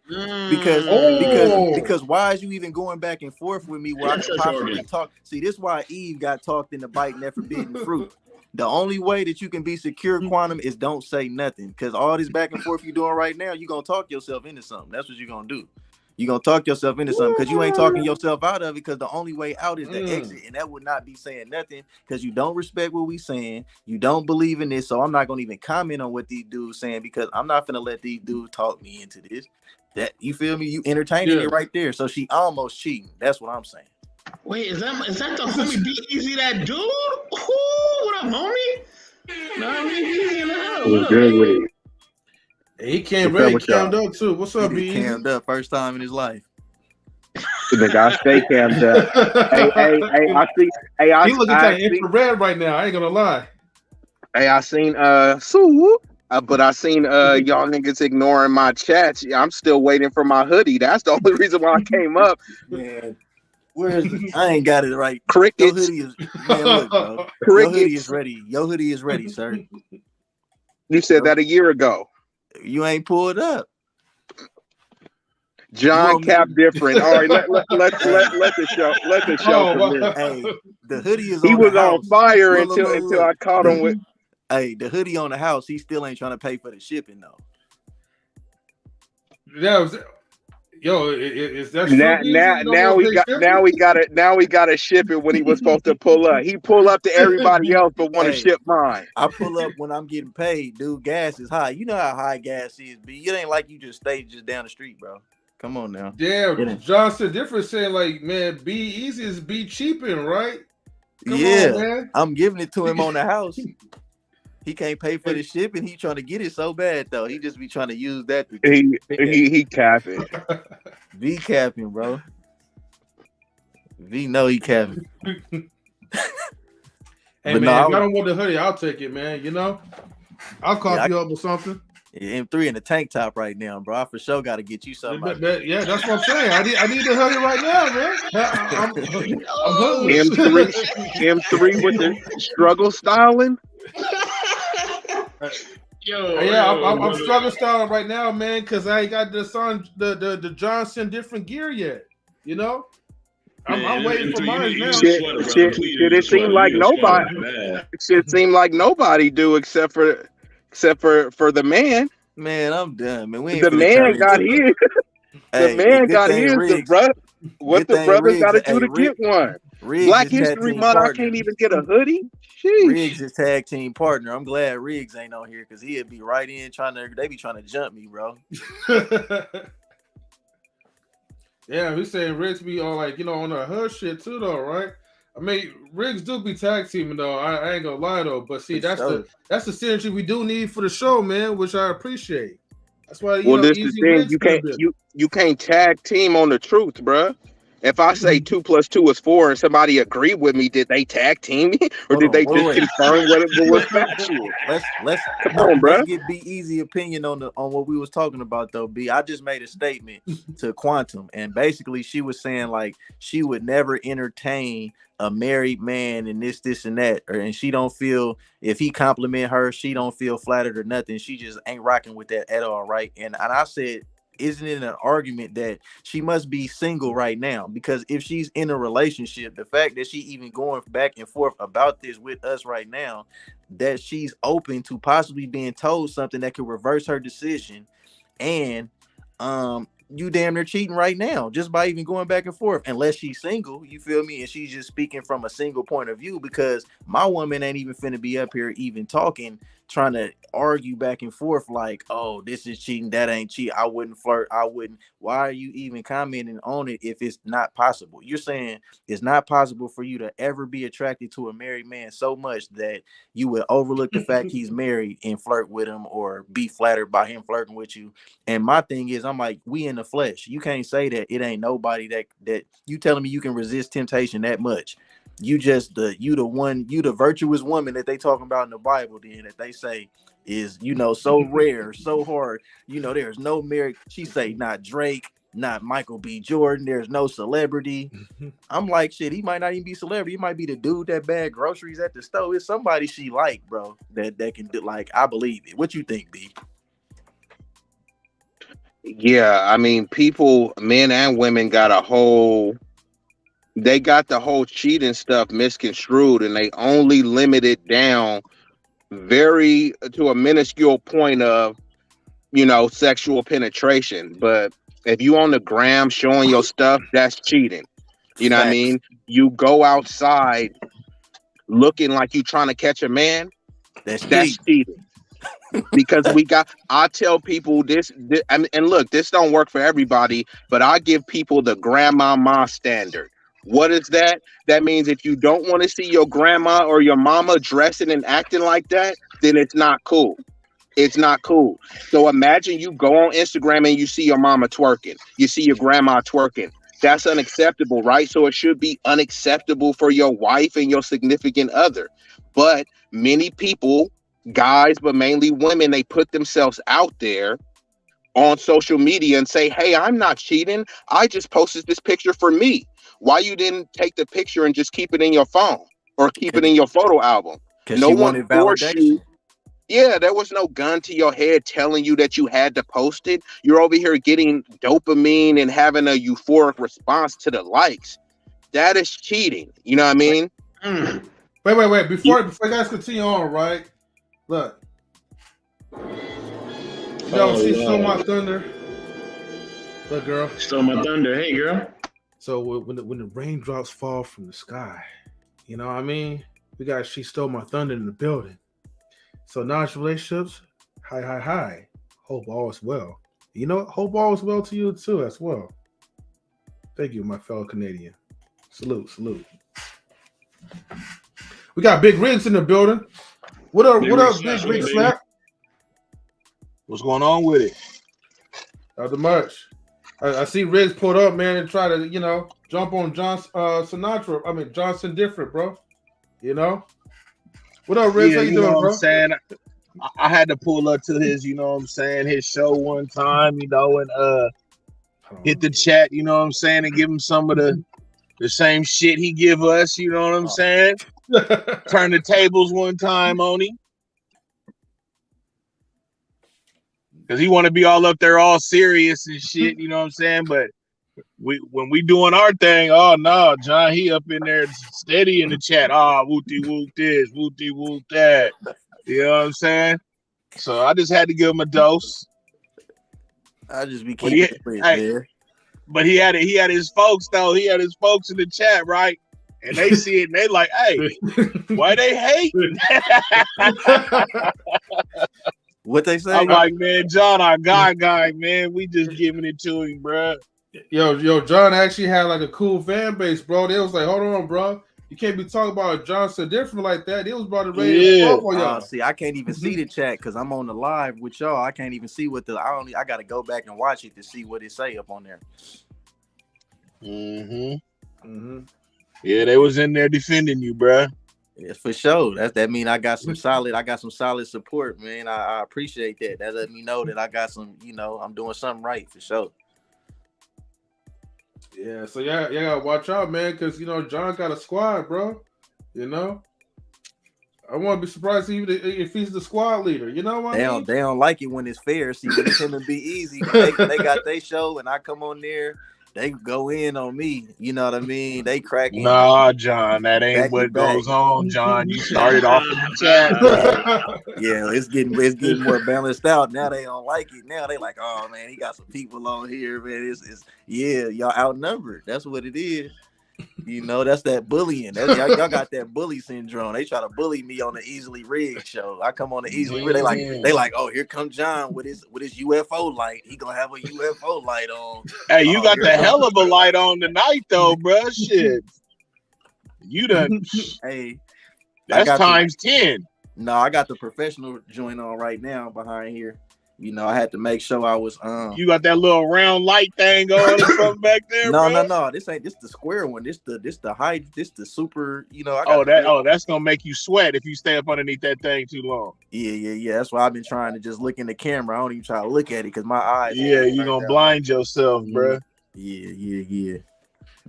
because why is you even going back and forth with me where I can possibly talk? See, this is why Eve got talked into biting that forbidden fruit. The only way that you can be secure, Quantum, is don't say nothing. Because all this back and forth you're doing right now, you're gonna talk yourself into something. That's what you're gonna do. You're going to talk yourself into something because you ain't talking yourself out of it, because the only way out is the exit. And that would not be saying nothing because you don't respect what we saying. You don't believe in this. So I'm not going to even comment on what these dudes saying because I'm not going to let these dudes talk me into this. That, you feel me? You entertaining it right there. So she almost cheating. That's what I'm saying. Wait, is that the homie B-Eazy Dat Dude? Ooh, what up, homie? No, I mean, he's in the house. What up, baby? He came ready, cammed up too. What's up, B? Cammed up, first time in his life. The guy stay cammed up. Hey, I see. Hey, he looking kind of infrared right now. I ain't gonna lie. Hey, I seen but I seen y'all niggas ignoring my chats. I'm still waiting for my hoodie. That's the only reason why I came up. Man, where is it? I ain't got it right. Crickets. Your hoodie is, man, look, bro. Your hoodie is ready. Your hoodie is ready, sir. You said that a year ago. You ain't pulled up. John Cap different. All right, let the show commence. Hey, the hoodie is. He was on fire until I caught him with. Hey, the hoodie on the house. He still ain't trying to pay for the shipping though. Is that now we got to ship it when he was supposed to pull up. He pull up to everybody else but want to ship mine. I pull up when I'm getting paid, dude. Gas is high. You know how high gas is, B. It ain't like you just stay just down the street, bro. Come on now. Yeah, Johnson different saying like, man, B-Eazy is be cheaping, right? Come on, man. I'm giving it to him on the house. He can't pay for the shipping. He trying to get it so bad though. He just be trying to use that. He capping. V capping, bro. V know he capping. Hey, man, if y'all don't want the hoodie, I'll take it, man. You know, I'll call you up with something. M3 in the tank top right now, bro. I for sure got to get you something. Yeah, that's what I'm saying. I need the hoodie right now, man. I'm M3 with the struggle styling. I'm struggle styling right now, man, because I ain't got the Johnson different gear yet. You know. I'm waiting for mine now. It seemed like nobody. It seemed like nobody do except for the man. Man, I'm done, man. The man got his. The man got his. What the brothers got to do to get one? Black History Month. I can't even get a hoodie. Sheesh. Riggs is tag team partner. I'm glad Riggs ain't on here because he'd be right in they be trying to jump me, bro. Yeah, we saying Riggs be all like, you know, on the hood shit too, though, right? I mean, Riggs do be tag teaming though. I ain't gonna lie though, but see, that's the synergy we do need for the show, man, which I appreciate. That's why this is the thing. You can't tag team on the truth, bruh. If I say 2 + 2 is 4 and somebody agreed with me, did they tag team me or did they just confirm what it was factual? Let's get B-Eazy opinion on what we was talking about though. B, I just made a statement to Quantum, and basically she was saying like she would never entertain a married man and this and that, and she don't feel if he compliment her, she don't feel flattered or nothing. She just ain't rocking with that at all, right? And I said, isn't it an argument that she must be single right now? Because if she's in a relationship, the fact that she even going back and forth about this with us right now, that she's open to possibly being told something that could reverse her decision, and you damn near cheating right now just by even going back and forth, unless she's single, you feel me? And she's just speaking from a single point of view, because my woman ain't even finna be up here even talking, trying to argue back and forth like, oh, this is cheating, that ain't cheating, I wouldn't flirt, I wouldn't. Why are you even commenting on it if it's not possible? You're saying it's not possible for you to ever be attracted to a married man so much that you would overlook the fact he's married and flirt with him or be flattered by him flirting with you. And my thing is, I'm like, we in the flesh. You can't say that it ain't nobody that you telling me you can resist temptation that much. You just the virtuous woman that they talking about in the Bible, then, that they say is, you know, so rare, so hard. You know, there's no married. She say not Drake, not Michael B. Jordan. There's no celebrity. I'm like, shit, he might not even be celebrity. He might be the dude that bag groceries at the store. It's somebody she like, bro, that can do. Like, I believe it. What you think, B? Yeah, I mean, people, men and women, got the whole cheating stuff misconstrued, and they only limit it down to a minuscule point of, you know, sexual penetration. But if you on the gram showing your stuff, that's cheating. You know what I mean? You go outside looking like you trying to catch a man, that's cheating. Because I tell people this and look, this don't work for everybody, but I give people the grandmama standard. What is that? That means if you don't want to see your grandma or your mama dressing and acting like that, then it's not cool. It's not cool. So imagine you go on Instagram and you see your mama twerking, you see your grandma twerking. That's unacceptable, right? So it should be unacceptable for your wife and your significant other. But many people, guys, but mainly women, they put themselves out there on social media and say, hey, I'm not cheating. I just posted this picture for me. Why you didn't take the picture and just keep it in your phone or keep it in your photo album? No one forced you. Yeah, there was no gun to your head telling you that you had to post it. You're over here getting dopamine and having a euphoric response to the likes. That is cheating. You know what I mean? Wait. Before you guys continue on, right? Look. She stole my thunder. Look, girl. Stole my thunder. Hey, girl. So when the raindrops fall from the sky, you know what I mean? She stole my thunder in the building. So non relationships, hi. Hope all is well. You know, hope all is well to you too, as well. Thank you, my fellow Canadian. Salute, salute. We got Big Riggs in the building. What up, Big Rig Slap? What's going on with it? Not much. I see Riggs pulled up, man, and try to, you know, jump on Johnson different, bro. You know? What up, Riggs? Yeah, How you doing, know bro? I'm saying? I had to pull up to his, you know what I'm saying, his show one time, you know, and hit the chat, you know what I'm saying, and give him some of the same shit he give us, you know what I'm saying? Turn the tables one time on him. Because he want to be all up there all serious and shit, you know what I'm saying? But when we doing our thing, oh no, John, he up in there steady in the chat. Wooty woot this, wooty woot that. You know what I'm saying? So I just had to give him a dose. I just be keeping it there. But he had his folks though. He had his folks in the chat, right? And they see it and they like, hey, why they hate? What they say? I'm like, man, John, our guy, man. We just giving it to him, bro. Yo, John actually had like a cool fan base, bro. They was like, hold on, bro. You can't be talking about Johnson different like that. They was about to raise the for y'all. See, I can't even see the chat because I'm on the live with y'all. I can't even see what I gotta go back and watch it to see what it say up on there. Yeah, they was in there defending you, bro. Yeah, for sure. That mean I got some solid support, man. I appreciate that. That let me know that I got some, you know, I'm doing something right for sure. Yeah, so yeah, gotta watch out, man, because you know John got a squad, bro. You know, I won't be surprised if he's the squad leader. You know what I mean? They don't like it when it's fair. See, when it's him and B-Eazy, when they got their show and I come on there, they go in on me. You know what I mean? They crack. Nah, John, that ain't what goes on, John. You started off in the chat. Yeah, it's getting more balanced out. Now they don't like it. Now they like, oh man, he got some people on here, man. Yeah, y'all outnumbered. That's what it is. You know, that's that bullying. Y'all got that bully syndrome. They try to bully me on the Easily Rigged show. I come on the Easily Rigged. They like, oh, here comes John with his UFO light. He gonna have a UFO light on. Hey, you got the hell of a light on tonight, though, bro. Shit, you done. Hey, that's times 10. No, I got the professional joint on right now behind here. You know, I had to make sure I was. You got that little round light thing going from back there, no, bro? No. This the square one. This the high. This the super. You know. That's gonna make you sweat if you stay up underneath that thing too long. Yeah. That's why I've been trying to just look in the camera. I don't even try to look at it because my eyes. Yeah, you gonna blind yourself, bro. Yeah.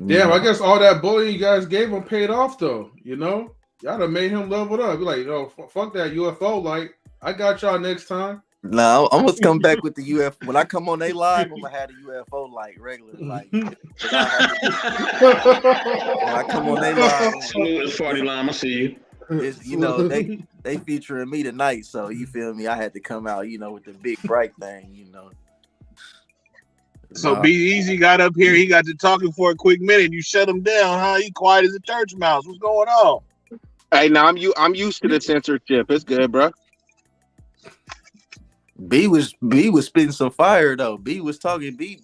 Damn, I guess all that bullying you guys gave him paid off, though. You know, y'all done made him level up. Be like, you know, fuck that UFO light. I got y'all next time. No, I'm gonna come back with the UFO. When I come on they live, I'm gonna have the UFO light regular. Like when I come on they live, it's party line. I see you. It's, you know, they featuring me tonight, so you feel me? I had to come out, you know, with the big bright thing, you know. So B-Eazy got up here, he got to talking for a quick minute. You shut him down, huh? He quiet as a church mouse. What's going on? Hey, now I'm used to the censorship. It's good, bro. B was spitting some fire though. B was talking. We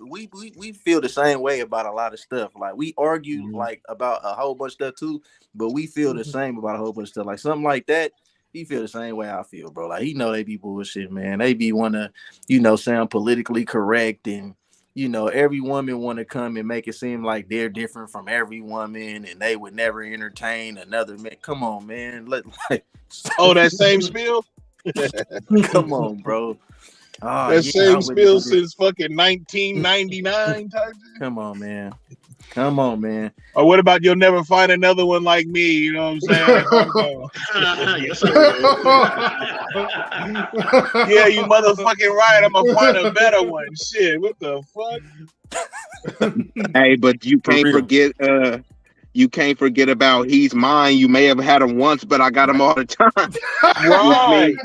feel the same way about a lot of stuff. Like we argue like about a whole bunch of stuff too, but we feel the same about a whole bunch of stuff. Like something like that, he feel the same way I feel, bro. Like he know they be bullshit, man. They be wanna, you know, sound politically correct, and you know every woman want to come and make it seem like they're different from every woman, and they would never entertain another man. Come on, man. That same spiel. Come on, bro. Same spill since fucking 1999 type. Come on, man. Or what about you'll never find another one like me? You know what I'm saying? Yeah, you motherfucking right. I'm gonna find a better one. Shit, what the fuck? Hey, but you can't forget. You can't forget about he's mine. You may have had him once, but I got him all the time. Right.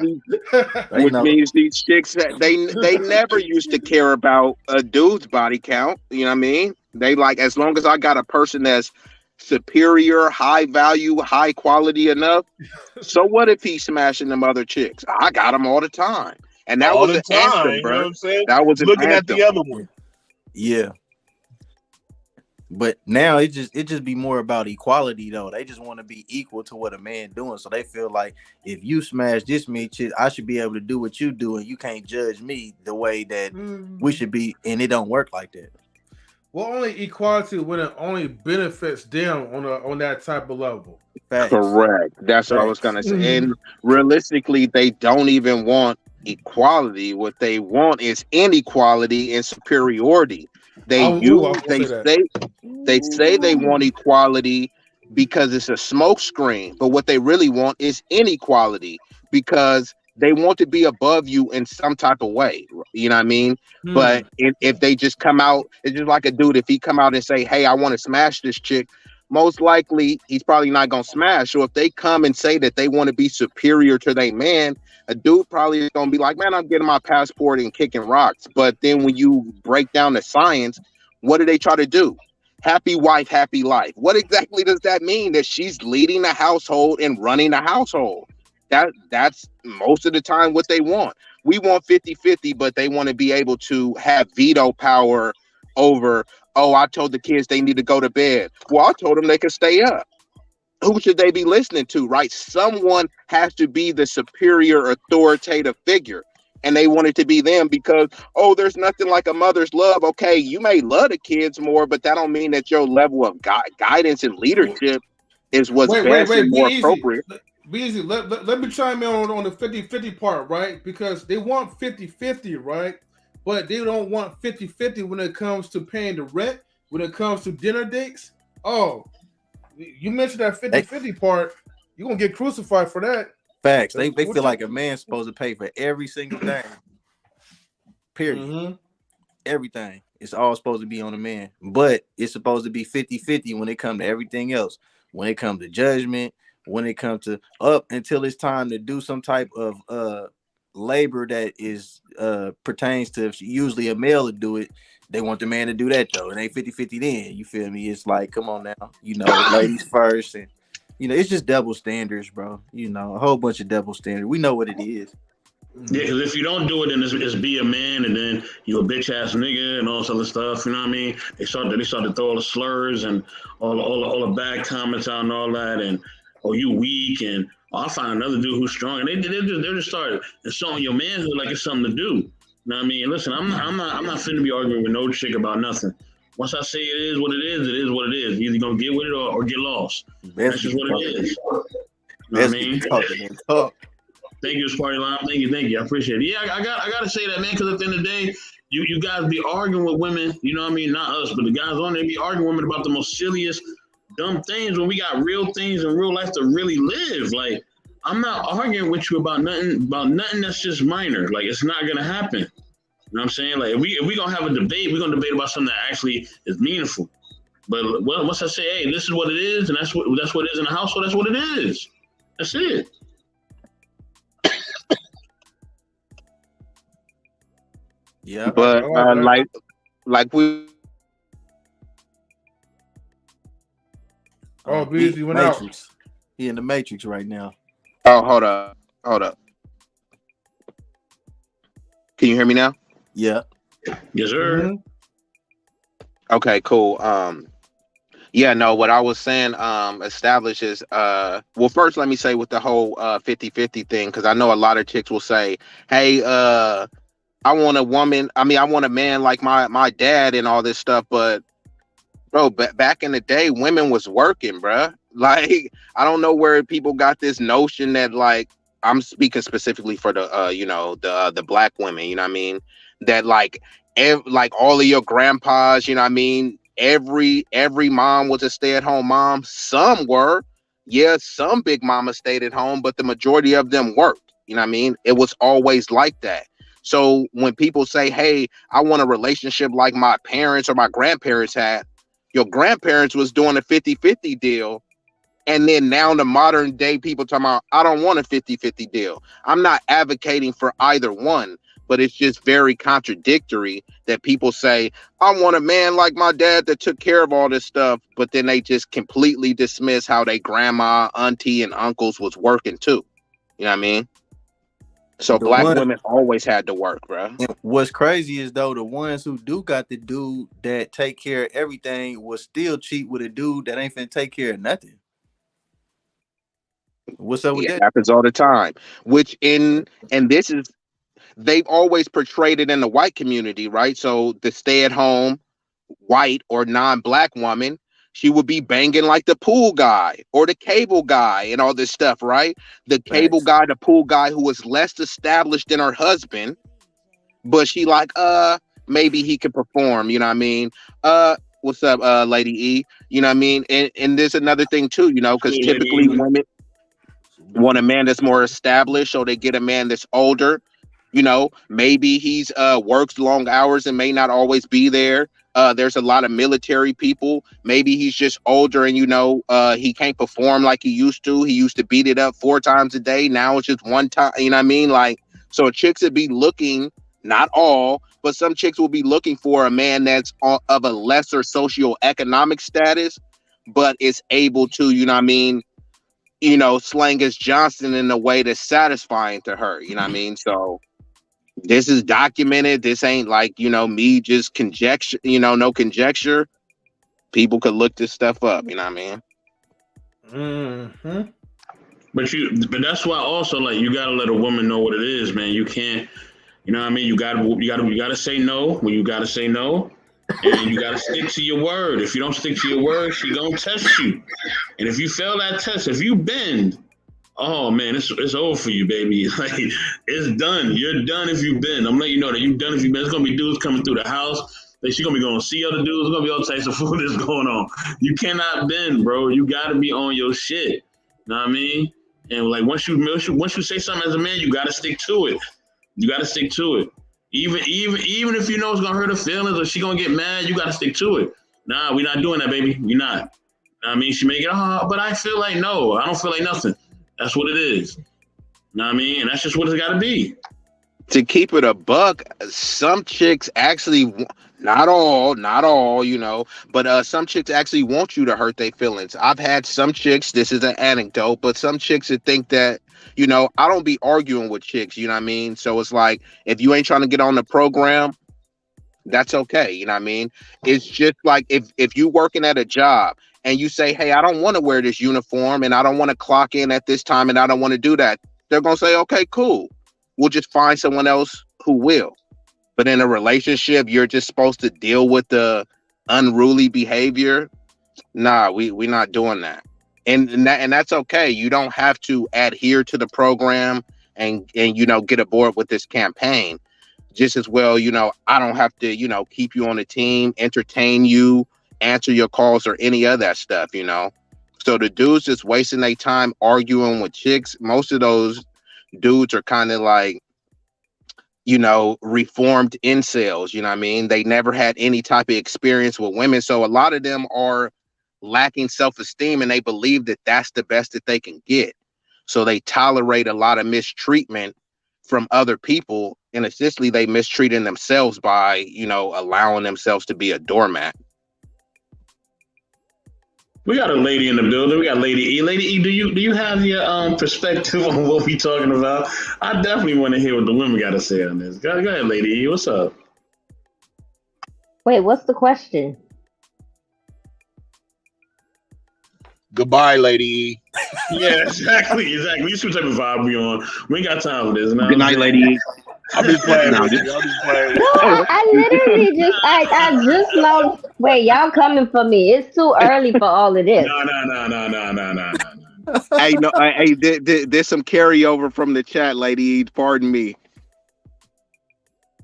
Which means these chicks, they never used to care about a dude's body count. You know what I mean? They like, as long as I got a person that's superior, high value, high quality enough. So what if he's smashing them other chicks? I got him all the time. And that all was the an time. anthem, You know bro. what I'm saying? That was an Looking at anthem. the other one. Yeah. But now it just be more about equality though. They just want to be equal to what a man doing. So they feel like if you smash this meat shit, I should be able to do what you do, and you can't judge me the way that we should be. And it don't work like that. Well, only equality when it only benefits them on that type of level. Facts. Correct. That's what I was gonna say. And realistically, they don't even want equality. What they want is inequality and superiority. They say they want equality because it's a smoke screen, but what they really want is inequality because they want to be above you in some type of way. You know what I mean? But if they just come out, it's just like a dude. If he come out and say, "Hey, I want to smash this chick," most likely he's probably not gonna smash. So if they come and say that they want to be superior to their man, a dude probably is gonna be like, "Man, I'm getting my passport and kicking rocks." But then when you break down the science, what do they try to do? Happy wife, happy life. What exactly does that mean? That she's leading the household and running the household. That's most of the time what they want. We want 50-50, but they want to be able to have veto power over, oh, I told the kids they need to go to bed. Well, I told them they could stay up. Who should they be listening to, right? Someone has to be the superior authoritative figure. And they want it to be them because, oh, there's nothing like a mother's love. Okay, you may love the kids more, but that don't mean that your level of guidance and leadership is what's best and more appropriate. B-Eazy, let me chime in on the 50-50 part, right? Because they want 50-50, right? But they don't want 50-50 when it comes to paying the rent, when it comes to dinner dates. Oh, you mentioned that 50-50 part. You're going to get crucified for that. Facts. They feel like a man's supposed to pay for every single thing. Period. Everything. It's all supposed to be on the man. But it's supposed to be 50-50 when it comes to everything else. When it comes to judgment, when it comes to up until it's time to do some type of labor that is pertains to usually a male to do it, they want the man to do that though. It ain't 50-50 then. You feel me? It's like, come on now, ladies first, and it's just double standards, bro. A whole bunch of double standards. We know what it is. Yeah, because if you don't do it, then it's be a man, and then you a bitch ass nigga and all this other stuff. You know what I mean? They start to throw all the slurs and all the bad comments out and all that, and you weak, and I'll find another dude who's strong, and they just start insulting your manhood like it's something to do. You know what I mean? Listen, I'm not finna be arguing with no chick about nothing. Once I say it is what it is, it is what it is. You're either gonna get with it or get lost. That's just what it is. You know what I mean? Thank you, Party Line. Thank you. I appreciate it. Yeah, I gotta say that, man, because at the end of the day, you guys be arguing with women, you know what I mean? Not us, but the guys on there be arguing with women about the most silliest, dumb things when we got real things in real life to really live. Like, I'm not arguing with you about nothing that's just minor. Like, it's not gonna happen. You know what I'm saying? Like, if we gonna have a debate, we're gonna debate about something that actually is meaningful. But once I say, hey, this is what it is, and that's what it is in the household, that's what it is. That's it. Yeah, but like we. Oh, B-Eazy went Matrix. Out. He in the Matrix right now. Oh, hold up. Can you hear me now? Yeah. Yes, sir. Mm-hmm. Okay, cool. Yeah, no, what I was saying establishes well, first let me say with the whole 50-50 thing, because I know a lot of chicks will say, hey, I want a man like my dad and all this stuff, but bro, back in the day, women was working, bro. Like, I don't know where people got this notion that, like, I'm speaking specifically for the the black women, you know what I mean? That like all of your grandpas, you know what I mean? Every mom was a stay-at-home mom. Some were, yeah, some big mamas stayed at home, but the majority of them worked. You know what I mean? It was always like that. So when people say, hey, I want a relationship like my parents or my grandparents had, your grandparents was doing a 50-50 deal. And then now the modern day people talking about, I don't want a 50-50 deal. I'm not advocating for either one, but it's just very contradictory that people say, I want a man like my dad that took care of all this stuff, but then they just completely dismiss how they grandma, auntie, and uncles was working too. You know what I mean? So The black one, women always had to work, bro. and what's crazy is though the ones who do got the dude that take care of everything will still cheat with a dude that ain't finna take care of nothing. What's up with It that? happens all the time. And this is they've always portrayed it in the white community, right? So the stay-at-home white or non-black woman, she would be banging like the pool guy or the cable guy and all this stuff, right? The cable Facts. guy, the pool guy who was less established than her husband, but she like, maybe he could perform, you know what I mean? What's up, Lady E? You know what I mean? And there's another thing too, you know, because Cool, Lady typically Easy. women want a man that's more established, so they get a man that's older. You know, maybe he's works long hours and may not always be there. There's a lot of military people. Maybe he's just older and he can't perform like he used to. He used to beat it up 4 times a day. Now it's just one time. You know what I mean? Like, so chicks would be looking, not all, but some chicks will be looking for a man that's of a lesser socioeconomic status, but is able to, you know what I mean, slang as Johnson in a way that's satisfying to her. You know what I mean? So this is documented. This ain't like, me just conjecture, no conjecture. People could look this stuff up. You know what I mean? Mm-hmm. But that's why also like you gotta let a woman know what it is, man. You can't, you know what I mean? You gotta say no when you gotta say no. And you gotta stick to your word. If you don't stick to your word, she gonna test you. And if you fail that test, if you bend, oh man, it's over for you, baby. Like it's done. You're done if you bend. I'm letting you know that you're done if you bend. There's gonna be dudes coming through the house. Like she's gonna be going to see other dudes. There's gonna be all types of food that's going on. You cannot bend, bro. You gotta be on your shit. You know what I mean? And like once you say something as a man, you gotta stick to it. You gotta stick to it. Even if you know it's gonna hurt her feelings or she gonna get mad, you gotta stick to it. Nah, we're not doing that, baby. We're not. I mean, she may get, but I feel like no, I don't feel like nothing. That's what it is. Know what I mean? And that's just what it's gotta be. To keep it a buck, some chicks actually, not all, but some chicks actually want you to hurt their feelings. I've had some chicks, this is an anecdote, but some chicks that think that, I don't be arguing with chicks, you know what I mean? So it's like, if you ain't trying to get on the program, that's okay, you know what I mean? It's just like if you working at a job and you say, hey, I don't want to wear this uniform and I don't want to clock in at this time and I don't want to do that, they're going to say, okay, cool. We'll just find someone else who will. But in a relationship, you're just supposed to deal with the unruly behavior. Nah, we're not doing that. And that's okay. You don't have to adhere to the program and get aboard with this campaign. Just as well, I don't have to, keep you on the team, entertain you, answer your calls or any of that stuff, So the dudes just wasting their time arguing with chicks. Most of those dudes are kind of like, reformed incels, you know what I mean? They never had any type of experience with women. So a lot of them are lacking self-esteem and they believe that that's the best that they can get. So they tolerate a lot of mistreatment from other people. And essentially they mistreating themselves by, allowing themselves to be a doormat. We got a lady in the building. We got Lady E. Lady E, do you have your perspective on what we talking about? I definitely want to hear what the women got to say on this. Go ahead, Lady E. What's up? Wait, what's the question? Goodbye, Lady E. Yeah, exactly. You see what type of vibe we on. We ain't got time for this. Good night, Lady E. I'm just playing with you. No, I literally I just know. Wait, y'all coming for me? It's too early for all of this. No. Hey, no, hey, there's some carryover from the chat, Lady E. Pardon me.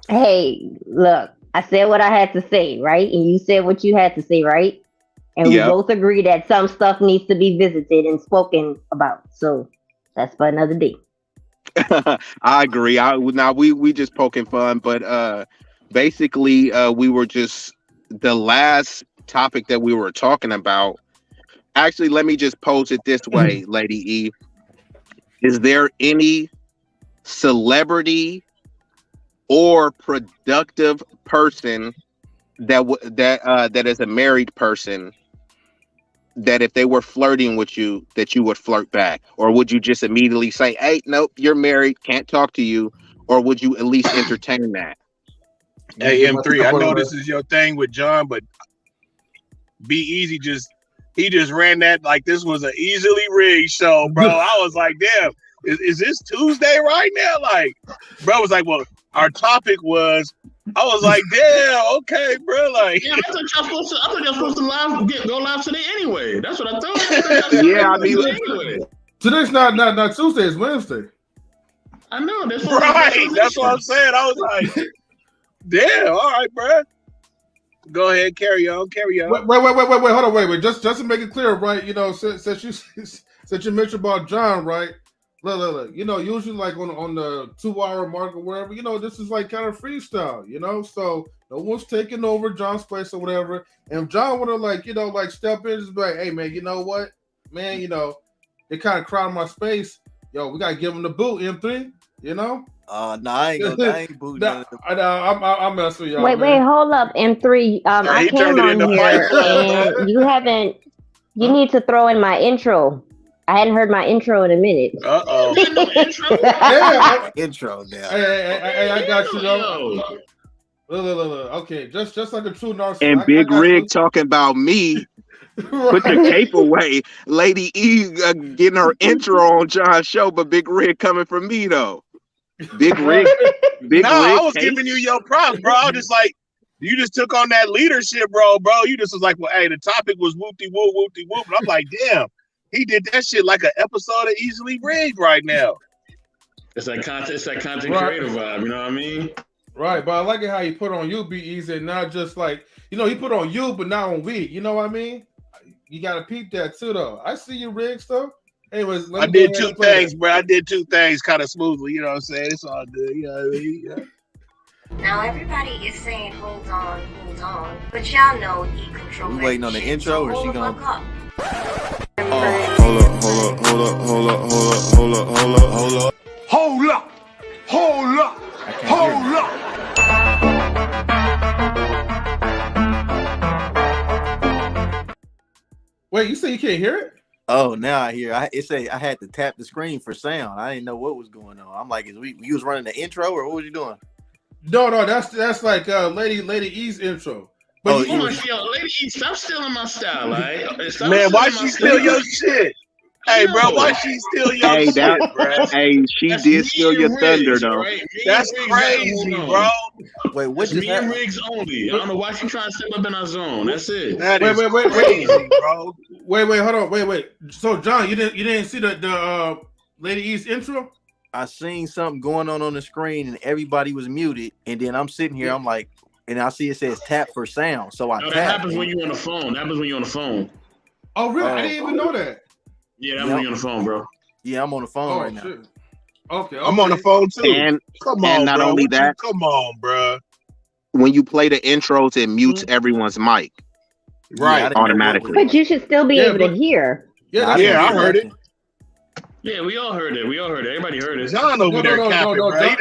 Hey, look, I said what I had to say, right? And you said what you had to say, right? And Yep. we both agree that some stuff needs to be visited and spoken about. So that's for another day. I agree. We just poking fun, but basically we were just the last topic that we were talking about. Actually, let me just pose it this way, Lady E. Is there any celebrity or productive person that is a married person that if they were flirting with you, that you would flirt back? Or would you just immediately say, hey, nope, you're married, can't talk to you? Or would you at least entertain that? Hey, M3, I know this is your thing with John, but B-Eazy just ran that like this was an easily rigged show, bro. I was like, damn, is this Tuesday right now? Like, bro was like, well, our topic was. I was like, damn, okay, bro. Like, yeah, I thought y'all supposed to go live today anyway. That's what I thought. Yeah, I mean, anyway. Today's not Tuesday, it's Wednesday. I know that's right. That's what I'm saying. I was like, damn, all right, bro. Go ahead, carry on. Wait, hold on, wait. Just to make it clear, right? You know, since you mentioned about John, right? Look. You know, usually like on the 2 hour mark or wherever, you know, this is like kind of freestyle, you know. So no one's taking over John's place or whatever. And if John would have like, you know, like step in and just be like, hey man, you know what, man, you know, they kind of crowded my space. Yo, we gotta give him the boot, M3, you know. I ain't booting. I'm messing with y'all. Wait, hold up, M3. I came on here and you haven't. You need to throw in my intro. I hadn't heard my intro in a minute. Intro now. Hey, I got you though. Look. Okay, just like a true narcissist. And Big Rig talking about me. Put the cape away. Lady E getting her intro on John's show, but Big Rig coming from me though. Big Rig. I was giving you your props, bro. I was just like, you just took on that leadership, bro. You just was like, well, hey, the topic was whoopty whoop. And I'm like, damn. He did that shit like an episode of Easily Rigged right now. It's that content creator vibe, you know what I mean? Right, but I like it how he put on you, B-Eazy, and not just like, you know, he put on you, but not on we. You know what I mean? You gotta peep that too, though. I see you, Riggs, though. Anyways, I did two things, bro. I did two things kind of smoothly. You know what I'm saying? It's all good. You know what I mean? Yeah. Now everybody is saying, hold on, but y'all know E control. We waiting on the intro, or she gonna? Hold up. Wait, you say you can't hear it? Oh, now I hear. It say I had to tap the screen for sound. I didn't know what was going on. I'm like, you was running the intro, or what was you doing? No, that's like Lady E's intro. But Lady E, stop stealing my style, right? Man, why she steal your shit? Hey, bro, why she steal your shit, bro? Hey, she did steal your thunder, though. Right? That's crazy, bro. Wait, what just me and Riggs only. I don't know why she trying to step up in our zone. That's it. That is crazy, bro. Wait, hold on. Wait. So, John, you didn't see the Lady E's intro? I seen something going on the screen, and everybody was muted. And then I'm sitting here, I'm like, and I see it says tap for sound. So that happens when you're on the phone. Oh, really? I didn't even know that. Yeah, that's when you're on the phone, bro. Yeah, I'm on the phone right shit. now. Okay. I'm on the phone too. And come on, not bro. only that, come on, bro. When you play the intros, it mutes everyone's mic. Right, automatically. But you should still be able to hear. Yeah, I heard it. Yeah, we all heard it. Everybody heard it. John over there capping, bro.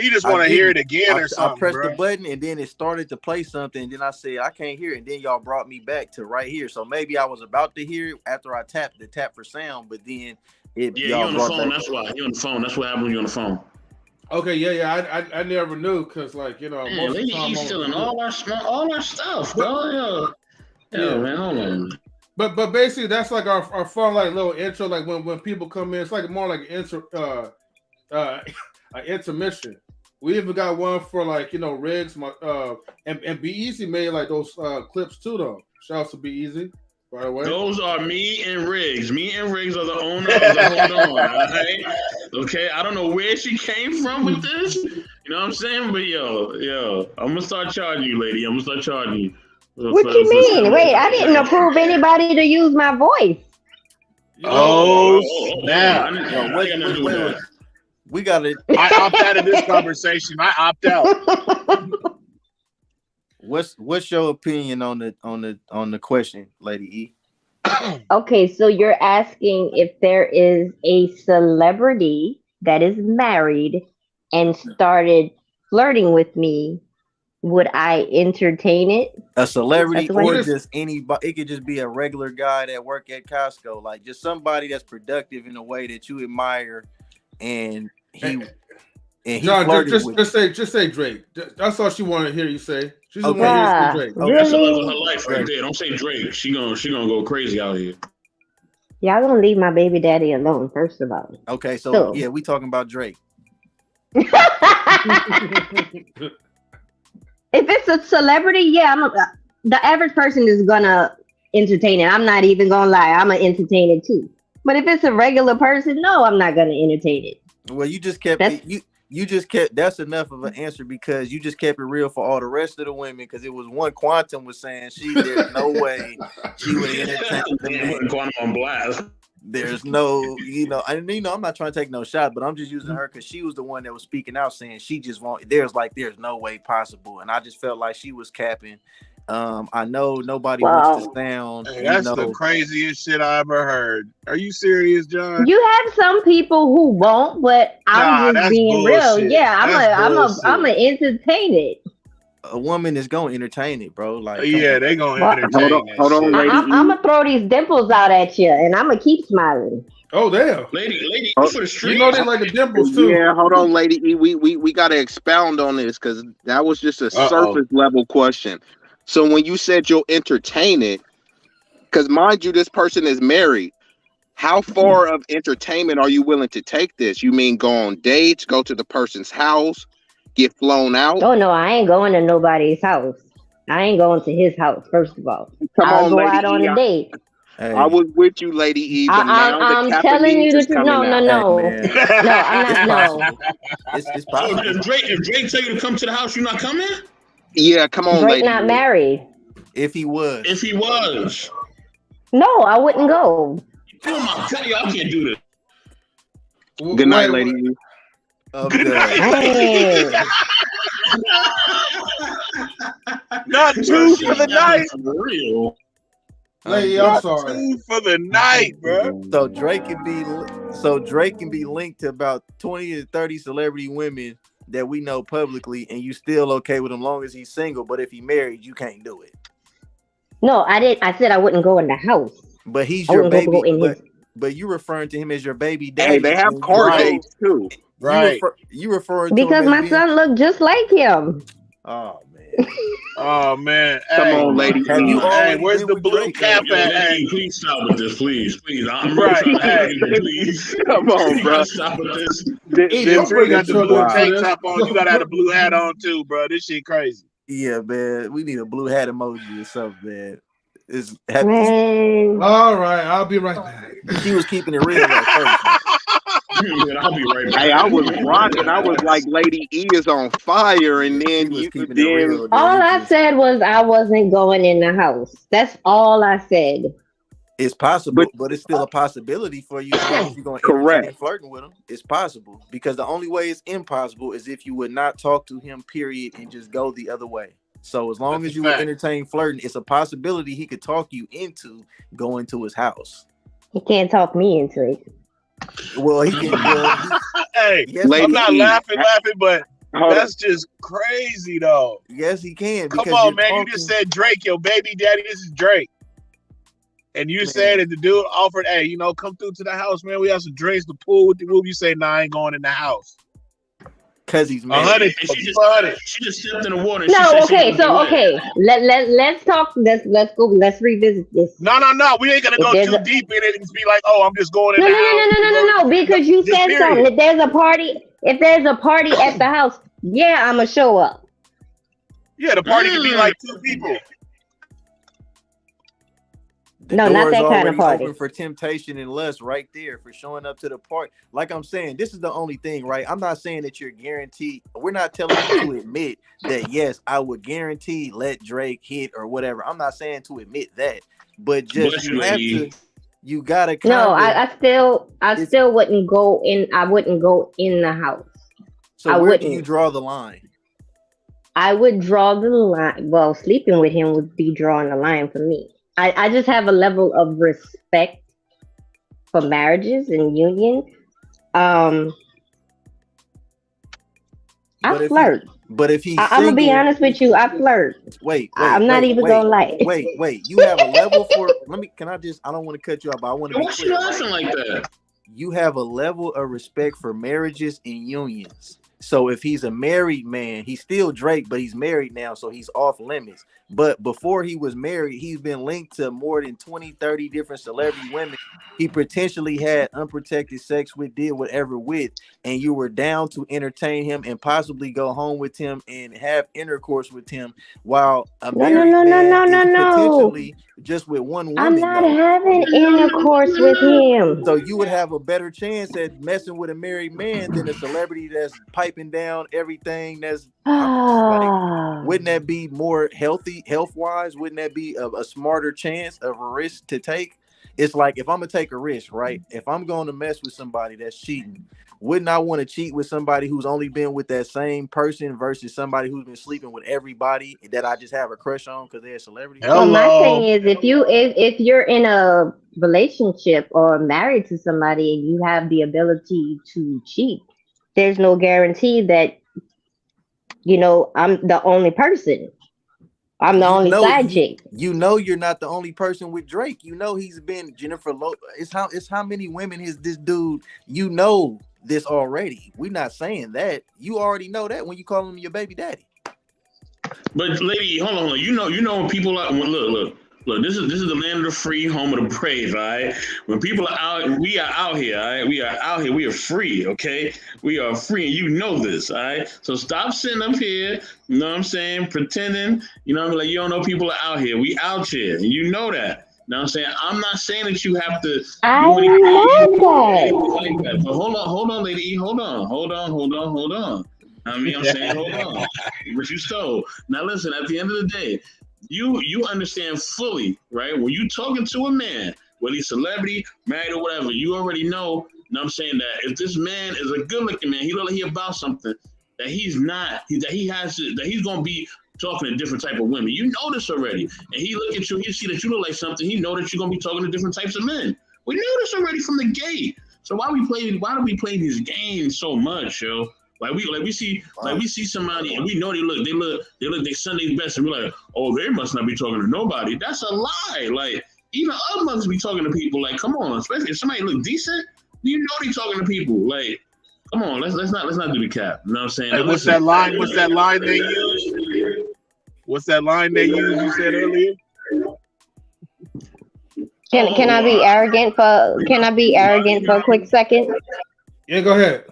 He just want to hear it again or something. I pressed the button and then it started to play something. And then I said, I can't hear it. And then y'all brought me back to right here. So maybe I was about to hear it after I tapped the tap for sound. But then you're on the phone. That's why. You're on the phone. That's what happened when you're on the phone. Okay, yeah. I never knew because, like, you know, most Lady of the time E's stealing all our stuff, bro. Yeah, man, hold on. But basically, that's like our fun, like, little intro. Like when people come in, it's like more like an intermission. We even got one for, like, you know, Riggs, and B-Eazy made like those clips too, though. Shout out to B-Eazy, by the way. Those are me and Riggs. Me and Riggs are the owners of the Hold On. All right? Okay, I don't know where she came from with this. You know what I'm saying? But yo, I'm gonna start charging you, lady. I'm gonna start charging you. What you mean? Wait, I didn't approve anybody to use my voice. Snap! We got it. I opt out of this conversation. I opt out. What's your opinion on the question, Lady E? Okay, so you're asking if there is a celebrity that is married and started flirting with me, Would I entertain it? A celebrity or just- just anybody? It could just be a regular guy that work at Costco, like just somebody that's productive in a way that you admire, and he John, flirted just with say Drake. That's all she wanted to hear you say. She's Okay. want to hear Drake. Oh, that's the love of Really? her life right there. Don't say Drake. She gonna go crazy out here. Y'all gonna leave my baby daddy alone, first of all. Okay, so yeah, we talking about Drake. If it's a celebrity, yeah, the average person is gonna entertain it. I'm not even gonna lie, I'm gonna entertain it too. But if it's a regular person, no, I'm not gonna entertain it. Well, you just kept you just kept. That's enough of an answer because you just kept it real for all the rest of the women. Because it was one Quantum was saying there's no way she would entertain the man. Quantum on blast. There's no, I'm not trying to take no shot, but I'm just using her because she was the one that was speaking out saying she just there's no way possible. And I just felt like she was capping. I know nobody wants to sound. Hey, that's the craziest shit I ever heard. Are you serious, John? You have some people who won't, but I'm just being real. Yeah, I'm a entertain it. A woman is gonna entertain it, bro. Like, yeah, they gonna entertain it. Hold on, lady. I'm gonna throw these dimples out at you, and I'm gonna keep smiling. Oh damn, lady, oh, for the street. You know they like the dimples too. Yeah, hold on, lady. We gotta expound on this because that was just a surface level question. So when you said you'll entertain it, because mind you, this person is married. How far of entertainment are you willing to take this? You mean go on dates, go to the person's house, get flown out? Oh no, I ain't going to nobody's house. I ain't going to his house. First of all, I'll go out on a date. Hey. I was with you, Lady E, but now I'm telling you the truth. No. Hey, No, I'm not. No. It's possible. If Drake tell you to come to the house, you not coming? Yeah, come on, Drake Lady not E. married. If he was. No, I wouldn't go. Oh my God, I can't do this. Good night, Lady E. Good night. Not two for the night. For real. Lady, I'm sorry. 2 for the night, bro. So Drake can be linked to about 20 to 30 celebrity women that we know publicly, and you still okay with him long as he's single. But if he married, you can't do it. No, I didn't. I said I wouldn't go in the house. But he's your baby. But you referring to him as your baby daddy. Hey, they have car dates too. Right. You referring to because him my son looked just like him. Oh man. Oh man. Come on, Lady. Hey, where's the blue cap at? Hey, please stop with this, please. I'm right. Please. Come on, bro. Stop with this. Then Free got the blue tank top on. You gotta have a blue hat on too, bro. This shit crazy. Yeah, man. We need a blue hat emoji or something, man. Man. All right, I'll be right back. He was keeping it real at first. I'll be right back. Hey, I was rocking. I was like, Lady E is on fire, and then all I said was I wasn't going in the house. That's all I said. It's possible, but it's still a possibility for you if you're going to entertain flirting with him. It's possible because the only way it's impossible is if you would not talk to him, period, and just go the other way. So as long as you would entertain flirting, it's a possibility he could talk you into going to his house. He can't talk me into it. Well, he can. Hey, I'm not laughing, but that's just crazy, though. Yes, he can. Come on, man. You just said Drake, your baby daddy. This is Drake. And you said that the dude offered, hey, come through to the house, man. We have some drinks, the pool with the whoop. You say, nah, I ain't going in the house. Because he's married. She just stepped in the water. Let's talk. Let's go. Let's revisit this. No. We ain't gonna go too deep in it and be like, oh, I'm just going in the house. No. Because you said something. If there's a party at the house, yeah, I'ma show up. Yeah, the party can be like 2 people. No, not that kind of party. Open for temptation and lust right there for showing up to the party. Like I'm saying, this is the only thing, right? I'm not saying that you're guaranteed. We're not telling you to admit that, yes, I would guarantee let Drake hit or whatever. I'm not saying to admit that, but just you gotta I still wouldn't go in. I wouldn't go in the house. So where do you draw the line? I would draw the line. Well, sleeping with him would be drawing the line for me. I just have a level of respect for marriages and unions. I flirt. But if he's I'm gonna be honest with you. I flirt. I'm not even gonna lie. Wait. You have a level for. Can I just? I don't want to cut you off, but I want to be clear. Why you laughing like that? You have a level of respect for marriages and unions. So if he's a married man, he's still Drake, but he's married now, so he's off limits. But before he was married, he's been linked to more than 20, 30 different celebrity women he potentially had unprotected sex with, did whatever with, and you were down to entertain him and possibly go home with him and have intercourse with him, while a married man is potentially just with one woman. I'm not having intercourse with him. So you would have a better chance at messing with a married man than a celebrity that's piping down everything. That's wouldn't that be more healthy, health-wise? Wouldn't that be a smarter chance of a risk to take? It's like, if I'm gonna take a risk, right? If I'm going to mess with somebody that's cheating, wouldn't I want to cheat with somebody who's only been with that same person versus somebody who's been sleeping with everybody that I just have a crush on because they're a celebrity? Well, my thing is, if you're in a relationship or married to somebody and you have the ability to cheat, there's no guarantee that I'm the only person. I'm the only side chick. You know you're not the only person with Drake. You know he's been Jennifer Lopez. It's how many women is this dude? You know this already. We're not saying that. You already know that when you call him your baby daddy. But lady, hold on. You know when people are look. This is the land of the free, home of the brave. All right. When people are out, we are out here. All right. We are out here. We are free. Okay. We are free, and you know this. All right. So stop sitting up here. You know what I'm saying? Pretending. You know what I mean? Like you don't know people are out here. We out here, and you know that. You know what I'm saying? I'm not saying that you have to. I know like that. But hold on, lady. Hold on. I mean, I'm saying, hold on. But you stole. Now listen. At the end of the day. You understand fully, right? When you talking to a man, whether he's celebrity, married or whatever, you already know what I'm saying, that if this man is a good looking man, he about something that he's not, that he's gonna be talking to different type of women. You know this already. And he look at you, he see that you look like something, he know that you're gonna be talking to different types of men. We know this already from the gate. So why do we play these games so much, yo? Like we see somebody and we know they look they Sunday's best, and we're like, oh, they must not be talking to nobody. That's a lie. Like even us must be talking to people. Like, come on, especially if somebody look decent, you know they talking to people. Like, come on, let's not do the cap. You know what I'm saying? Hey, what's that line they use? What's that line they use? You said earlier. Can I be arrogant for a quick second? Yeah, go ahead.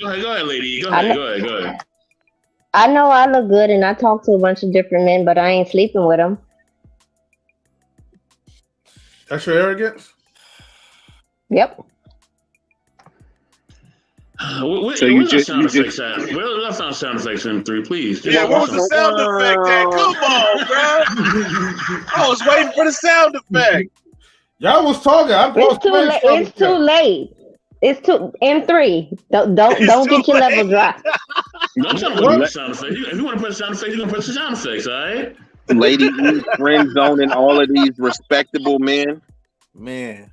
Go ahead, lady. Go ahead. I know I look good and I talk to a bunch of different men, but I ain't sleeping with them. That's your arrogance? Yep. So you just sound effects in 3, please. Yeah, what was the sound effect at? Come on, bro. I was waiting for the sound effect. Y'all was talking. It's too late. It's too M3. Don't get your level dropped. Don't tell me what the sound effects. If you want to put sound effects, you're gonna put sound effects, all right? Lady E friend zoning all of these respectable men. Man.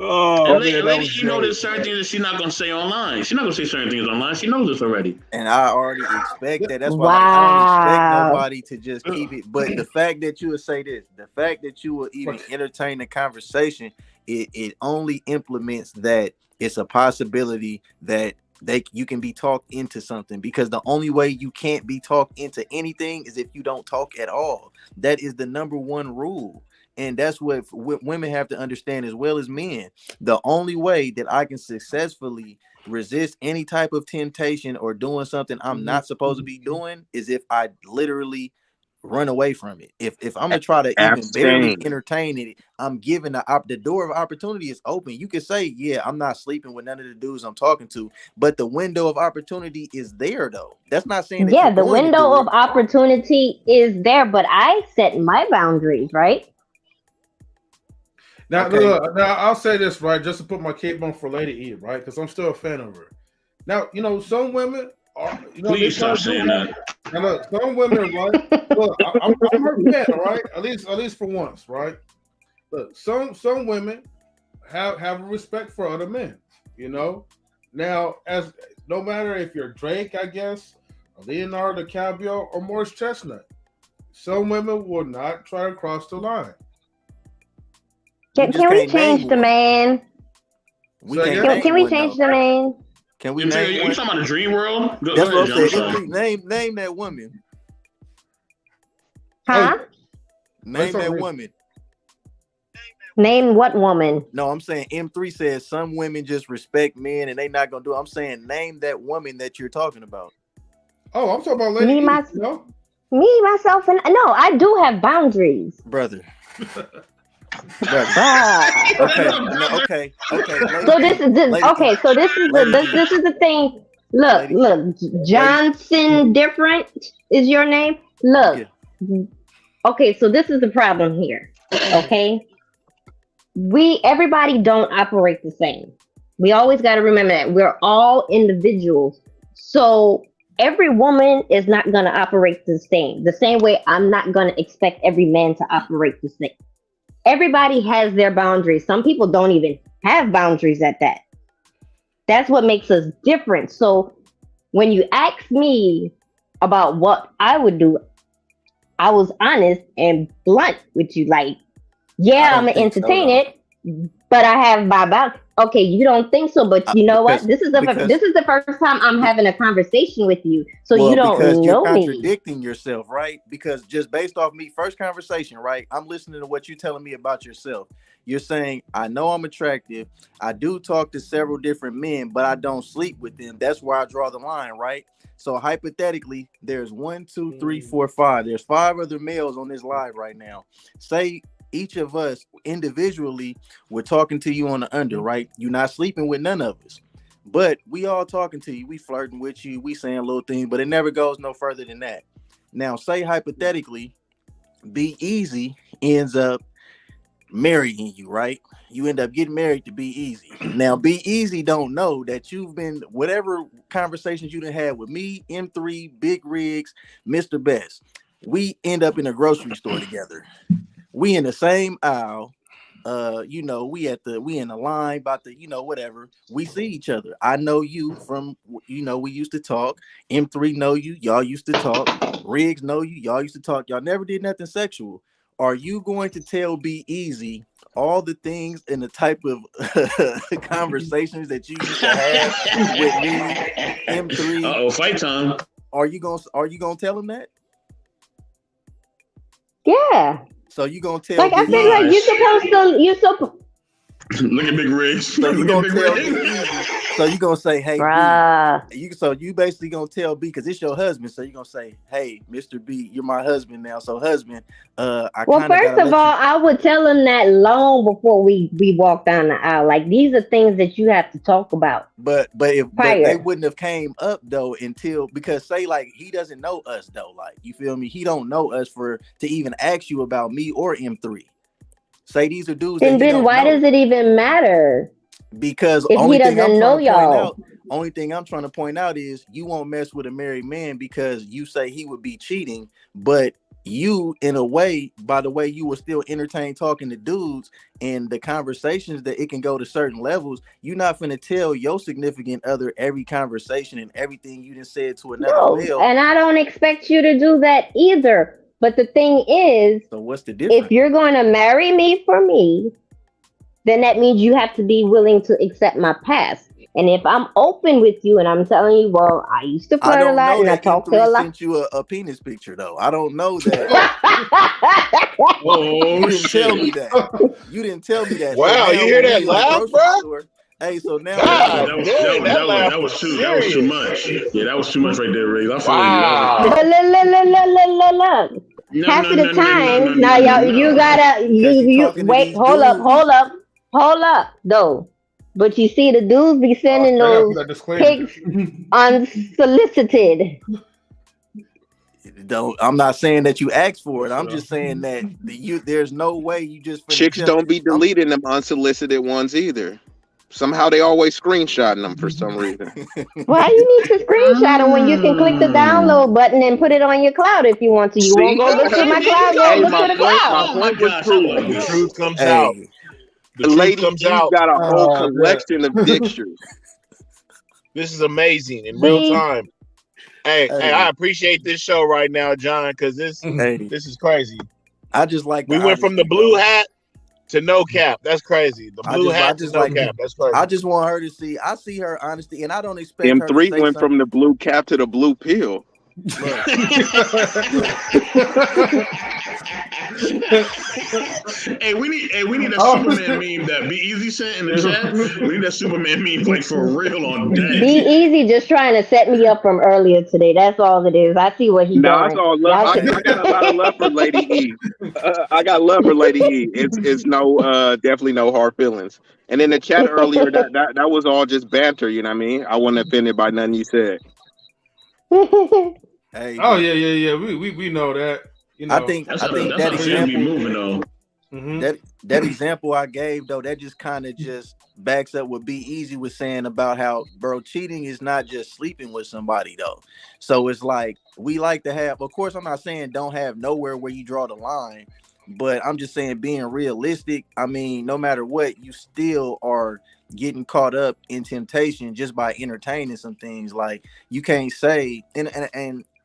Oh, and lady, you know there's certain things that she's not gonna say online. She's not gonna say certain things online. She knows this already. And I already expect that. That's why I don't expect nobody to just keep it. But the fact that you would say this, the fact that you will even entertain the conversation, it only implements that it's a possibility that you can be talked into something, because the only way you can't be talked into anything is if you don't talk at all. That is the number one rule. And that's what women have to understand as well as men. The only way that I can successfully resist any type of temptation or doing something I'm not supposed to be doing is if I literally run away from it. If I'm gonna try to even barely entertain it, I'm giving the door of opportunity is open. You can say, yeah, I'm not sleeping with none of the dudes I'm talking to, but the window of opportunity is there though. That's not saying that the window of opportunity is there, but I set my boundaries, right? Now, look, I'll say this, right, just to put my cape on for Lady E, right, because I'm still a fan of her. Now, some women are, please stop saying that. Now, look, some women, right, look, I'm her fan, right, at least for once, right. Look, some women have respect for other men, Now, as no matter if you're Drake, I guess, Leonardo DiCaprio, or Morris Chestnut. Some women will not try to cross the line. Can we change the man? Can we change the man? Can we name one? You talking about the dream world? That's what I said. Name that woman. Huh? Name that woman. Name what woman? No, I'm saying M3 says some women just respect men and they not gonna do it. I'm saying name that woman that you're talking about. Oh, I'm talking about Lady me, myself, and no, I do have boundaries, brother. Okay. So this is the thing. Look, Johnson different is your name. Look. Yeah. Okay, so this is the problem here. Okay. Everybody don't operate the same. We always got to remember that we're all individuals. So every woman is not going to operate the same. The same way I'm not going to expect every man to operate the same. Everybody has their boundaries. Some people don't even have boundaries at that. That's what makes us different. So when you ask me about what I would do, I was honest and blunt with you. Like, yeah, I'm gonna entertain it, but I have my boundaries. Okay, you don't think so, but you know what? This is the first time I'm having a conversation with you, so you don't know you're me. Contradicting yourself, right? Because just based off me, first conversation, right? I'm listening to what you're telling me about yourself. You're saying, I know I'm attractive. I do talk to several different men, but I don't sleep with them. That's where I draw the line, right? So hypothetically, there's 1, 2, 3, 4, 5. There's 5 other males on this live right now. Say each of us individually, we're talking to you on the under, right? You're not sleeping with none of us, but we all talking to you. We flirting with you. We saying little things, but it never goes no further than that. Now, say hypothetically, B-Eazy ends up marrying you, right? You end up getting married to B-Eazy. Now, B-Eazy don't know that you've been, whatever conversations you done had with me, M3, Big Riggs, Mr. Best, we end up in a grocery store together. We in the same aisle, we in the line about the, whatever. We see each other. I know you from, we used to talk. M3 know you, y'all used to talk. Riggs know you, y'all used to talk. Y'all never did nothing sexual. Are you going to tell B-Eazy all the things and the type of conversations that you used to have with me, M3? Fight time. Are you gonna tell him that? Yeah. So you gonna tell? Like I feel like you're supposed to. Look at Big Riggs. So you gonna tell B. So you gonna say, hey, B. So you basically gonna tell B because it's your husband. So you gonna say, hey, Mr. B, you're my husband now. So husband, first of all, I would tell him that long before we walk down the aisle. Like these are things that you have to talk about. But they wouldn't have came up though until, because say like he doesn't know us though. Like you feel me? He don't know us to even ask you about me or M3. Say these are dudes. And then why does it even matter? Because if he doesn't know y'all. Only thing I'm trying to point out is you won't mess with a married man because you say he would be cheating, but you, in a way, by the way you will still entertain talking to dudes and the conversations that it can go to certain levels, you're not finna tell your significant other every conversation and everything you done said to another male. And I don't expect you to do that either. But the thing is, so what's the difference? If you're going to marry me for me, then that means you have to be willing to accept my past. And if I'm open with you and I'm telling you, well, I used to flirt a lot and I talk to a lot. I sent you a penis picture though. I don't know that. You didn't tell me that. You didn't tell me that. Wow, so you hear that laugh, bro? Hey, so now that was too much. Yeah, that was too much right there, Ray. I feel like look. Half of the time, now you gotta wait. Hold up, though. But you see, the dudes be sending those pics unsolicited. I'm not saying that you asked for it. I'm just saying that there's no way you just chicks don't be deleting them unsolicited ones either. Somehow they always screenshotting them for some reason. Why you need to screenshot them when you can click the download button and put it on your cloud if you want to? You won't go look at my cloud. Go look at the cloud. The truth comes out. The lady comes out. Got a whole collection of pictures. This is amazing in real time. Hey, I appreciate this show right now, John, because this is crazy. I just like we went from the blue hat to no cap. That's crazy. The blue hat to no cap. That's crazy. I just want her to see. I see her honesty, and I don't expect M3 her to say went from the blue cap to the blue pill. Hey, we need a Superman meme that B-Eazy sent in the chat. We need that Superman meme like for real on deck. B-Eazy just trying to set me up from earlier today. That's all it is. I see what he's doing. It's all love. I got a lot of love for Lady E. I got love for Lady E. It's no definitely no hard feelings. And in the chat earlier, that was all just banter. You know what I mean? I wasn't offended by nothing you said. Hey, oh yeah. We know that. You know, I think that example, that example I gave though, that just kind of just backs up what B-Eazy was saying about how, bro, cheating is not just sleeping with somebody though. So it's like we like to have. Of course, I'm not saying don't have nowhere where you draw the line, but I'm just saying being realistic. I mean, no matter what, you still are getting caught up in temptation just by entertaining some things. Like you can't say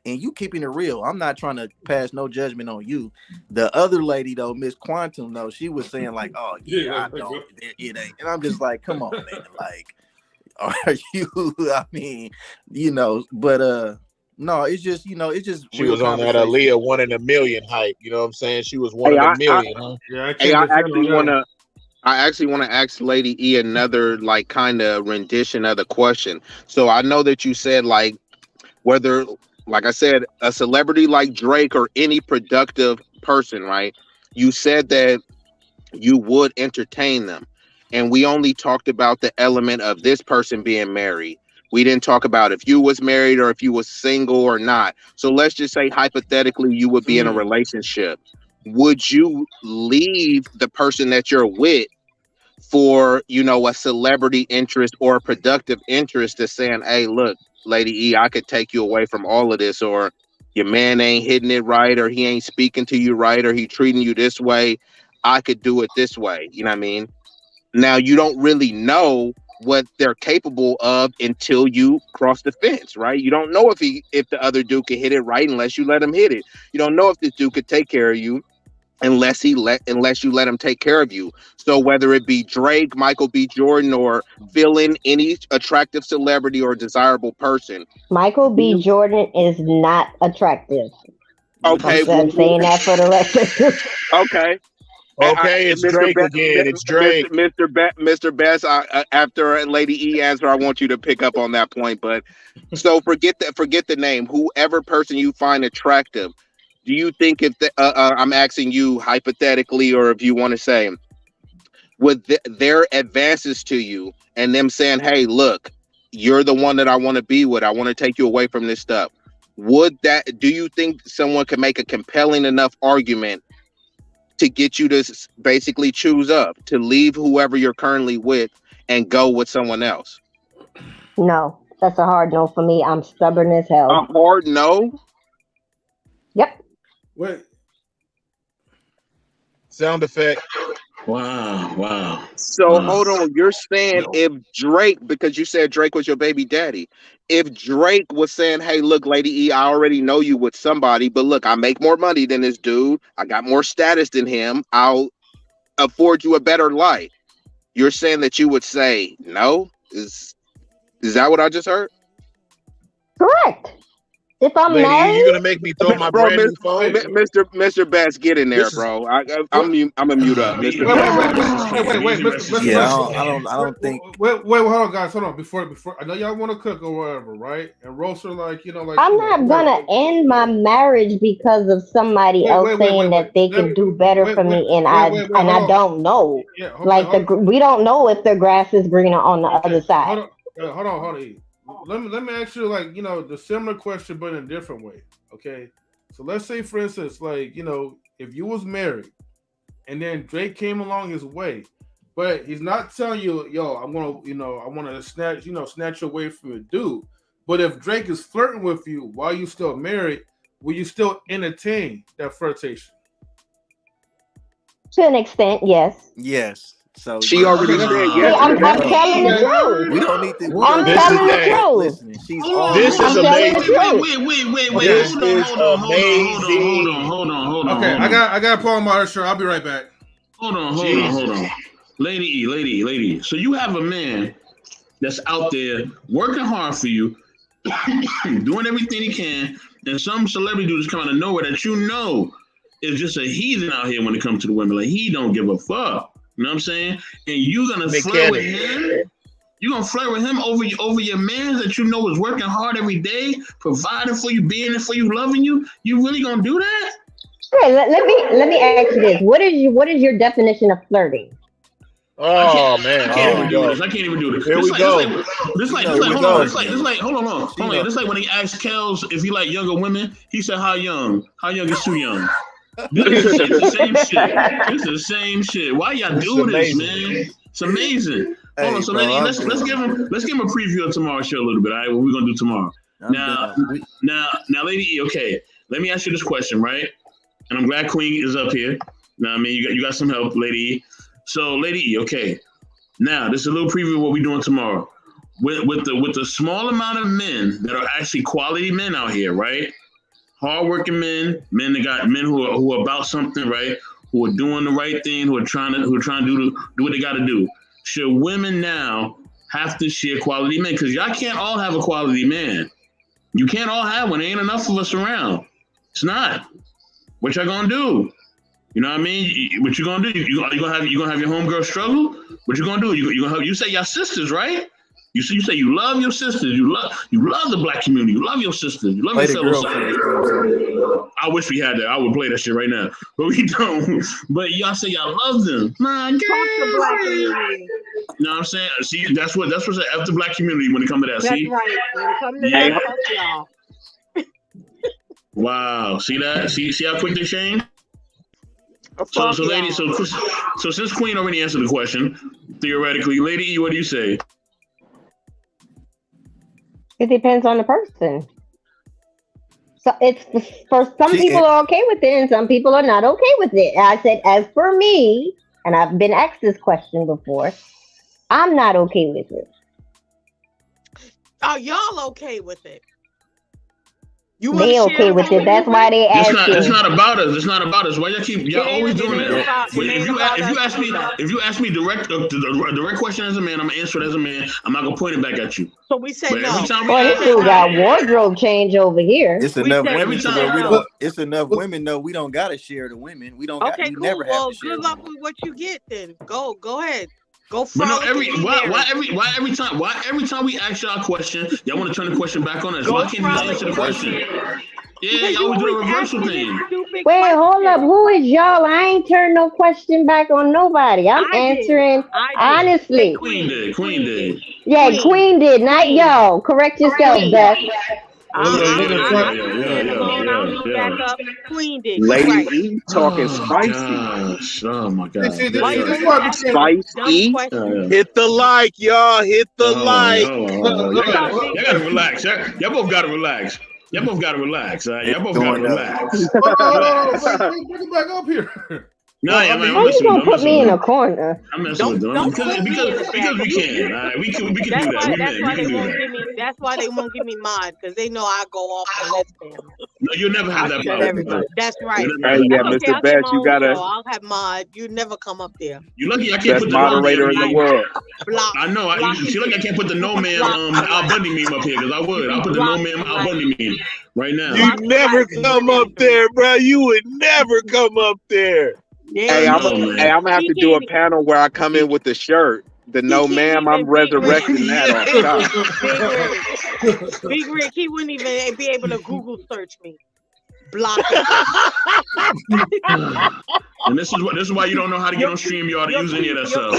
and you keeping it real. I'm not trying to pass no judgment on you. The other lady though, Miss Quantum though, she was saying like, "Oh yeah, I don't, it ain't." And I'm just like, "Come on, man! Like, are you?" I mean, you know, but no, it's just it's just she was on that Aaliyah 1 in a million hype. You know what I'm saying? She was 1 in a million. I actually want to ask Lady E another like kind of rendition of the question. So I know that you said like whether, like I said, a celebrity like Drake or any productive person, right? You said that you would entertain them. And we only talked about the element of this person being married. We didn't talk about if you was married or if you was single or not. So let's just say hypothetically you would be in a relationship. Would you leave the person that you're with for, a celebrity interest or a productive interest to saying, hey, look, Lady E, I could take you away from all of this, or your man ain't hitting it right, or he ain't speaking to you right, or he treating you this way. I could do it this way. You know what I mean? Now, you don't really know what they're capable of until you cross the fence, right? You don't know if the other dude can hit it right unless you let him hit it. You don't know if this dude could take care of you unless you let him take care of you. So whether it be Drake, Michael B. Jordan, or fill in any attractive celebrity or desirable person. Michael B. Jordan is not attractive. Okay. I'm saying that for the record. Okay. Okay, it's Drake again. It's Drake. Mr. Best, after Lady E answer, I want you to pick up on that point. But so forget the name. Whoever person you find attractive, do you think if I'm asking you hypothetically, or if you want to say, with their advances to you and them saying, hey, look, you're the one that I want to be with. I want to take you away from this stuff. Do you think someone can make a compelling enough argument to get you to basically choose up, to leave whoever you're currently with and go with someone else? No, that's a hard no for me. I'm stubborn as hell. A hard no? Yep. Wait. Sound effect. Wow. So hold on. You're saying if Drake, because you said Drake was your baby daddy, if Drake was saying, hey, look, Lady E, I already know you with somebody, but look, I make more money than this dude. I got more status than him. I'll afford you a better life. You're saying that you would say no? Is that what I just heard? Correct. If I'm Lady, married, you're gonna make me throw my brand new phone. Mr. Bass, get in there, bro. I'm a mute up. Wait, I don't think. Wait, hold on, guys, hold on. Before, I know y'all want to cook or whatever, right? And roaster, I'm not gonna end my marriage because of somebody else saying that they can do better for me, and I don't know. We don't know if the grass is greener on the other side. Hold on. Let me ask you the similar question but in a different way. Okay, so let's say for instance if you was married and then Drake came along his way, but he's not telling you, yo, I'm gonna I want to snatch you away from a dude. But if Drake is flirting with you while you still married, will you still entertain that flirtation? To an extent, yes. Yes, So She already said yes. I'm telling the truth. We don't need to. I'm telling the truth. Listening, she's all. This is amazing. Wait. This Hold is on. Okay, I got to pull my other shirt. I'll be right back. Hold on. Lady E. So you have a man that's out there working hard for you, doing everything he can, and some celebrity dude is coming out of nowhere that you know is just a heathen out here when it comes to the women. Like, he don't give a fuck. You know what I'm saying? And you're gonna flirt with him. You're gonna flirt with him over your man that you know is working hard every day, providing for you, being there for you, loving you. You really gonna do that? Okay, let me ask you this. What is your definition of flirting? Oh man, I can't even do this. Here we go. This like hold on. This like when he asked Kels if he like younger women, he said how young? How young is too young? It's the same shit. It's the same shit. Why y'all doing this, man? It's amazing. Hold on, so lady, let's give him a preview of tomorrow's show a little bit. All right, what we're gonna do tomorrow. Now, Lady E. Okay, let me ask you this question, right? And I'm glad Queen is up here. Now, I mean, you got some help, Lady E. So, Lady E. Okay, now this is a little preview of what we're doing tomorrow. With the small amount of men that are actually quality men out here, right? Hardworking men who are about something, right? Who are doing the right thing, who are trying to do what they got to do. Should women now have to share quality men? Because y'all can't all have a quality man. You can't all have one. There ain't enough of us around. It's not. What y'all gonna do? You know what I mean? What you gonna do? You gonna have your homegirl struggle? What you gonna do? You say y'all sisters, right? You say you love your sisters. You love the black community. You love your sisters. You love your fellow. I wish we had that. I would play that shit right now, but we don't. But y'all say y'all love them. Nah, girl. The black community. You know what I'm saying? See, that's what's the F the black community when it comes to that. That's see? right. When it comes to that, fuck y'all. Wow. See that? See how quick they change? So lady, so since Queen already answered the question, theoretically, Lady E, what do you say? It depends on the person. So it's for some people are okay with it, and some people are not okay with it. I said, as for me, and I've been asked this question before, I'm not okay with it. Are y'all okay with it? They okay with it. That's why they ask you. It's not about us. It's not about us. Why y'all always doing that? If you ask me direct question as a man, I'm gonna answer it as a man. I'm not gonna point it back at you. So we said no. Well, he still got wardrobe change over here. It's enough women to where we don't. It's enough women though. We don't gotta share the women. We don't. Okay, we cool. never Well, have to share good luck with what you get then. Go ahead. Go but no, why every time we ask y'all a question, y'all want to turn the question back on us? Why can't you answer the question? Yeah, y'all always do the reversal thing. Wait, hold up. Who is y'all? I ain't turned no question back on nobody. I'm answering honestly. Queen did. Yeah, Queen did, not y'all. Correct yourself, Beth. Queen did. Lady E talking spicy. Oh my God. Spicy. Hit the like, y'all. Hit the like. Y'all gotta relax. Y'all both gotta relax. Y'all both gotta relax. Y'all both gotta relax. Bring it back up here. No, how you gonna put me in a corner? I'm messing with them because we can. We can do that. That's why they won't give me mod, because they know I go off on this family. No, you'll never have that power. That's right. Hey, yeah, Mr. Best, you gotta. I'll have mod. You never come up there. You lucky I can't put the moderator in the world. I know. She lucky I can't put the no man Al Bundy meme up here, because I would. I'll put the no man Al Bundy meme right now. You never come up there, bro. You would never come up there. Yeah, Hey, I'm gonna have to do a panel where I come in with the shirt. The no ma'am, I'm resurrecting that on top. Big Rick, he wouldn't even be able to Google search me. Block it. And this is why you don't know how to get on StreamYard to use any of that stuff.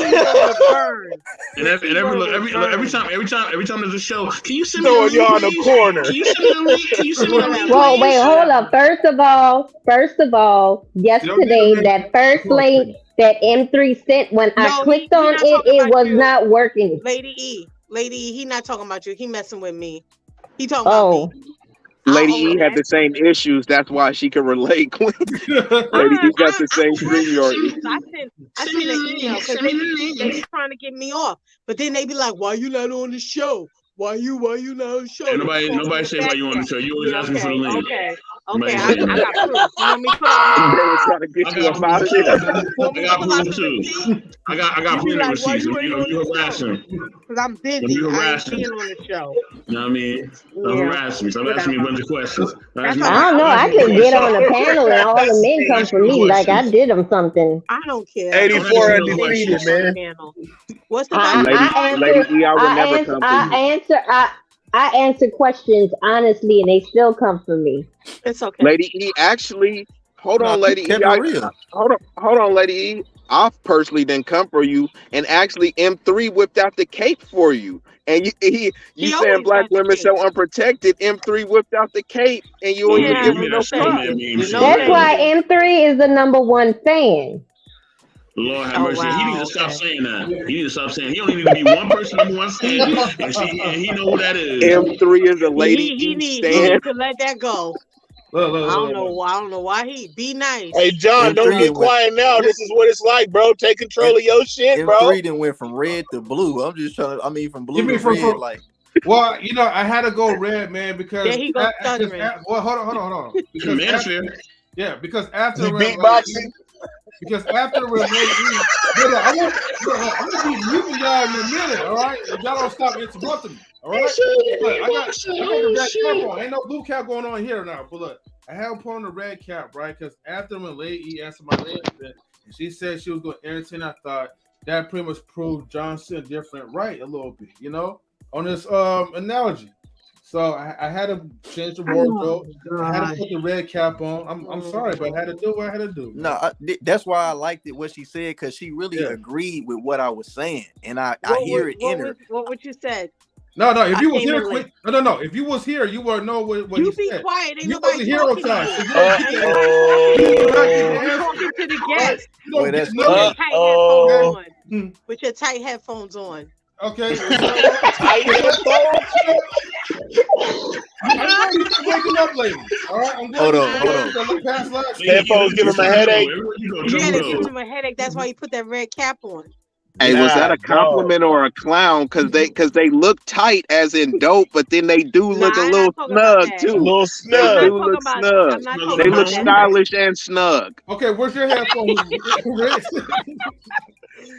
And every time there's a show, can you send me a link? Y'all in the corner. Can you send me a link? Well, wait, hold up. First of all, yesterday that first link that M3 sent, when I clicked on it was not working. Lady E, he not talking about you. He messing with me. He talking about me. Lady E had the same issues. That's why she could relate. Lady E got the same thing. I sent an email because they be trying to get me off, but then they be like, "Why you not on the show? Why you not on the show?" And nobody say why you on the show. You always asking for the link. Okay, I got proof. You want me to put out my? They were trying to get you up out of there. I got proof too. I got plenty of receipts. You harassing. Because I'm busy. You I ain't harassing. being on the show. You know what I mean? Don't harass me. Stop asking me a bunch of questions. I don't know. I could get on the panel and all the men come for me like I did them something. I don't care. 84 undefeated, man. What's the Lady E, I would never come for you. I answer questions honestly, and they still come for me. It's okay. Lady E, actually, hold on, Lady E. Hold on, Lady E. I personally didn't come for you, and actually M3 whipped out the cape for you. And you saying black women so unprotected. M3 whipped out the cape, and you ain't give me no problem. That's why M3 is the #1 fan. Lord have mercy. He needs to stop saying that. He needs to stop saying. He only need to be one person #1 stand, and he know who that is. M3 is a lady. He needs to let that go. I don't know why he be nice. Hey John, don't get quiet now. This is what it's like, bro. Take control of your shit, bro. M3 done went from red to blue. I'm just trying to. From blue to red, like. Well, I had to go red, man, because there he goes stuttering. Well, hold on. Because after beatboxing. Because after we're I'm gonna be muting y'all in a minute, all right? If y'all don't stop interrupting me, all right? I got the red cap on. Ain't no blue cap going on here now. But look, I have put on the red cap, right? Because after when Lady E answered my lady, and she said she was going to entertain, I thought that pretty much proved Johnson different, right? A little bit, on this analogy. So I had to change the wardrobe. I had to put the red cap on. I'm sorry, but I had to do what I had to do. No, that's why I liked it what she said, because she really agreed with what I was saying, and I hear it in her. What would you said? No. If you was here, no. If you was here, you would know what you he be said. quiet. Ain't you was nobody hero talking time. You're talking to the guest. Wait, that's with your tight headphones on. Okay. I'm waking up late. All right. Hold on. Headphones give him a headache. Yeah, they give him a headache. That's why you put that red cap on. Hey, was that a compliment or a clown? Because they look tight, as in dope, but then they do look a little snug too. A little snug. They look snug. They look stylish and snug. Okay, where's your headphones?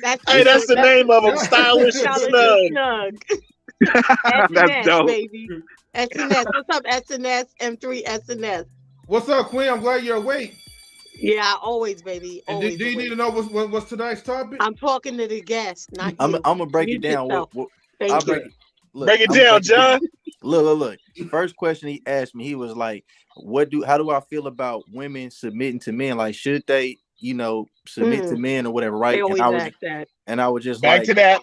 That's the name of them. Stylish and snug. That's dope, baby. S&S. What's up, S&S? M3 S&S. What's up, Queen? I'm glad you're awake. Yeah, always, baby. Always. Do you need to know what's tonight's topic? I'm talking to the guest, not I'm you. gonna break it down. Break it down, John. Look. First question he asked me, he was like, how do I feel about women submitting to men? Like, should they, submit to men or whatever, right? They always ask that. And I was just back to that.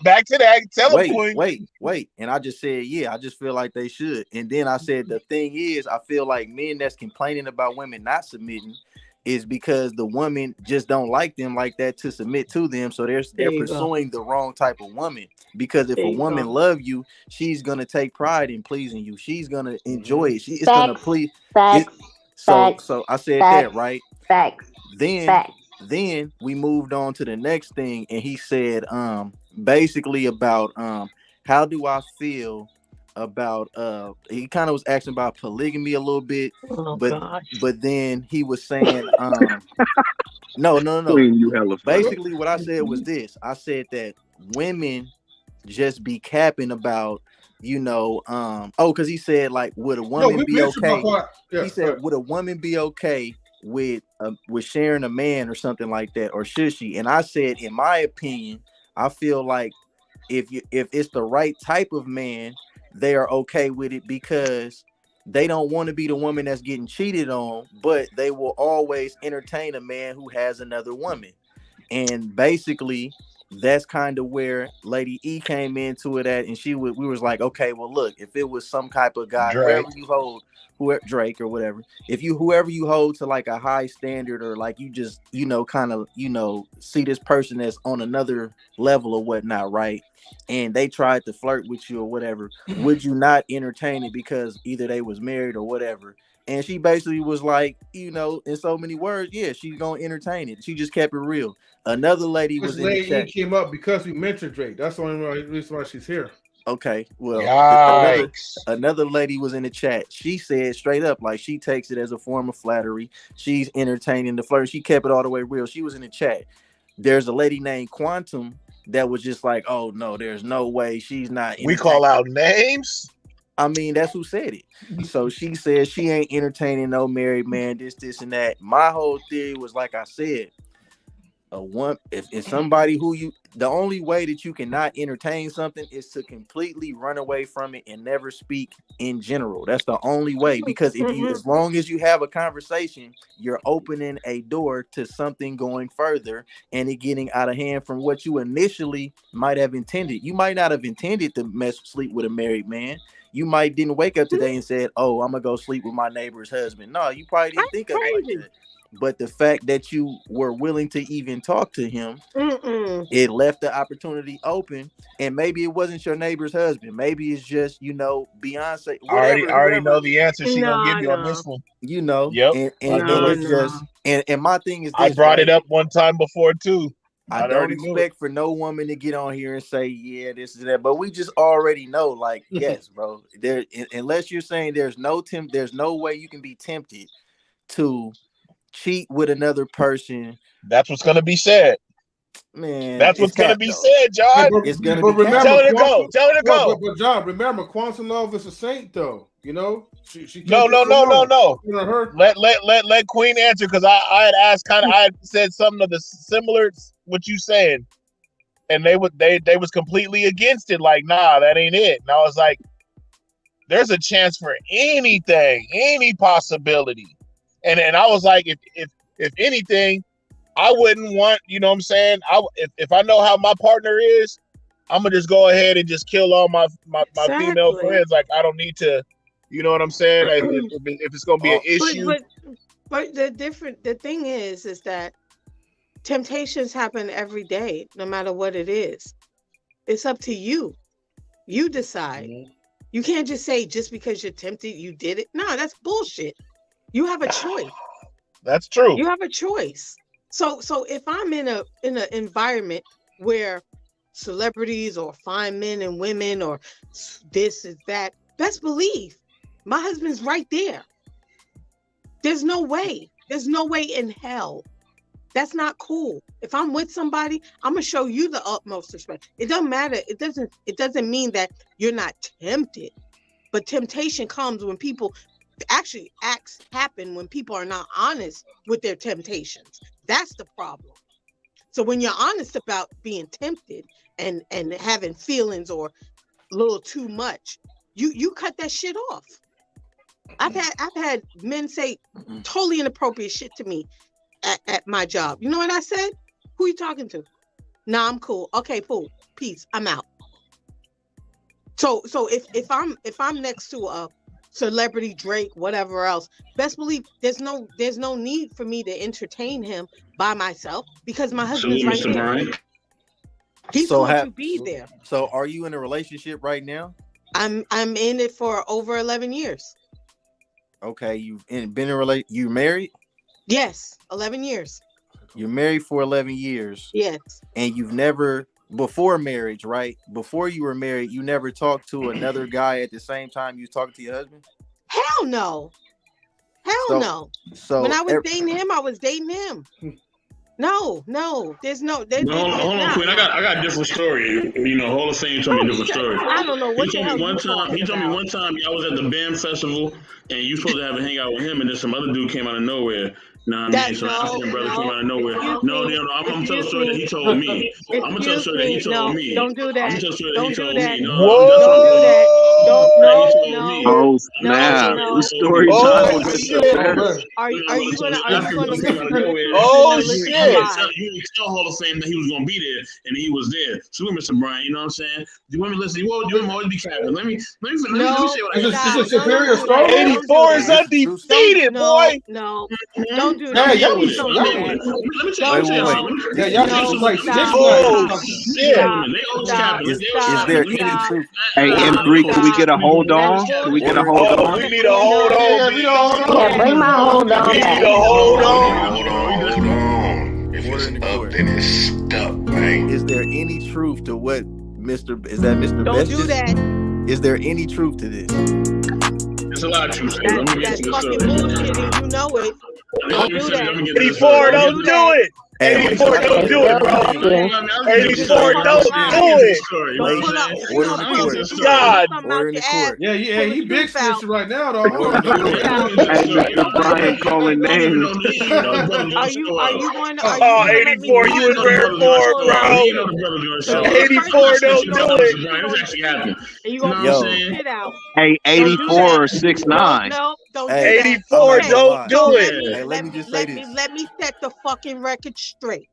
Tell him. Wait. And I just said, yeah, I just feel like they should. And then I said, the thing is, I feel like men that's complaining about women not submitting is because the woman just don't like them like that to submit to them. So they're pursuing the wrong type of woman. Because if a woman love you, she's gonna take pride in pleasing you. She's gonna enjoy it. She's gonna please. So I said that, right? Facts. Then we moved on to the next thing, and he said, basically about how do I feel about he kind of was asking about polygamy a little bit, but then he was saying no. Basically what I said was this. I said that women just be capping about, because he said, like, would a woman be okay? He said, would a woman be okay with sharing a man or something like that, or should she? And I said, in my opinion, I feel like if it's the right type of man, they are okay with it, because they don't want to be the woman that's getting cheated on, but they will always entertain a man who has another woman. And basically that's kind of where Lady E came into it at, and we was like, okay, well, look, if it was some type of guy, whoever you hold, Drake or whatever, whoever you hold to like a high standard, or like you just, kind of, see this person that's on another level or whatnot, right? and they tried to flirt with you or whatever, would you not entertain it because either they was married or whatever? And she basically was like, you know, in so many words, yeah, she's gonna entertain it. She just kept it real. Another lady This was in the lady chat. came up because we mentioned Drake. That's the only reason why she's here. Okay, well, Yikes. another lady was in the chat. She said straight up, like, she takes it as a form of flattery. She's entertaining the flirt. She kept it all the way real. She was in the chat. There's a lady named Quantum that was just like, oh no, there's no way she's not. We call out names. I mean, that's who said it. So she said she ain't entertaining no married man, this, and that. My whole theory was, like I said, if somebody who you, the only way that you cannot entertain something is to completely run away from it and never speak in general. That's the only way, because if you, as long as you have a conversation, you're opening a door to something going further and it getting out of hand from what you initially might have intended. You might not have intended to sleep with a married man. You might didn't wake up today and said, oh, I'm gonna go sleep with my neighbor's husband. No, you probably didn't think of it like that. But the fact that you were willing to even talk to him, it left the opportunity open. And maybe it wasn't your neighbor's husband. Maybe it's just, you know, Beyonce. I already know the answer she gonna give you on this one. You know, yep. And it's just, and my thing is this, I brought it up one time before too. I don't expect for no woman to get on here and say, yeah, this is that, but we just already know, like, yes, bro. There, unless you're saying there's no way you can be tempted to cheat with another person. That's what's gonna be said. Man, that's what's gonna be said, John. It's gonna be remember, tell her to go. Tell her to go. But John, remember, Quantum Love is a saint, though. You know, she no. Let Queen answer, because I had asked I had said something of the similar what you saying, and they was completely against it. Like, nah, that ain't it. And I was like, there's a chance for anything, any possibility. And I was like, if anything, I wouldn't want, you know what I'm saying? If I know how my partner is, I'm gonna just go ahead and just kill all my female friends. Like, I don't need to, you know what I'm saying? If it's gonna be an issue. But the thing is that temptations happen every day, no matter what it is. It's up to you. You decide. You can't just say just because you're tempted, you did it. No, that's bullshit. You have a choice. That's true. You have a choice. So if I'm in an environment where celebrities or fine men and women or this is that, best believe my husband's right there. There's no way. There's no way in hell. That's not cool. If I'm with somebody, I'm gonna show you the utmost respect. It doesn't matter. It doesn't mean that you're not tempted, but temptation comes when people actually acts happen when people are not honest with their temptations. That's the problem. So when you're honest about being tempted and having feelings or a little too much, you cut that shit off. I've had men say totally inappropriate shit to me at my job. You know what I said? Who you talking to? Nah, I'm cool. Okay, cool. Peace. I'm out. So if I'm next to a celebrity, Drake, whatever else, best believe there's no need for me to entertain him by myself, because my husband's right there. He's going to be there. So are you in a relationship right now? I'm in it for over 11 years. Okay, you've been in you married? Yes, 11 years. You're married for 11 years. Yes. And you've never, before marriage, right? Before you were married, you never talked to another guy at the same time you talked to your husband? Hell no. No. So when I was dating him, I was dating him. No. There's no. Hold on, Queen. I got a different story. You know, Hall of Fame told me a different story. I don't know what the hell. He told me one time y'all was at the band festival and you supposed to have a hangout with him, and then some other dude came out of nowhere. Nah, I mean, some African brother came out of nowhere. No, I'm gonna tell the story that he told me. I'm gonna tell the story that he told me. Don't do that. I'm gonna tell the story that he told me. Whoa! Oh snap! Story time was Are you gonna Oh shit! You didn't tell Hall of Fame that he was gonna be there, and he was there. So, Mr. Bryant, you know what I'm saying? Do women listen? You women always be capping. Let me say what I got. It's a superior story. 84 is undefeated, boy. No, don't Don't do Yeah, that. y'all Please was. don't Y'all do was. that. Let me tell you No, something. Yeah, y'all no, was like stop. 6 Oh nights. shit! Stop. They always Stop. capping. Is They always Stop. there capping. any Stop. truth? Hey, Stop. M3, can we get a hold That's on? Can we get a bullshit. hold Oh, on? we need a hold Yeah, on, yeah, B. we don't hold Yeah, on. bring my hold on We need back. a hold on. Hold on. If Order it's in the up, court. then it's stuck, man. Is there any truth to what Mr. Don't Best do just? that. Is there any truth to this? There's a lot of truth. Let me get That's to the fucking story. bullshit, and you know it. Don't do that. Let me get to the 84, story. don't do it. Hey, 84, don't do it, bro. Joking. 84, Fuck don't lie. do it. Don't Ladies, pull up. order in Don't the pull court. God. something Order out in the your ass. court. Yeah, yeah, Pull the he big truth out. snitching right now, though. Pull the truth out. Hey, Mr. Bryant calling names. Are you going to Oh, let me 84, talk you in to rare you? form, Pull up. bro. So Yo. you're the 84, person don't that's do it. This actually happened. and you You gonna know pull what I'm Yo. some saying? shit out. Hey, Don't do 84 that. or 6'9". No, don't do Hey, that. 84, I'm not Okay. gonna don't lie. So do let it. me Hey, let me just say let this. me set the fucking record straight.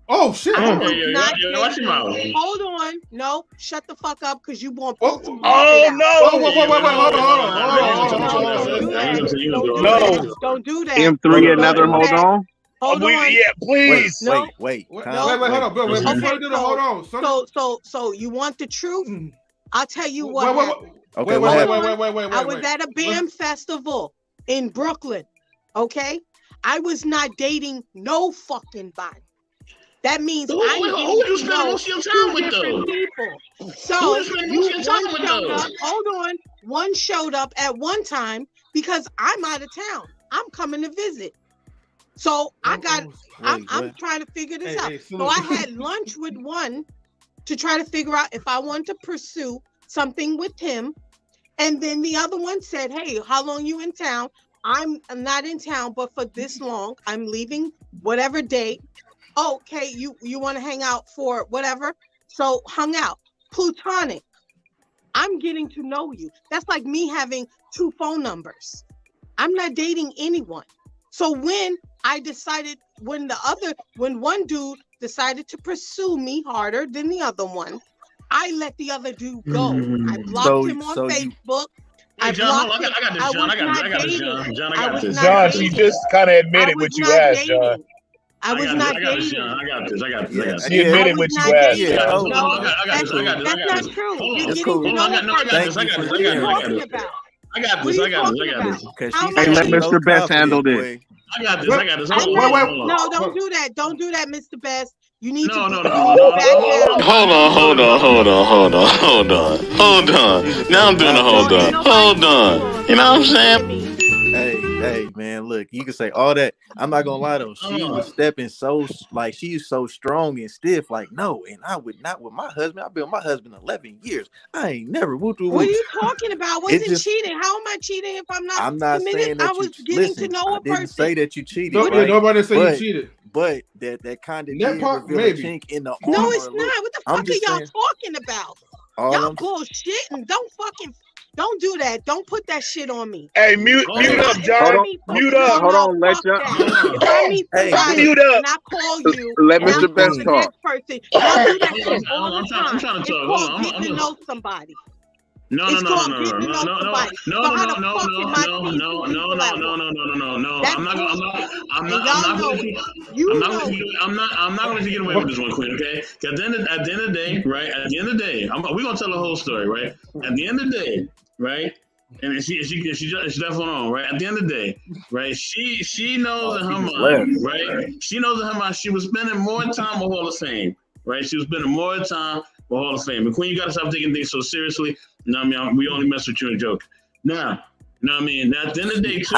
Oh shit! I Hold was on. not Watch your mouth. dating. Hold on. No, shut the fuck up because you gonna pull some Oh, bullshit Oh, out. whoa, no. wait, hold on. No, don't do that. Don't do No. that. Don't do that. M3, Hold up, another Don't do hold that. on. Hold on. Yeah, please. No. Wait. Wait, Calm, hold on, bro. Wait, before Okay, you do the hold on. so you want the truth? I'll tell you Wait, what wait, happened. Okay, wait, what wait, happened? wait. I was at a BAM festival in Brooklyn. Okay, I was not dating no fucking body. That means Who I'm you getting to spending know most of your two time with, different though? people. Who So you spending most of your time with, showed though? up. Hold on, one showed up at one time because I'm out of town. I'm coming to visit. So I'm trying to figure this out. So I had lunch with one to try to figure out if I wanted to pursue something with him. And then the other one said, hey, how long you in town? I'm not in town, but for this long, I'm leaving whatever date. Okay, you want to hang out for whatever. So hung out. Plutonic. I'm getting to know you. That's like me having 2 phone numbers. I'm not dating anyone. So when one dude decided to pursue me harder than the other one, I let the other dude go. I blocked him on Facebook. Hey, John, hold on. I got this, John. I got this, John. I got this. John, she just kind of admitted what you asked, John. I was not dating. I got this. She admitted what you asked. Yeah, No, I got this. that's not true. You're It's getting cool. to know a person. What are you talking about? I got this. Because How she Hey, said let she Mr. no Best handle confidence, this. boy. I got this. No, don't do that. Don't do that, Mr. Best. You need to No. back down. Hold on. Now I'm doing a hold on. Hold on. You know what I'm saying? Hey, man, look, you can say all that. I'm not gonna lie though. She was stepping so she's so strong and stiff. Like, no, and I would not with my husband. I've been with my husband 11 years. I ain't never What are you talking about? Wasn't cheating? How am I cheating if I'm not I'm not committed? saying that I was getting to know a person. I didn't say that you cheated. No, right? nobody said you cheated. But that kind of did part, reveal maybe. a chink in the armor. No, it's not. What the fuck are y'all saying, talking about? Y'all bullshit and don't do that. Don't put that shit on me. Hey, mute up, John. Mute up. Hold on, let you. If I meet somebody mute up. and I call you, Let and Mr. I Best call the talk. next person, y'all do that shit all the time. I'm trying to It's talk. called getting to know somebody. No. Getting to know somebody. So how the fuck am I see two people at once? I'm not going to get away with this one, Queen. Okay? At the end of the day, right? At the end of the day, we're gonna tell the whole story, right? At the end of the day, right? And she definitely on, right? At the end of the day, right? She knows in her mind, right? She knows in her mind she was spending more time with Hall of Fame, right? She was spending more time with Hall of Fame. And Queen, you gotta stop taking things so seriously. No, I mean, we only mess with you and joke. Now, I mean, at the end of the day, too,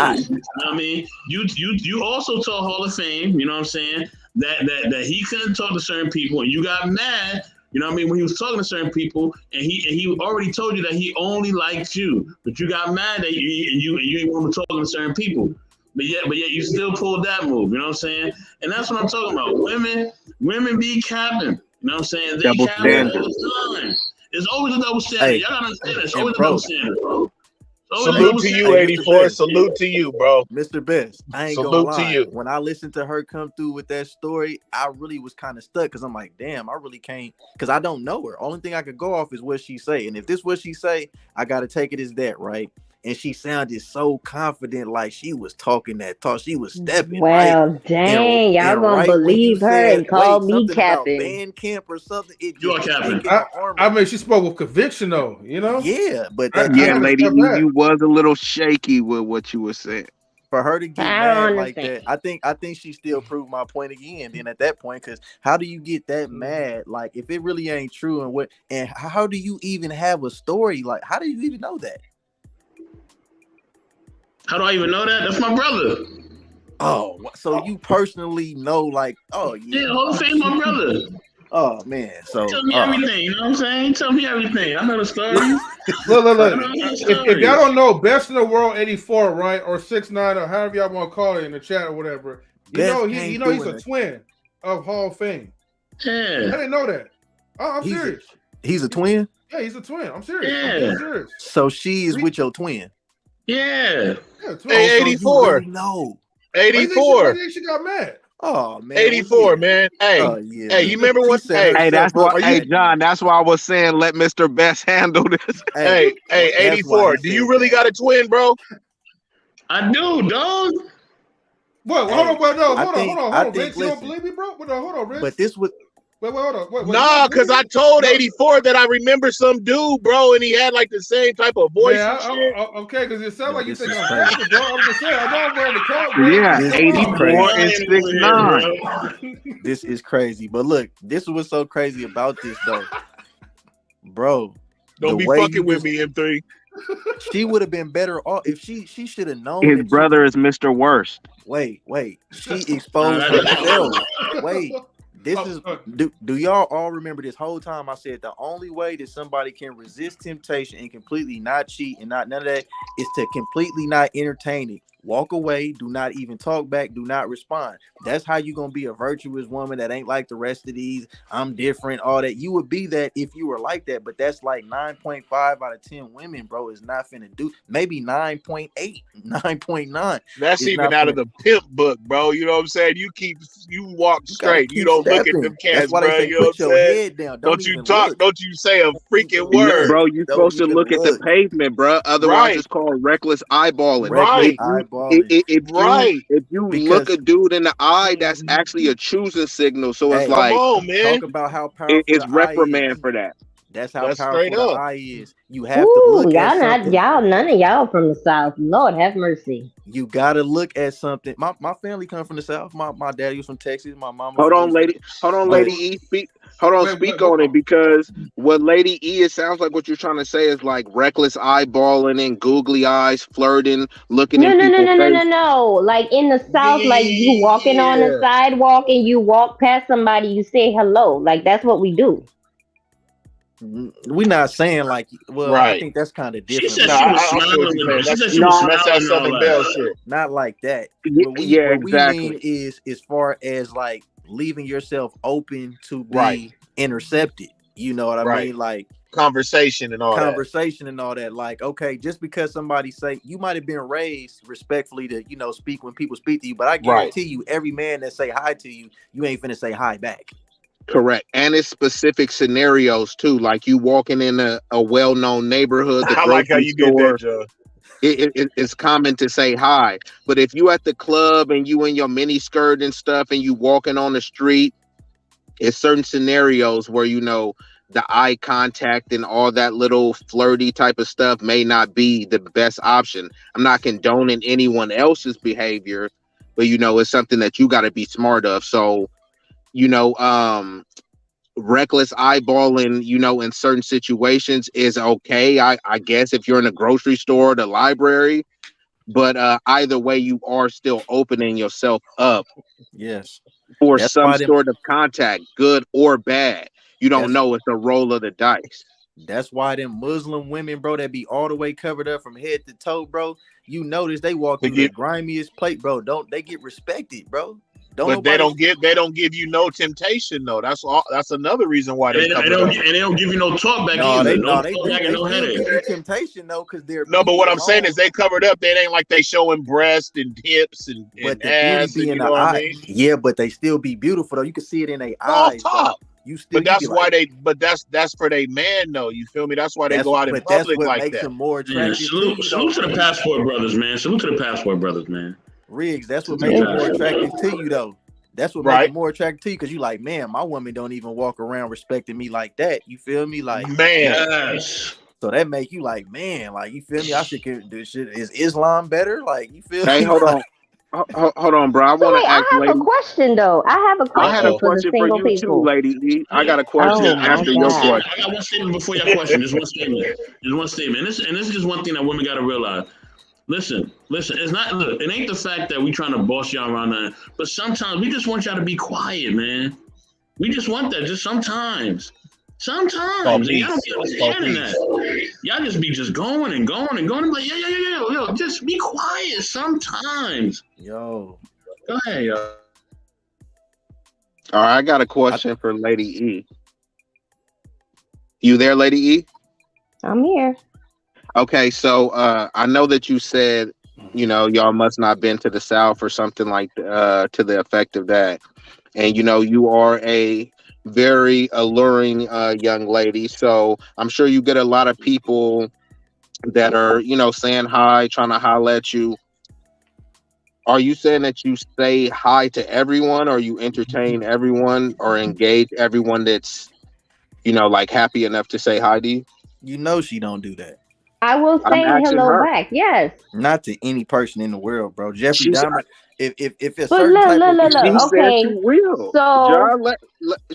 I mean, you also told Hall of Fame, you know what I'm saying, that he couldn't talk to certain people, and you got mad, you know what I mean, when he was talking to certain people, and he already told you that he only liked you, but you got mad that you didn't want to talk to certain people. But yet you still pulled that move, you know what I'm saying? And that's what I'm talking about. Women be capping, you know what I'm saying? They Double capping all standard. the time. There's always a double standard. Hey, y'all gotta understand that. It's always a bro, double standard, bro. Salute to you, 84. Salute to you, bro. Mr. Best. I ain't gonna lie. To you. When I listened to her come through with that story, I really was kind of stuck because I'm like, damn, I really can't, because I don't know her. Only thing I could go off is what she say. And if this what she say, I gotta take it as that, right? and she sounded so confident, like she was talking that talk. She was stepping Well, right. dang, y'all gonna Right when you believe her said, and call me something about capping. band camp or something, it You are just capping. taken the armor. I mean, she spoke with conviction, though. You know. Yeah, but I Yeah, gotta lady, step back. you was a little shaky with what you were saying. for her to get I don't mad like that, understand. I think she still proved my point again. Then at that point, because how do you get that mad? Like if it really ain't true, and how do you even have a story? Like how do you even know that? How do I even know that? That's my brother. Oh, so you personally know? Like, oh yeah, Yeah, Hall of Fame, my brother. oh man. So Tell me everything. You know what I'm saying? Tell me everything. I know the stories. Look. If y'all Stories. don't know, Best in the World '84, right, or 6ix9ine, or however y'all want to call it in the chat or whatever, Best he's came a through twin of Hall of Fame. I Yeah. didn't know that. Oh, I'm serious. He's a twin. Yeah, he's a twin. I'm serious. I'm Yeah. dead serious. So she is with your twin. Yeah. Yeah, twin. Hey, So you 84. really know. Why you 84. think she got mad? Oh man, 84, man. Hey, Oh yeah. hey, you remember what? She set Hey, Hey, that's herself why. up Hey, that John, day. that's why I was saying let Mr. Best handle this. hey, that's why 84. he Do you said really that. got a twin, bro? I do, dog. What? Hey, Hold on, no, I hold think on, think Rich. You don't listen, believe me, bro? Hold on, Rich. but this was Wait, hold on. Wait, you Nah, don't because believe I me? told No. 84 that I remember some dude, bro, and he had like the same type of voice Man, and shit. okay, because it sounds yo, like you this think is I'm crazy. capping, bro. I'm just saying, I know I'm wearing the cap, bro. Yeah, This is 84 crazy. and Lying over 6ix9ine. here, bro. This is crazy. But look, this is what's so crazy about this though. Bro, Don't the be way fucking you with just me, M3. she would have been better off if she should have known His that brother is Mr. Worst. wait. She Nah, exposed that is herself. true. Wait. This is do y'all all remember this whole time I said the only way that somebody can resist temptation and completely not cheat and not none of that is to completely not entertain it. Walk away, do not even talk back, do not respond. That's how you gonna be a virtuous woman that ain't like the rest of these. I'm different, all that. You would be that if you were like that, but that's like 9.5 out of 10 women, bro, is not finna do. Maybe 9.8, 9.9. That's It's even not out of finna. the pimp book, bro. You know what I'm saying? You walk You gotta straight. You keep don't look at stepping. them That's cats, why they bro. say You know what put I'm your saying? head down. Don't Don't you even talk, look. don't you say a Don't even freaking word. Bro, you're Don't supposed to even look at the look. pavement, bro. Otherwise, Right, it's called reckless eyeballing. Reckless right, eyeballing. right. If you look a Because dude in the eye, that's actually a choosing signal. So it's hey, Come like on, man. talk about how powerful it's the eye reprimand is. for that. That's how That's straight powerful the up. eye is. You have to Ooh, look at something. none of y'all from the South. Lord have mercy. You gotta look at something. My family come from the South. My daddy was from Texas. My mama Hold from on, Louisiana. lady. Hold on, But Lady E. Speak on it hold because what Lady E, it sounds like what you're trying to say is like reckless eyeballing and googly eyes, flirting, looking in people's face. No. Like in the South, like you walking on the Yeah. sidewalk and you walk past somebody, you say hello. Like that's what we do. we're not saying like, well, I Right. think that's kind of She different. said No, Like she was I feel what smiling you're with saying. it. She said she No, was That's that smiling and all Southern Belle that. shit. not like that. yeah, What we mean exactly. is as far as like leaving yourself open to be Right, intercepted. You know what I right. mean? Like Conversation and all that. conversation and all that. Like, okay, just because somebody say you might have been raised respectfully to, speak when people speak to you, but I Right. guarantee you, every man that say hi to you, you ain't finna say hi back. Correct. And it's specific scenarios too. Like you walking in a well-known neighborhood, the I like how grocery you did that, store. Joe. It's common to say hi. But if you at the club and you in your mini skirt and stuff and you walking on the street, it's certain scenarios where the eye contact and all that little flirty type of stuff may not be the best option. I'm not condoning anyone else's behavior, but it's something that you got to be smart of. So, you know, um reckless eyeballing, in certain situations is okay. I guess if you're in a grocery store, the library, but either way, you are still opening yourself up Yes. for That's some why them sort of contact, good or bad. You don't that's know. It's a roll of the dice. that's why them Muslim women, bro, that be all the way covered up from head to toe, bro. You notice they walk They through the get, grimiest plate, bro. Don't they get respected, bro? Don't but they nobody don't give you no temptation though. That's another reason why And they they, covered up. and they don't give you no talk back no, either. they No no, they talk do back and they no still headache. give you temptation though, because their No, but beauty what I'm saying alone. is they covered up. They ain't like they showing breast and hips But and the beauty ass be and in you the know what I eye. mean. Yeah, but they still be beautiful though. You can see it in their Off eyes though. top. You still. But that's you why like, they. But that's for their man though. You feel me? That's why they go out in but that's public what like makes that. them more Yeah, attractive to you. salute to the passport brothers, man. Salute to the passport brothers, man. Riggs, that's what Salute makes to them the more passport. attractive to you, though. That's what makes them more attractive to you, because you like, man, my woman don't even walk around respecting me like that. You feel me? Like, man. Yes. So that make you like, man, like, you feel me? I should get this shit. Is Islam better? Like, you feel Hey, me? hold on. Hold on, bro. I So want wait, to ask I have lady. a question though. I have a I had a question for the question for single you too, people. Lady E. I got a Listen, question Oh my after your God. question. I got one statement before your question. Just one statement. Just one statement. And this is one thing that women got to realize. Listen. It's not. Look, it ain't the fact that we trying to boss y'all around, nothing, but sometimes we just want y'all to be quiet, man. We just want that. Just sometimes. Sometimes, and y'all don't be understanding that. Y'all just be just going and going and going. And like, yo, just be quiet sometimes. Yo. Go ahead, yo. All right, I got a question for Lady E. You there, Lady E? I'm here. Okay, so I know that you said, y'all must not been to the South or something like to the effect of that. And you are a very alluring young lady. So I'm sure you get a lot of people that are, saying hi, trying to holler at you. Are you saying that you say hi to everyone, or you entertain everyone, or engage everyone that's, like happy enough to say hi to you? You know she don't do that. I will I'm say asking hello her. back. Yes. Not to any person in the world, bro. Jeffrey She's, Dahmer. If a But certain look, type of she said okay. she will. So John,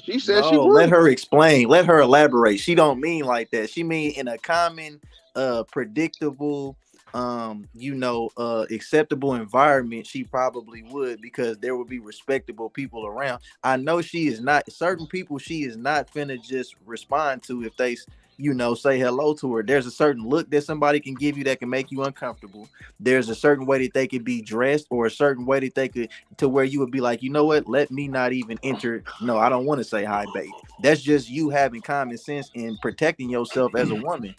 she said she no, let would. her explain. Let her elaborate. She don't mean like that. She mean in a common, predictable, acceptable environment. She probably would, because there would be respectable people around. I know she is not. Certain people she is not finna just respond to if they, say hello to her. There's a certain look that somebody can give you that can make you uncomfortable. There's a certain way that they could be dressed, or a certain way that they could, to where you would be like, you know what? Let me not even enter. No, I don't want to say hi, babe. That's just you having common sense and protecting yourself as a woman.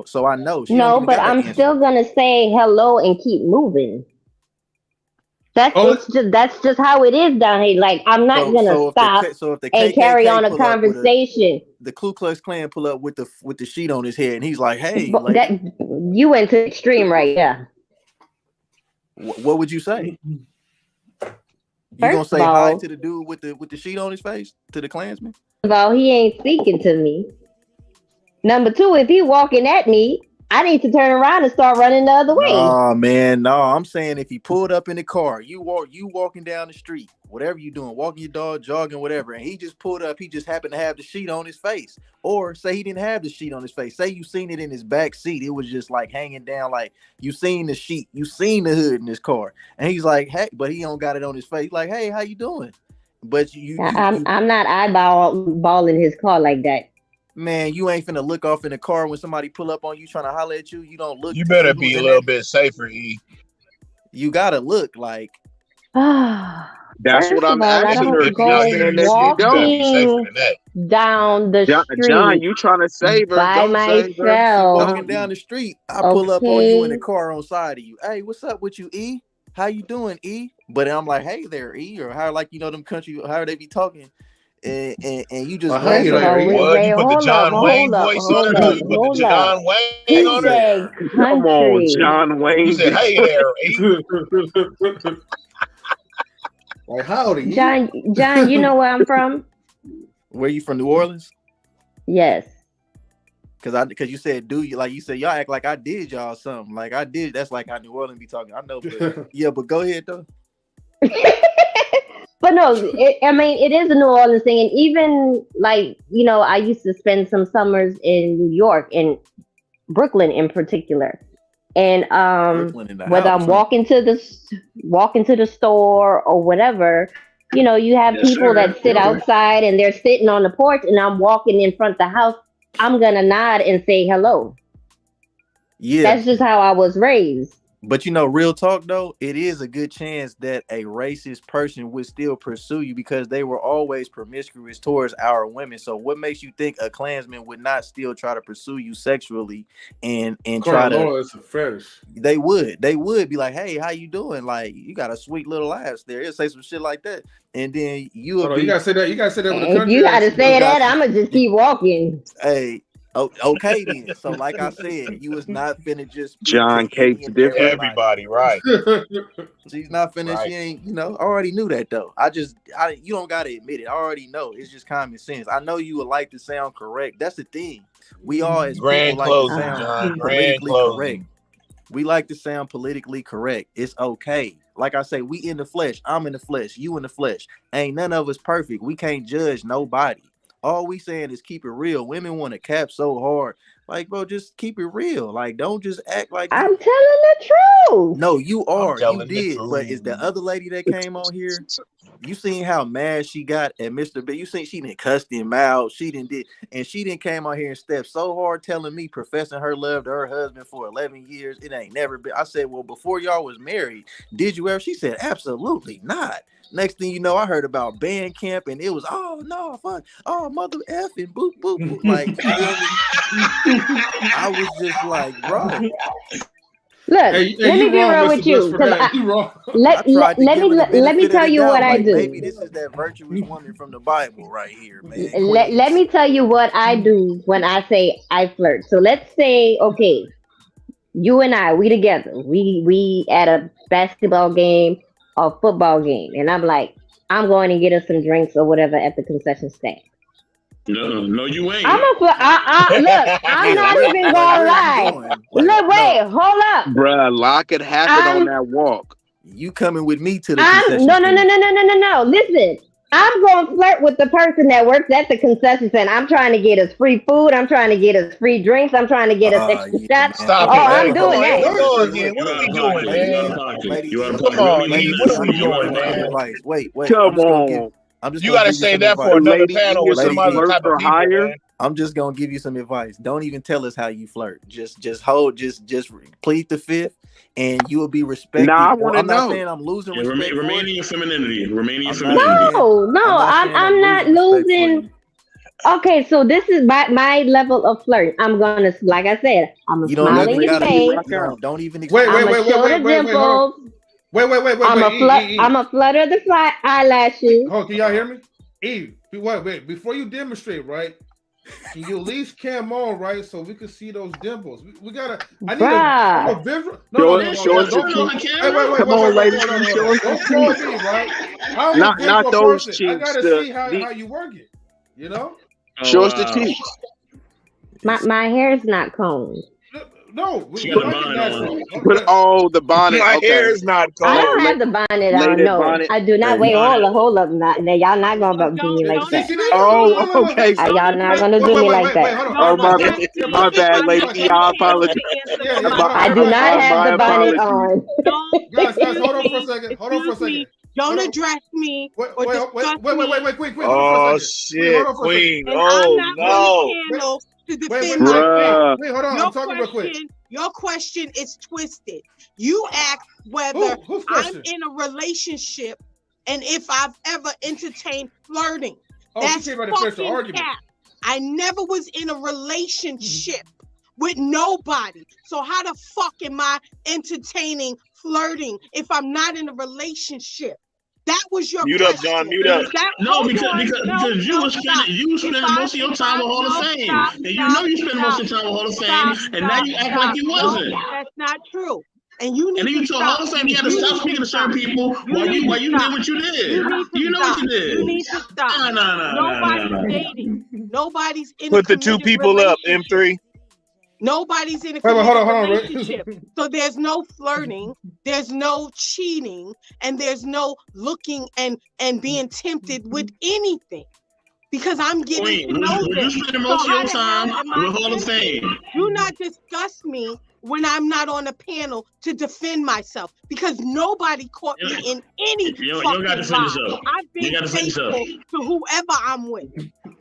So I know she don't no, even but gotta I'm answer. still gonna say hello and keep moving. That's just how it is down here. Like, I'm not gonna stop If the and carry KKK on a pull up with conversation. the Ku Klux Klan pull up with the sheet on his head, and he's like, "Hey, But like, that you went to the extreme right there. what would you say? You gonna First of say hi all, to the dude with the sheet on his face, to the Klansman? he ain't speaking to me. Number two, if he walking at me, I need to turn around and start running the other way. Nah, man, no. I'm saying if he pulled up in the car, you walking down the street, whatever you doing, walking your dog, jogging, whatever, and he just pulled up, he just happened to have the sheet on his face. Or say he didn't have the sheet on his face. Say you seen it in his back seat. It was just like hanging down, like you seen the sheet, you seen the hood in his car. And he's like, hey, but he don't got it on his face. Like, hey, how you doing? But I'm not eyeballing his car like that. Man, you ain't finna look off in the car when somebody pull up on you trying to holler at you. You don't look. You better be a little bit safer, E. You gotta look like. That's what I'm asking her. If you're saying that shit, you better be safer than that. Down the street. John, you trying to save her? By Don't save her. myself. Walking down the street, I pull up on you in the car on side of you. Hey, what's up with you, E? How you doing, E? But I'm like, hey there, E, or how, like, them country, how they be talking. And you just what? You put the John Wayne voice on it, or you put the John Wayne on it? Come on, John Wayne. You said, "Hey there, E." Like, howdy, John. You know where I'm from? Where you from? New Orleans? Yes. Because you said, do you, like you said, y'all act like I did y'all something. Like I did. That's like how New Orleans be talking. I know, but yeah, but go ahead though. But no, it is a New Orleans thing. And even like, I used to spend some summers in New York, and Brooklyn in particular. And whether I'm walking to the store or whatever, you have people that sit outside and they're sitting on the porch, and I'm walking in front of the house, I'm gonna nod and say hello. Yeah. That's just how I was raised. But real talk though, it is a good chance that a racist person would still pursue you because they were always promiscuous towards our women. So what makes you think a Klansman would not still try to pursue you sexually and try to? Lord, it's a fetish. They would be like, hey, how you doing? Like, you got a sweet little ass there. It'll say some shit like that, and then you gotta say that. You gotta say that with the If country. you gotta say that, I'ma just keep walking. Hey. Oh, okay then. So like I said, you was not finna just John Kate's different. Everybody, right? She's not finna. Right. She ain't. I already knew that though. You don't gotta admit it. I already know. It's just common sense. I know you would like to sound correct. That's the thing. We all as grand people closing, like to sound John. politically correct. We like to sound politically correct. It's okay. Like I say, we in the flesh. I'm in the flesh. You in the flesh. Ain't none of us perfect. We can't judge nobody. All we saying is keep it real. Women want to cap so hard. Like, bro, just keep it real. Like, don't just act like I'm telling the truth. No, you are. You did. But is the other lady that came on here? You seen how mad she got at Mr. B? You seen she didn't cuss him out. She didn't came on here and stepped so hard telling me, professing her love to her husband for 11 years. It ain't never been. I said, well, before y'all was married, did you ever? She said, absolutely not. Next thing you know, I heard about band camp, and it was mother effing boop boop boop. Like, I was just like, bro. Look, let me be real with you. Let me tell you what I do. Maybe this is that virtuous woman from the Bible right here, man. Let me tell you what I do when I say I flirt. So let's say, okay, you and we together. We at a basketball game or football game, and I'm like, I'm going to get us some drinks or whatever at the concession stand. No, you ain't. Look, I'm not even gonna lie. Look, wait, hold up, bruh. A lot could happen on that walk. You coming with me to the concession stand? No. Listen, I'm gonna flirt with the person that works at the concession stand. I'm trying to get us free food. I'm trying to get us free drinks. I'm trying to get us extra shots. Stop it, I'm doing that. What are we doing, man? Come on, what are we doing, man? Wait. Come on. You gotta say that for another panel with some other type of people, man. I'm just gonna give you some advice. Don't even tell us how you flirt. Just plead the fifth, and you will be respected. Nah, I want to know. I'm not saying I'm losing respect. Remain in your femininity. No, I'm not losing. Okay, so this is my level of flirt. I'm gonna, like I said, I'm gonna smile in your face. Don't even wait. I'm a flutter the eyelashes. Oh, can y'all hear me? Eve, wait. Before you demonstrate, right? Can you at least cam on, right, so we can see those dimples? We gotta. I need a visual. Show us your cheeks. Come on, ladies. Show us your cheeks. Right? Not those cheeks. I gotta see how you work it. You know. Show us the cheeks. My hair is not combed. No, she got a bonnet on. The bonnet. My hair is not combed. I don't have the bonnet on. No, I do not. Wait, hold up. Now y'all not gonna do me like that. Oh, okay. Y'all not gonna do me like that. Oh, my bad, lady. I apologize. I do not have the bonnet on. Guys, hold on for a second. Don't address me. Wait, Queen. Oh shit, Queen. Oh no. To defend my wait, hold on. I'm talking real quick. Your question is twisted. You asked whether I'm in a relationship and if I've ever entertained flirting. That's fucking cap. I never was in a relationship with nobody. So how the fuck am I entertaining flirting if I'm not in a relationship? That was your mute question. Up, John. Mute up. Because you was spending most of your time with Hall of Fame, and you know you spend most of your time with Hall of Fame, and now you act like you wasn't. That's not true. And you need and then you to told Hall of Fame you had to stop speaking to certain people while you did what you did. You know what you did. You need to stop. Nobody's dating. Nobody's in. Put the two people up. M3. Nobody's in a relationship. So there's no flirting, there's no cheating, and there's no looking and being tempted with anything. Because I'm getting to know them. You spend most of your time with Hall of Fame. Do not discuss me when I'm not on a panel to defend myself because nobody caught me in any You fucking got to finish lie. up. I've been faithful to whoever I'm with.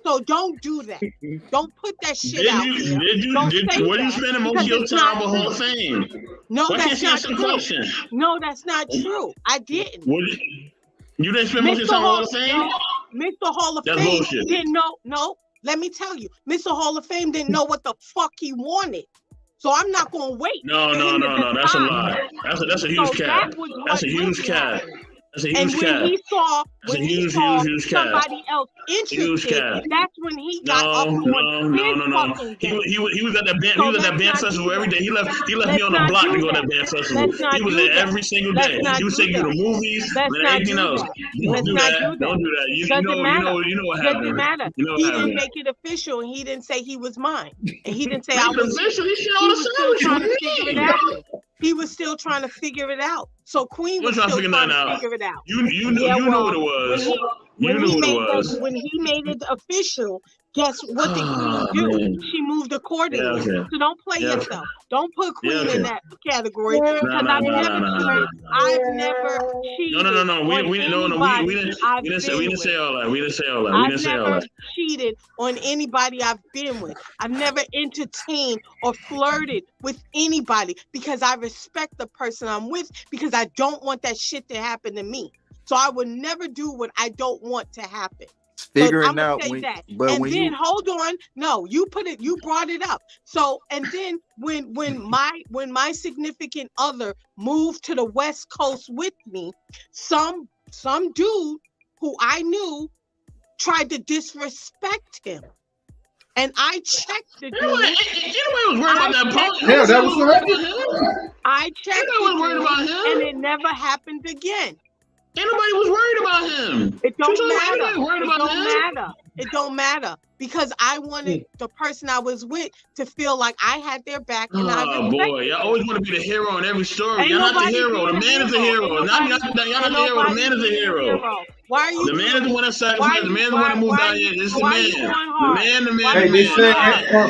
So don't do that. Don't put that shit out there. Where do you spend most of your time with Hall of Fame? No, Why that's not can't true. Question? No, that's not true. I didn't. You didn't spend most of your time with Hall of Fame? No, Mr. Hall of That's Fame bullshit. didn't know. No, let me tell you. Mr. Hall of Fame didn't know what the fuck he wanted. So I'm not going to wait. No. That's a lie. That's a huge cap. That's a huge cap. That's a huge cap. When he saw huge somebody else interested, that's when he got up on No. He was at that band. He was at that band festival every day. He left me on the block to go to that band festival. He was there every single day. He was taking you to movies and everything else. Don't do that. Don't do that. You know what happened. Doesn't matter. He didn't make it official, and he didn't say he was mine, and he didn't say I was official. He was still trying to figure it out. He was still trying to figure it out. So Queen was still trying to figure it out. You know what it was. When he made it official, guess what did Queen do? Man. She moved accordingly. Yeah, okay. So don't play yourself. Don't put Queen in that category No. I've never cheated. No. We didn't say all that. I've never cheated on anybody I've been with. I've never entertained or flirted with anybody because I respect the person I'm with because I don't want that shit to happen to me. So I would never do what I don't want to happen. Figuring out hold on. No, you brought it up. So and then when my significant other moved to the West Coast with me, some dude who I knew tried to disrespect him. And I checked the dude. Anybody was worried about that punk? Yeah, that was what happened. I checked the was worried about him. and it never happened again. Anybody was worried about him. It don't matter because I wanted the person I was with to feel like I had their back and I respected boy, y'all always want to be the hero in every story. Ain't y'all not the nobody hero. The man is the hero. Y'all not the hero. The man is the hero. Why are you? The man is the one that sacrificed. The man is the one that moved down here. This is the man. The man. Hey, they say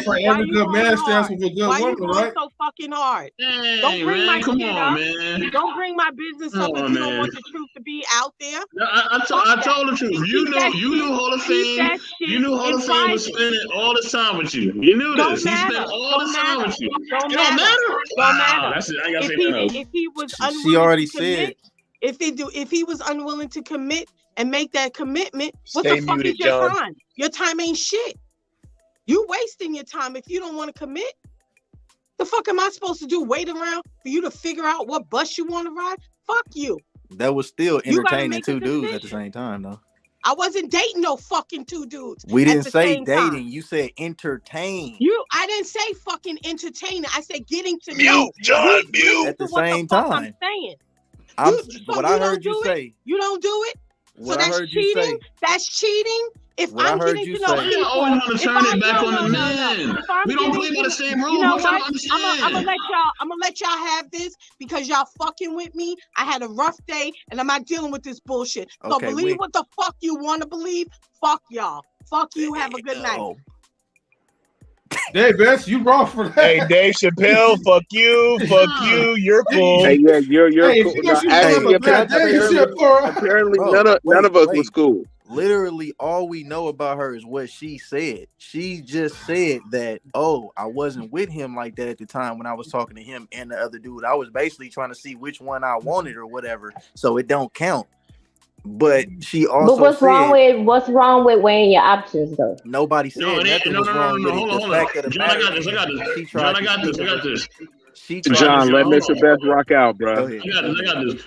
for every good man stands with a good woman, right? So fucking hard. Hey, don't bring my come shit on, up. Man. Don't bring my business up if you don't want the truth to be out there. I told the truth. You knew Hall of Fame. You knew Hall of Fame was spending all the time with you. You knew this. He spent all the time with you. It don't matter. Don't matter. That's it. I gotta say that. If he was unwilling, she already said. If he was unwilling to commit and make that commitment, what Stay the fuck muted, is your John. time? Your time ain't shit. You wasting your time if you don't want to commit. The fuck am I supposed to do? Wait around for you to figure out what bus you want to ride? Fuck you. That was still entertaining two dudes at the same time, though. I wasn't dating no fucking two dudes. We didn't say dating. Time. You said entertain. I didn't say fucking entertaining. I said getting to mute, know. John, mute. At the same time. I'm saying. What I heard you say. You don't do it. What so I heard cheating? you say. That's cheating. If what I'm I heard getting you to know say. people, always want to turn it back on the men. We don't play by the same rules. You know what? I'm gonna let y'all have this because y'all fucking with me. I had a rough day and I'm not dealing with this bullshit. So believe what the fuck you want to believe. Fuck y'all. Fuck you. Have a good night. Hey, Bess, you wrong for that. Hey, Dave Chappelle, fuck you, you're cool. Hey, yeah, you're cool. Apparently, none of us was cool. Literally, all we know about her is what she said. She just said that, I wasn't with him like that at the time when I was talking to him and the other dude. I was basically trying to see which one I wanted or whatever, so it don't count. But she also what's wrong with weighing your options though? Nobody said nothing was wrong with it. The fact of the matter, I got this. John, let Mr. Best rock out, bro. I got this.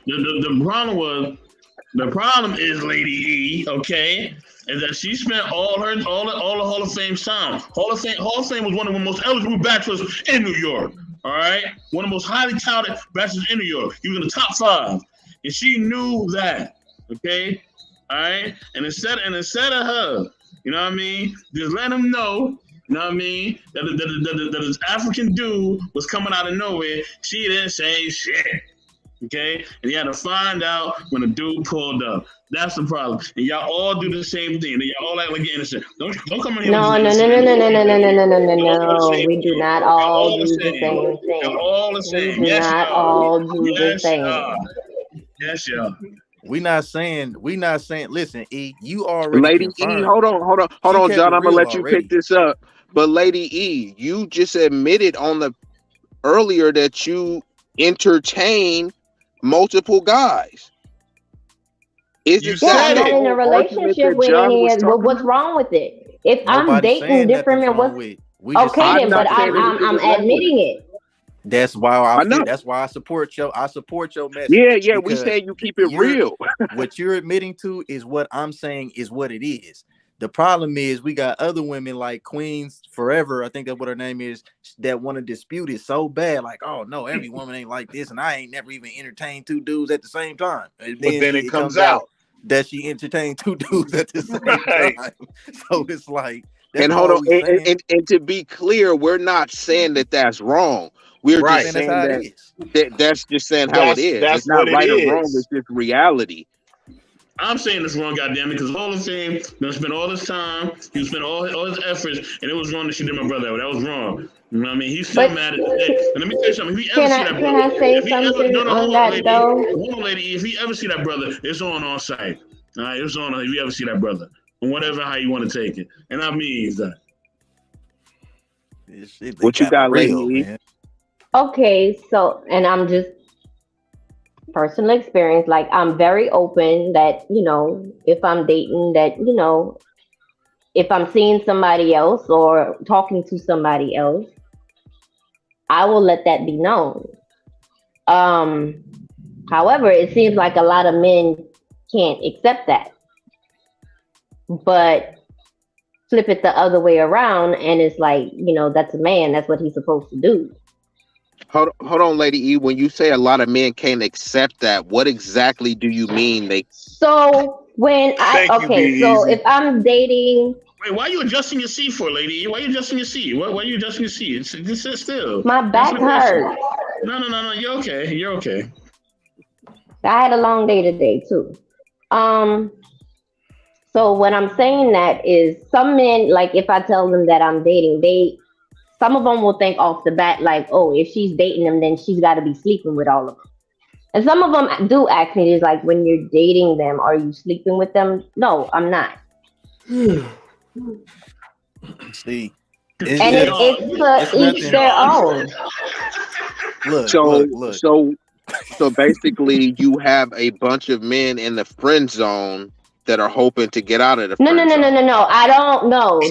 The problem is Lady E, okay, is that she spent all the Hall of Fame time. Hall of Fame was one of the most eligible bachelors in New York. All right, one of the most highly touted bachelors in New York. He was in the top 5, and she knew that. Okay, all right, and instead of her, you know what I mean, just let him know, you know what I mean, that this African dude was coming out of nowhere. She didn't say shit. Okay, and you had to find out when a dude pulled up. That's the problem. And y'all all do the same thing. And y'all all act like you're innocent. Don't come in here. No, with no, this no, no, innocent. no, no, no, no, no, no, no, Y'all all the no. same We do thing. not Y'all all all the do the same. same Y'all thing. all the We same. do Yes, not y'all. all do the Yes, same. y'all. Yes, y'all. We not saying. Listen, E, you already Lady E, confirmed. hold on, Kept John. it I'm gonna real let you pick already. this up. But Lady E, you just admitted on the earlier that you entertain multiple guys. Isn't You Yeah, that I'm said the not it. in a whole argument relationship that with John any was of. talking What's about? wrong with it? If I'm Nobody's dating saying different nothing's men, wrong what's with. We just okay saying I'm then? you But not said saying it. I'm anything is wrong with it. admitting it. That's why I know. that's why I support your message. Yeah, we Because saying you keep it real. what you're admitting to is what I'm saying is what it is. The problem is we got other women like Queens Forever, I think that's what her name is, that want to dispute it so bad. Like, oh no, every woman ain't like this, and I ain't never even entertained two dudes at the same time. And But then then it it comes comes out out. that she entertained two dudes at the same Right. time. So it's like that's And hold all on, we saying. and to be clear, we're not saying that that's wrong. We're We just Right. saying that's saying how it that is. that's just saying how it is. It's That's what not it right or wrong. is. It's just reality. I'm saying this wrong, goddamn it, because Lola saying gonna spend all this time, he spent all his efforts, and it was wrong that she did my brother. That was wrong. You know what I mean? He's still But mad at that. And let me tell you something. If he ever can see that can brother, I say if he ever something no, on hold on, that lady, though? hold on, lady. If he ever see that brother, it's on site. All right, it's on. If you ever see that brother, and whatever how you want to take it, and I mean is that. This shit, they What you got got, Lady real, E? man. Okay, so and I'm just personal experience. Like I'm very open that if I'm dating that if I'm seeing somebody else or talking to somebody else, I will let that be known. Um, However, it seems like a lot of men can't accept that, but flip it the other way around, and it's like that's a man. That's what he's supposed to do. Hold on, Lady E. When you say a lot of men can't accept that, what exactly do you mean? So Thank you, so B-Eazy. if I'm dating, Wait, why are you adjusting your seat for, lady? Why are you adjusting your seat? Why are you adjusting your seat? Just sit still. my Answer back the question. hurts. No. You're okay. You're okay. I had a long day today too. Um, so what I'm saying that is some men, like if I tell them that I'm dating, some of them will think off the bat like, oh, if she's dating them, then she's got to be sleeping with all of them. And some of them do ask me, is like, when you're dating them, are you sleeping with them? No, I'm not. See, And it's it's each nothing. their own. Look. So basically, you have a bunch of men in the friend zone that are hoping to get out of the No, no, friend no, no, zone. no, no. I don't know.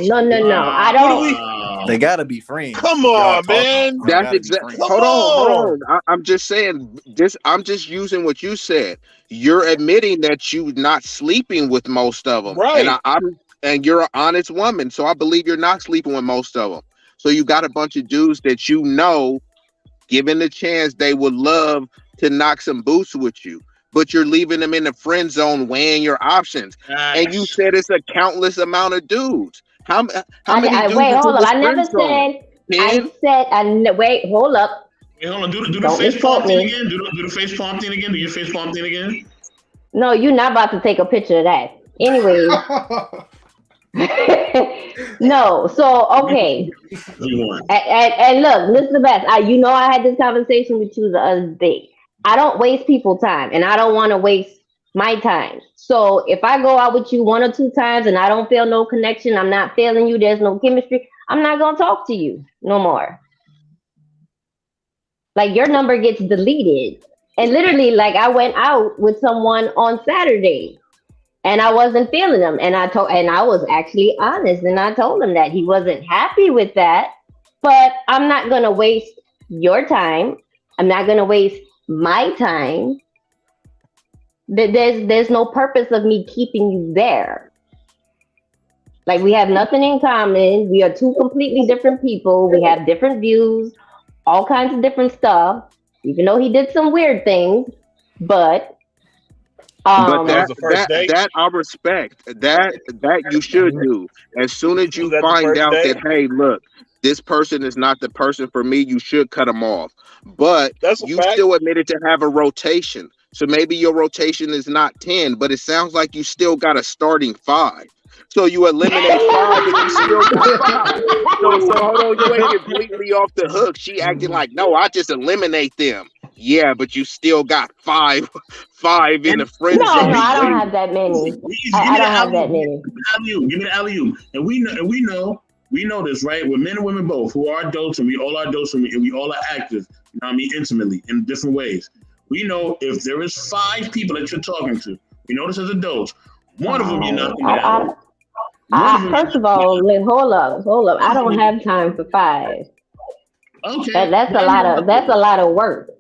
No. I What do don't. we? They gotta be friends. Come If y'all on, talking, man. y'all That's gotta be exact. friends. Come Hold on. on. I'm just saying this. I'm just using what you said. You're admitting that you not sleeping with most of them, and Right. and you're an honest woman, so I believe you're not sleeping with most of them. So you got a bunch of dudes that given the chance, they would love to knock some boots with you, but you're leaving them in the friend zone, weighing your options. And you Facts. said it's a countless amount of dudes. How many dudes Wait, is in hold up. this I friend never zone? said. 10? Wait, hold up. Wait, hold on. Do the Don't face palm misquote thing me. again. Do the face palm thing again. Do your face palm thing again. No, you're not about to take a picture of that. Anyways. No, so okay. You want. And look, this is the best. I had this conversation with you the other day. I don't waste people's time, and I don't want to waste my time. So if I go out with you one or two times and I don't feel no connection, I'm not feeling you, there's no chemistry, I'm not gonna talk to you no more. Like your number gets deleted. And literally, like I went out with someone on Saturday and I wasn't feeling him. And I was actually honest, and I told him that he wasn't happy with that. But I'm not gonna waste your time. I'm not gonna waste my time. There's no purpose of me keeping you there. Like we have nothing in common. We are two completely different people. We have different views, all kinds of different stuff. Even though he did some weird things, but But That was that the first date. that I respect. That you should do. As soon as Was you that the find first out date? that, hey, look, this person is not the person for me, you should cut them off. but That's a you fact. still admitted to have a rotation. So maybe your rotation is not 10, but it sounds like you still got a starting 5. So you eliminate 5, but you still got 5. So hold on, you ain't completely off the hook. She acting like, no, I just eliminate them. Yeah, but you still got 5 in the friend No, zone. I don't have that many. I don't have that many. Give me the alley-oop. And we know this, right? We're men and women both who are adults, and we all are adults, and we all are active. You know what I mean? Intimately, in different ways. We know if there is 5 people that you're talking to, we know this as adults. One of them you're not going to First of all, hold up. I don't have time for 5. Okay. That's a lot of work.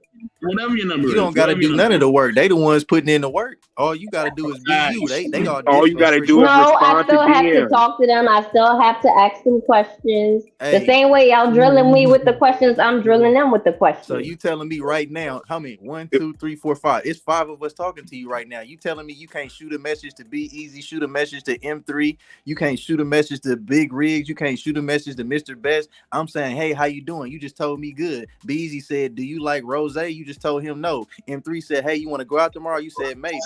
Whatever your number is. You don't got to do none of the work. They the ones putting in the work. All you got to do is be you. They all. All you got to do is I respond still to have to DM. talk to them. I still have to ask them questions. Hey. The same way y'all drilling me with the questions, I'm drilling them with the questions. So you telling me right now, how many? 1, 2, 3, 4, 5. It's 5 of us talking to you right now. You telling me you can't shoot a message to B-Eazy, shoot a message to M3. You can't shoot a message to Big Riggs. You can't shoot a message to Mr. Best. I'm saying, hey, how you doing? You just told me good. B-Eazy said, do you like rose? You just told him no. M3 said, hey, you want to go out tomorrow? You said maybe.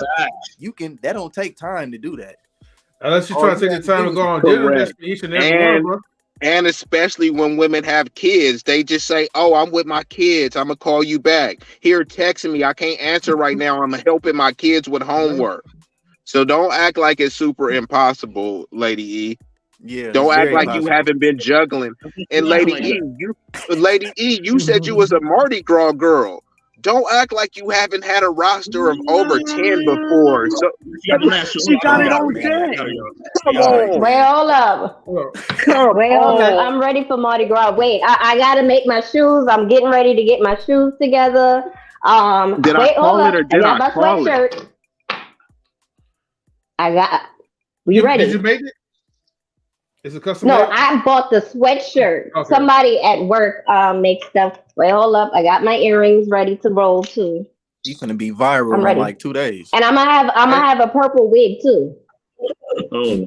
You can. That don't take time to do that. Unless you try to take the time to go on dinner dates for each and every one, bro. And especially when women have kids, they just say, oh, I'm with my kids. I'm going to call you back. Here, texting me. I can't answer right now. I'm helping my kids with homework. So don't act like it's super impossible, Lady E. Yeah. Don't act like impossible. You haven't been juggling. And Lady E, you said you was a Mardi Gras girl. Don't act like you haven't had a roster of over 10 before. So she got it on deck. Come on. Wait, hold up. Wait, hold up. I'm ready for Mardi Gras. Wait, I gotta make my shoes. I'm getting ready to get my shoes together. Did I call it or did I call it? I got. You ready? Did you make it? Is it custom? No, I bought the sweatshirt. Okay. Somebody at work makes stuff. Wait, hold up. I got my earrings ready to roll too. She's gonna be viral in like 2 days. And I'm gonna have a purple wig too.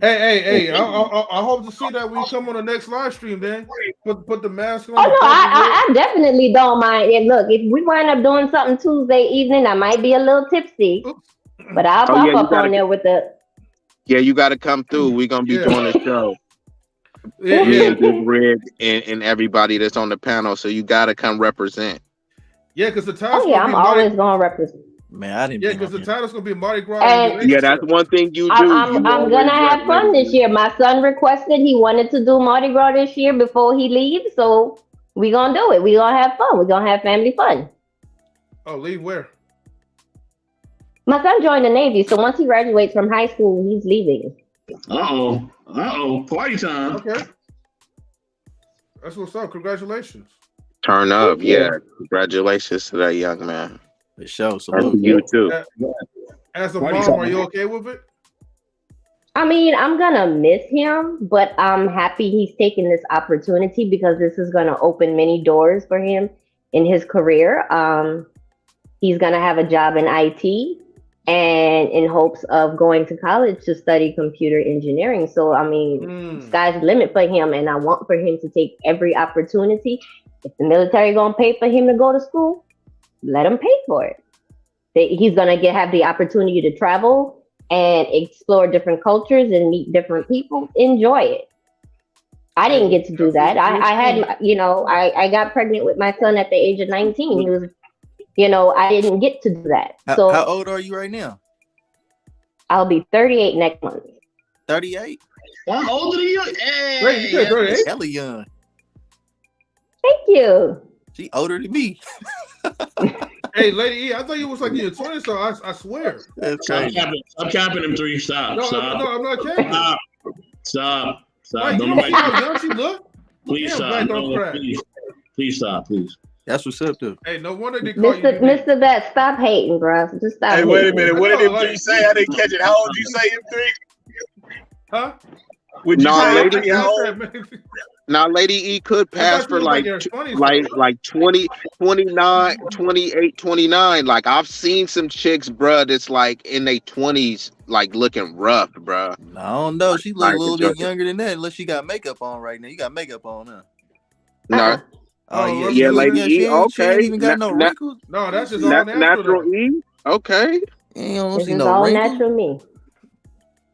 Hey! I hope to see that when you come on the next live stream. Then put the mask on. Oh no, I definitely don't mind. And look, if we wind up doing something Tuesday evening, I might be a little tipsy, but I'll pop up on there with the. Yeah, you got to come through. We're gonna be doing a show. Yeah. Big Rig and everybody that's on the panel, so you got to come represent. Yeah, because the title's I'm always gonna represent. Man, I didn't. Yeah, because the title's gonna be Mardi Gras. Yeah, that's one thing you do. I'm gonna have fun this year. My son requested he wanted to do Mardi Gras this year before he leaves, so we gonna do it. We gonna have fun. We gonna have family fun. Oh, leave where? My son joined the Navy, so once he graduates from high school, he's leaving. Party time. Okay. That's what's up. Congratulations. Turn up. Yeah. Congratulations to that young man. The show. So you too. As a mom, are you okay with it? I mean, I'm gonna miss him, but I'm happy he's taking this opportunity because this is gonna open many doors for him in his career. He's gonna have a job in IT and in hopes of going to college to study computer engineering. So, I mean, sky's the limit for him, and I want for him to take every opportunity. If the military gonna pay for him to go to school, let him pay for it. He's gonna have the opportunity to travel and explore different cultures and meet different people. Enjoy it. I didn't get to do that. I had, I got pregnant with my son at the age of 19. He was, I didn't get to do that. So how old are you right now? I'll be 38 next month. 38? I'm older than you. Hey, wait, you said 38? Hella young. Thank you. She older than me. Hey, Lady E, I thought you was like in your 20s, so I swear. Stop capping him, 3. Stop. No, I'm not capping. Stop. Like, you don't see how young she look? Please stop. Please stop, please. That's what's up, dude. Hey, no wonder they call you Mr. Bet, stop hating, bro. Just stop hating. Wait a minute. What did M3 say? I didn't catch it. How old did you say, M3? Huh? Would you say Lady E? Now, Lady E could pass for like 20, 29, 28, 29. Like, I've seen some chicks, bruh, that's like in their 20s, like looking rough, bruh. I don't know. She look a little bit younger than that, unless she got makeup on right now. You got makeup on, huh? No. Oh Yeah, Lady E. she ain't Okay, even got no wrinkles. No, that's just all natural though. E. Okay, you don't This see is no all wrinkles. natural me.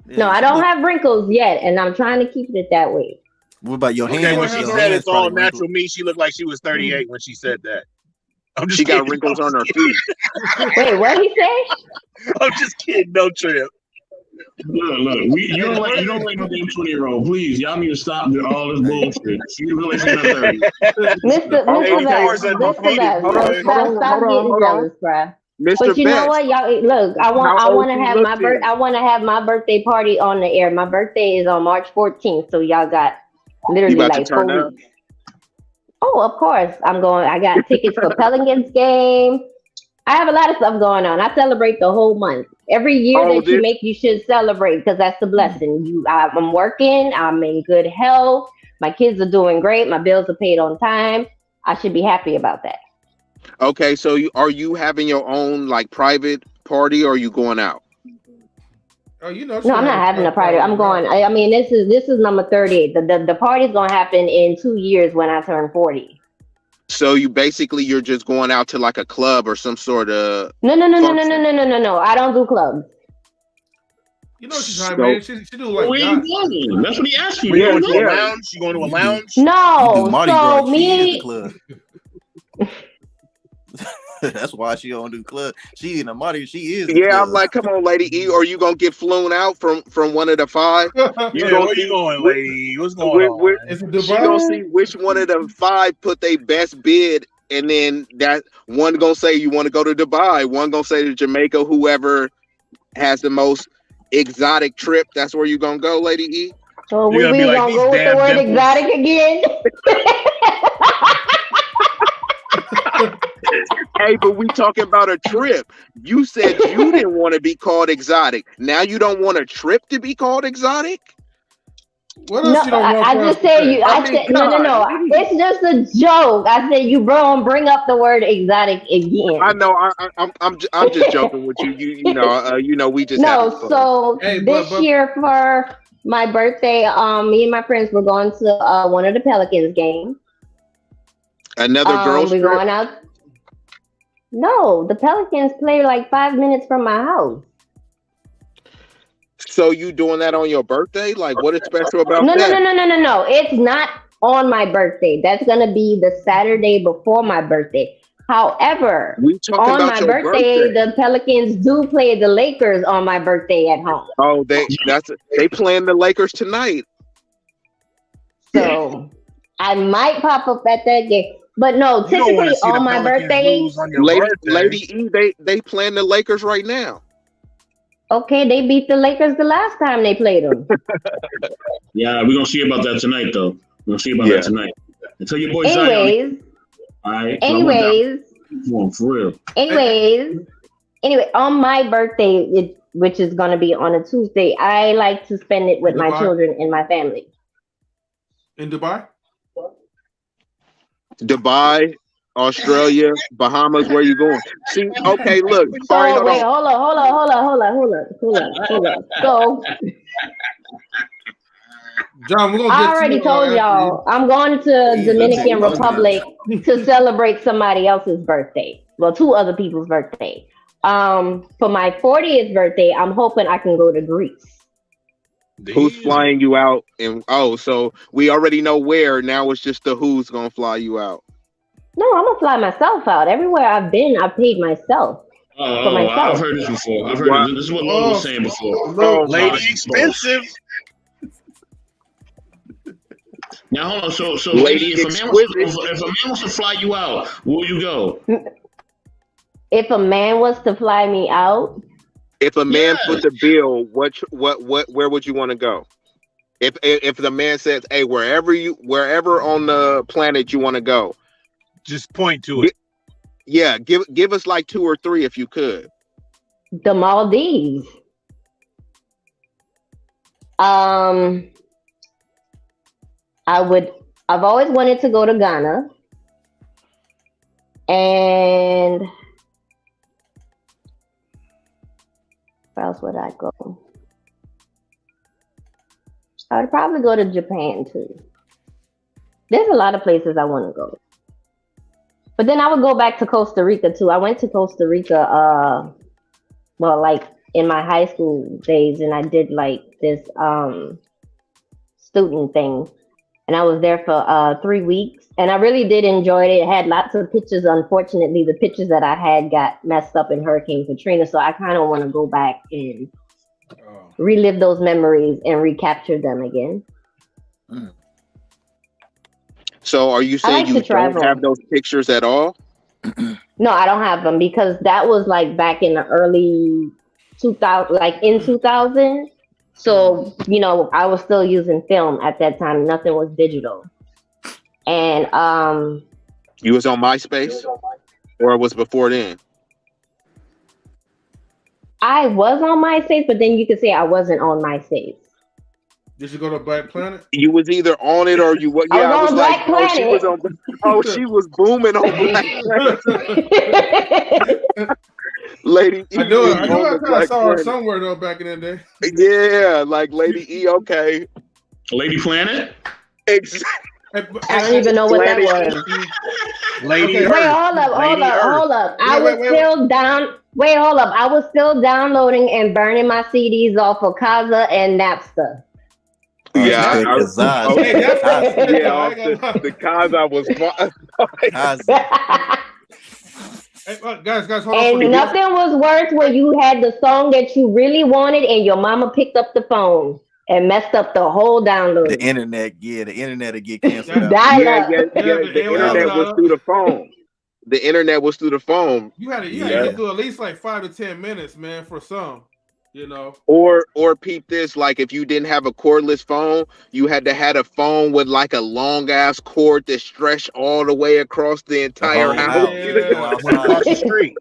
Yeah, No, I she don't look- have wrinkles yet, and I'm trying to keep it that way. What about your Okay, hands? when she Your said hands it's all probably natural wrinkled. me, she looked like she was 38 when she said that. I'm just she kidding. got wrinkles on her feet. Wait, what he say? I'm just kidding. No trip. Look. You don't like no damn 20-year-old. Please, y'all need to stop all this bullshit. She look like she's in her 30s. Mr. Vance, stop getting hold on. jealous, bruh. Mr. But you know Best, what, y'all? Look, I how old want to she have looking? I want to have my birthday party on the air. My birthday is on March 14th, so y'all got literally You about to like turn 4 up? weeks. Oh, of course, I'm going. I got tickets for Pelicans game. I have a lot of stuff going on. I celebrate the whole month. Every year that you make, you should celebrate because that's the blessing. I'm working. I'm in good health. My kids are doing great. My bills are paid on time. I should be happy about that. Okay, so are you having your own like private party, or are you going out? Oh, you know. No, I'm not having a party. I'm going. I mean, this is number 38. The party's gonna happen in 2 years when I turn 40. So you're just going out to like a club or some sort of No. I don't do clubs. You know she's high, man. She do like where you going? That's what he asked you. You going to a lounge? You going to a lounge? No, so me. She is the club. That's why she don't do club. She in the Marty. She is. The club. I'm like, come on, Lady E. Are you gonna get flown out from one of the 5? Yeah, where you going, Lady? What's going on? She gonna see which one of the 5 put their best bid, and then that one gonna say you want to go to Dubai. One gonna say to Jamaica. Whoever has the most exotic trip, that's where you gonna go, Lady E. So we gonna go with the word exotic again. Hey, but we talking about a trip. You said you didn't want to be called exotic. Now you don't want a trip to be called exotic? What else you don't want? I just said you. I said no. It's just a joke. I said you, bro, and bring up the word exotic again. I know. I'm just joking with you. You know. We just So this year for my birthday, me and my friends were going to one of the Pelicans games. Another girls' We're trip? going out. No, the Pelicans play like 5 minutes from my house. So you doing that on your birthday? Like, what is special about that? No. It's not on my birthday. That's gonna be the Saturday before my birthday. However, on my birthday, the Pelicans do play the Lakers on my birthday at home. Oh, they playing the Lakers tonight. So I might pop up at that game. But no, typically on my birthday, Lady E, they playing the Lakers right now. Okay, they beat the Lakers the last time they played them. Yeah, we're gonna see about that tonight, though. We're gonna see about that tonight. And tell your boy Zion. All right. For real. Anyway, on my birthday, which is gonna be on a Tuesday, I like to spend it with my children and my family. In Dubai? Dubai, Australia, Bahamas, where you going? See, okay, look. So wait, hold on. So John, we're gonna I already told y'all I'm going to Dominican Republic to celebrate somebody else's birthday. Well, 2 other people's birthday. For my 40th birthday, I'm hoping I can go to Greece. Who's flying you out? And so we already know where. Now it's just the who's gonna fly you out. No, I'm gonna fly myself out. Everywhere I've been, I paid myself. For myself. I've heard this before. This is what Lola was saying before. Lady expensive. Now hold on. So lady, if a man was to fly you out, where you go? If a man was to fly me out. If a man put the bill, where would you want to go? If the man says, "Hey, wherever on the planet you want to go," just point to it. Yeah, give us like 2 or 3 if you could. The Maldives. I've always wanted to go to Ghana, and where else would I go? I would probably go to Japan too. There's a lot of places I want to go. But then I would go back to Costa Rica too. I went to Costa Rica, well, like in my high school days, and I did like this student thing, and I was there for 3 weeks, and I really did enjoy it. It had lots of pictures. Unfortunately, the pictures that I had got messed up in Hurricane Katrina, so I kind of want to go back and relive those memories and recapture them again. So are you saying you don't have those pictures at all? No, I don't have them because that was like back in the early 2000, like in 2000. So, you know, I was still using film at that time. Nothing was digital. And you was on MySpace, or it was before then? I was on MySpace, but then you could say I wasn't on MySpace. Did you go to Black Planet? You was either on it or you what? Yeah, I was on like, Black Planet. She was on. Oh, she was booming on Black Planet. Lady E. I knew I kind of saw her somewhere though back in the day. Yeah, like Lady E. Okay. Lady Planet. Exactly. I don't even know what that was. Lady Wait, hold up. I was still downloading and burning my CDs off of Kazaa and Napster. Yeah, the Kazaa was guys, hold on. And nothing was worse when you had the song that you really wanted and your mama picked up the phone and messed up the whole download. The internet will get canceled. The internet was through the phone. The internet was through the phone. You had to do at least like 5 to 10 minutes, man, for some. You know, or peep this, like if you didn't have a cordless phone, you had to have a phone with like a long ass cord that stretched all the way across the entire house. Across the street.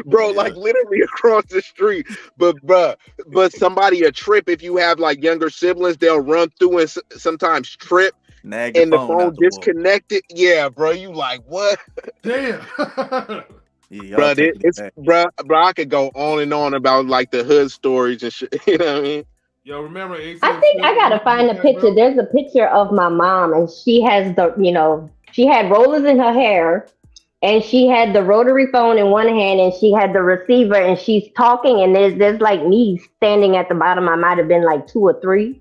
Bro, like literally across the street. But somebody a trip, if you have like younger siblings, they'll run through and sometimes trip and the phone disconnected. Yeah, bro, you like what? Damn. Bro, I could go on and on about like the hood stories and shit. You know what I mean? Yo, remember? I think I gotta find a picture. There's a picture of my mom, and she has she had rollers in her hair, and she had the rotary phone in one hand, and she had the receiver, and she's talking, and there's like me standing at the bottom. I might have been like 2 or 3,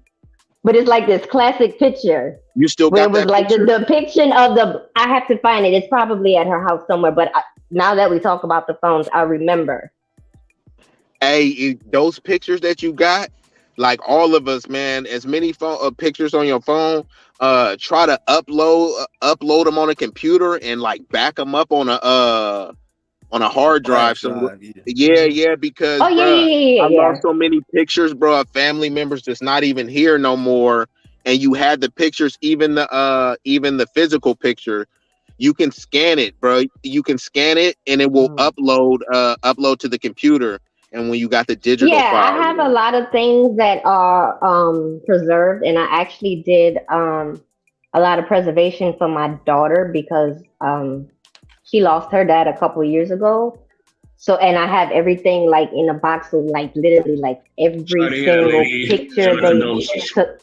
but it's like this classic picture. You still got that like the depiction of the. I have to find it. It's probably at her house somewhere, but. Now that we talk about the phones, I remember. Hey, those pictures that you got, like all of us, man, as many pictures on your phone, try to upload them on a computer and like back them up on a hard drive. Because I lost so many pictures, bro, of family members that's not even here no more. And you had the pictures, even the physical picture. You can scan it, bro. You can scan it, and it will upload to the computer. And when you got the digital file, I have a lot of things that are preserved, and I actually did a lot of preservation for my daughter because she lost her dad a couple years ago. So, and I have everything like in a box of like literally like every single picture they took.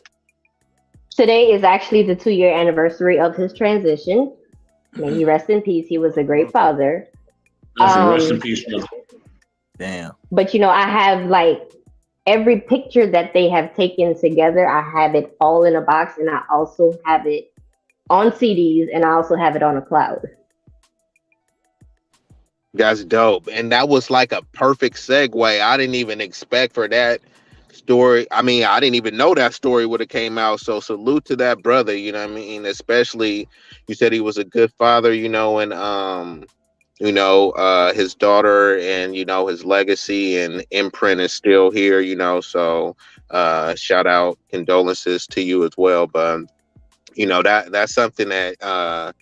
Today is actually the 2-year anniversary of his transition. May he rest in peace. He was a great father. Rest in peace, brother. Damn. But I have like every picture that they have taken together. I have it all in a box, and I also have it on CDs, and I also have it on a cloud. That's dope. And that was like a perfect segue. I didn't even expect for that story. I mean, I didn't even know that story would have came out. So salute to that brother, you know what I mean? Especially you said he was a good father, and his daughter and his legacy and imprint is still here, so shout out, condolences to you as well. But that's something that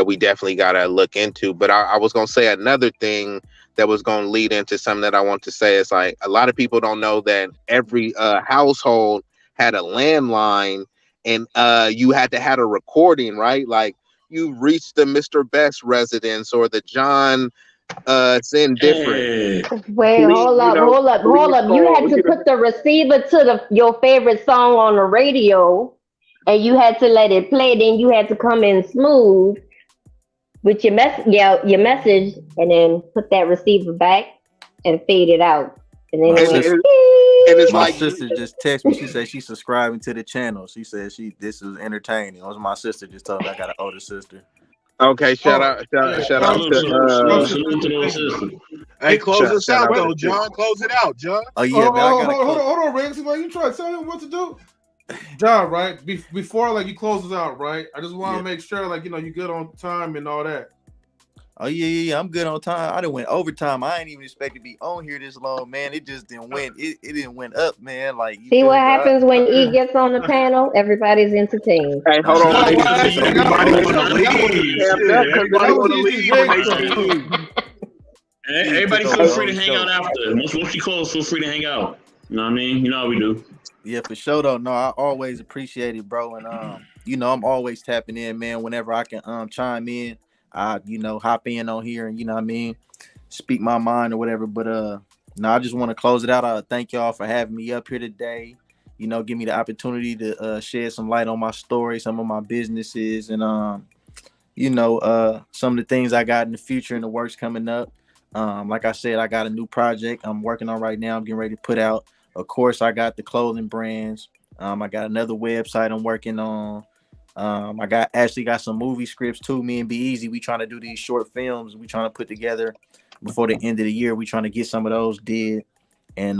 we definitely gotta look into. But I was gonna say another thing that was going to lead into something that I want to say. Is like a lot of people don't know that every household had a landline, and you had to have a recording, right? Like you reached the Mr. Best residence or the John Sin Different. Wait, hold up. You had to put the receiver to your favorite song on the radio, and you had to let it play. Then you had to come in smooth. with your your message, and then put that receiver back and fade it out, and then My it went. sister, And it's my like, sister just texted me. She said she's subscribing to the channel. She said this was entertaining. It was my sister just told me I got an older sister. okay, shout Oh, out, yeah. shout out Salute, to salute, salute, Oh, salute to those sisters. Hey, close us shout out out though, to John. Close it out, John. Oh yeah, man, I gotta hold close. on, Riggs. Like, you try to tell him what to do. John, right? Before like you close us out, right? I just want to Yeah. make sure, like, you good on time and all that. Oh yeah. I'm good on time. I done went overtime. I ain't even expect to be on here this long, man. It just didn't went. It didn't went up, man. Like you See feel what me, bro? happens when E gets on the panel? Everybody's entertained. Hey, hold on, Nah, ladies. why? Everybody Hold want on, to that was- leave. Tapped Shit, up 'cause everybody that want to was leave easy, when they Jake. see you. Everybody Took feel over free the to hang show. out after. Once she closes, feel free to hang out. You know what I mean? You know how we do. Yeah, for sure though. No, I always appreciate it, bro. And I'm always tapping in, man. Whenever I can chime in, I hop in on here and what I mean, speak my mind or whatever. But no, I just want to close it out. I thank y'all for having me up here today. Give me the opportunity to shed some light on my story, some of my businesses, and some of the things I got in the future and the works coming up. Like I said, I got a new project I'm working on right now. I'm getting ready to put out. Of course, I got the clothing brands. I got another website I'm working on. I got some movie scripts too. Me and B-Eazy, we trying to do these short films. We trying to put together before the end of the year. We trying to get some of those did. And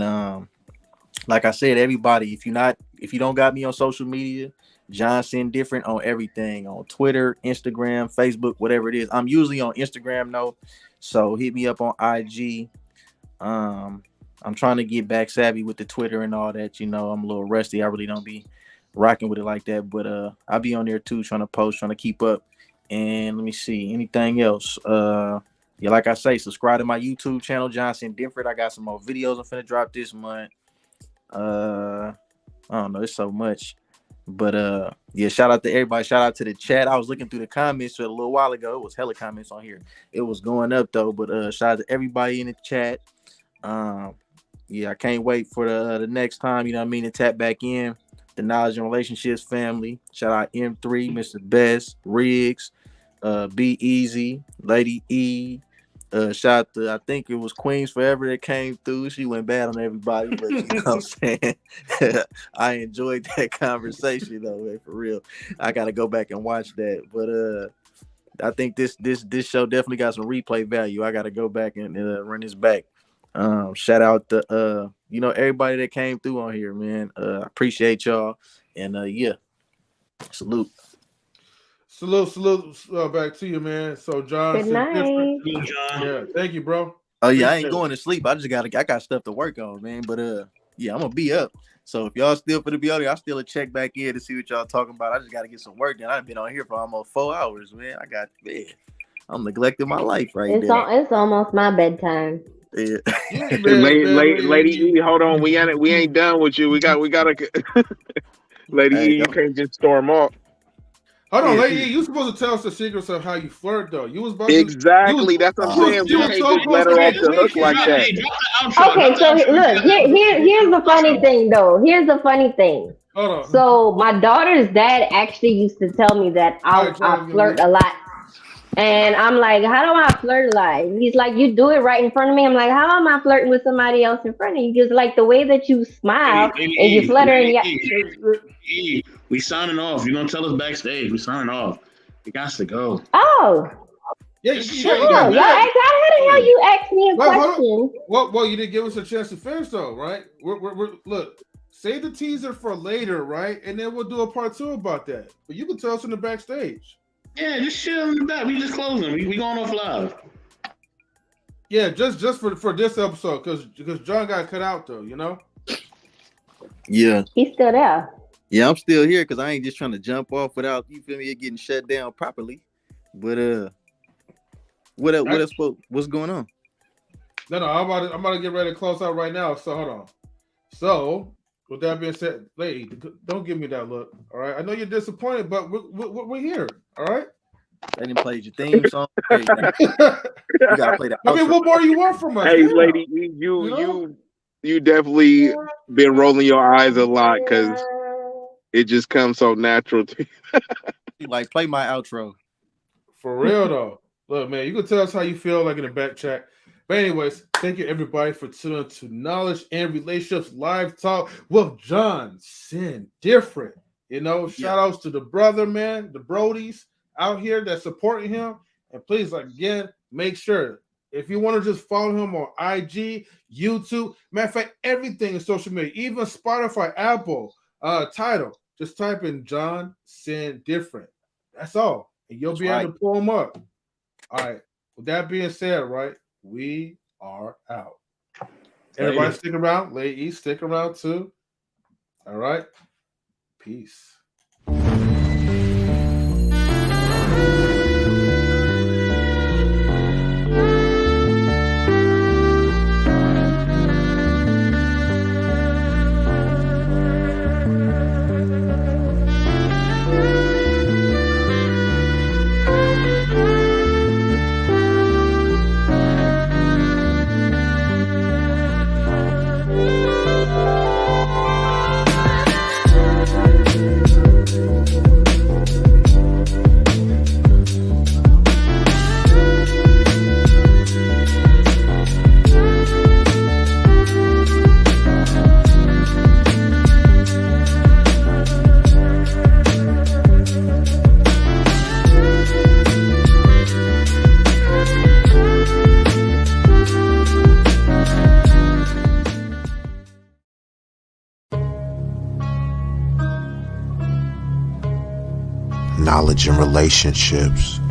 like I said, everybody, if you don't got me on social media, Johnson Different on everything, on Twitter, Instagram, Facebook, whatever it is. I'm usually on Instagram though, so hit me up on IG. I'm trying to get back savvy with the Twitter and all that. I'm a little rusty. I really don't be rocking with it like that, but I'll be on there too, trying to post, trying to keep up. And let me see anything else. Yeah, like I say, subscribe to my YouTube channel, Johnson Different. I got some more videos I'm finna drop this month. I don't know, it's so much. But yeah, shout out to everybody. Shout out to the chat. I was looking through the comments a little while ago. It was hella comments on here. It was going up though. But shout out to everybody in the chat. Yeah, I can't wait for the next time, to tap back in. The Knowledge and Relationships family. Shout out M3, Mr. Best, Riggs, B-Eazy, Lady E. Shout out to, I think it was Queens Forever that came through. She went bad on everybody, but you know what I'm saying? I enjoyed that conversation though, man, for real. I gotta go back and watch that. But I think this show definitely got some replay value. I gotta go back and run this back. Shout out to everybody that came through on here, man. Appreciate y'all. And yeah. Salute Back to you, man. So John, Good night. yeah, thank you, bro. Oh yeah, I ain't going to sleep. I got stuff to work on, man. But yeah, I'm gonna be up. So if y'all still for the be on here, I still check back in to see what y'all talking about. I just gotta get some work done. I've been on here for almost 4 hours, man. I'm neglecting my life now. It's almost my bedtime. Yeah. Lady E, hold on, we ain't done with you. We gotta Lady E, you can't just storm off. Hold on, Lady E, you supposed to tell us the secrets of how you flirt, though. You was about exactly. That's what I'm saying. We can't just let her off the hook like that. Okay, so look, here's the funny thing, though. Here's the funny thing. Hold on. So my daughter's dad actually used to tell me that I flirt a lot. And I'm like, how do I flirt a lot? He's like, you do it right in front of me. I'm like, how am I flirting with somebody else in front of you? Just like the way that you smile and you flutter and we signing off. You gonna tell us backstage? We signing off. We got to go. Oh. Yeah, how the hell you asked me a question? Well, you didn't give us a chance to finish though, right? We're look, save the teaser for later, right? And then we'll do a part 2 about that. But you can tell us in the backstage. Yeah, just chill in the back. We just closing. We going off live. Yeah, just for this episode, because John got cut out though, Yeah. He's still there. Yeah, I'm still here because I ain't just trying to jump off without it getting shut down properly. But what else? What's going on? No, I'm about to get ready to close out right now. So hold on. So with that being said, lady, don't give me that look. All right, I know you're disappointed, but we're here. All right. They didn't play your theme song. You gotta play the outro. I mean, what more you want from us? Hey, Lady, you definitely been rolling your eyes a lot because it just comes so natural to you. Like, play my outro. For real though. Look, man, you can tell us how you feel, like in the back chat. But anyways, thank you everybody for tuning to Knowledge and Relationships Live Talk with John S.I.N. Different. You know, shout outs to the brother, man, the Brodies out here that supporting him. And please, like, again, make sure if you want to just follow him on IG, YouTube, matter of fact, everything in social media, even Spotify, Apple, Tidal, just type in John S.I.N. Different. That's all. And you'll be able to pull him up. All right. With that being said, right, we are out. Everybody stick around. Ladies, stick around too. All right. Peace. Knowledge and relationships.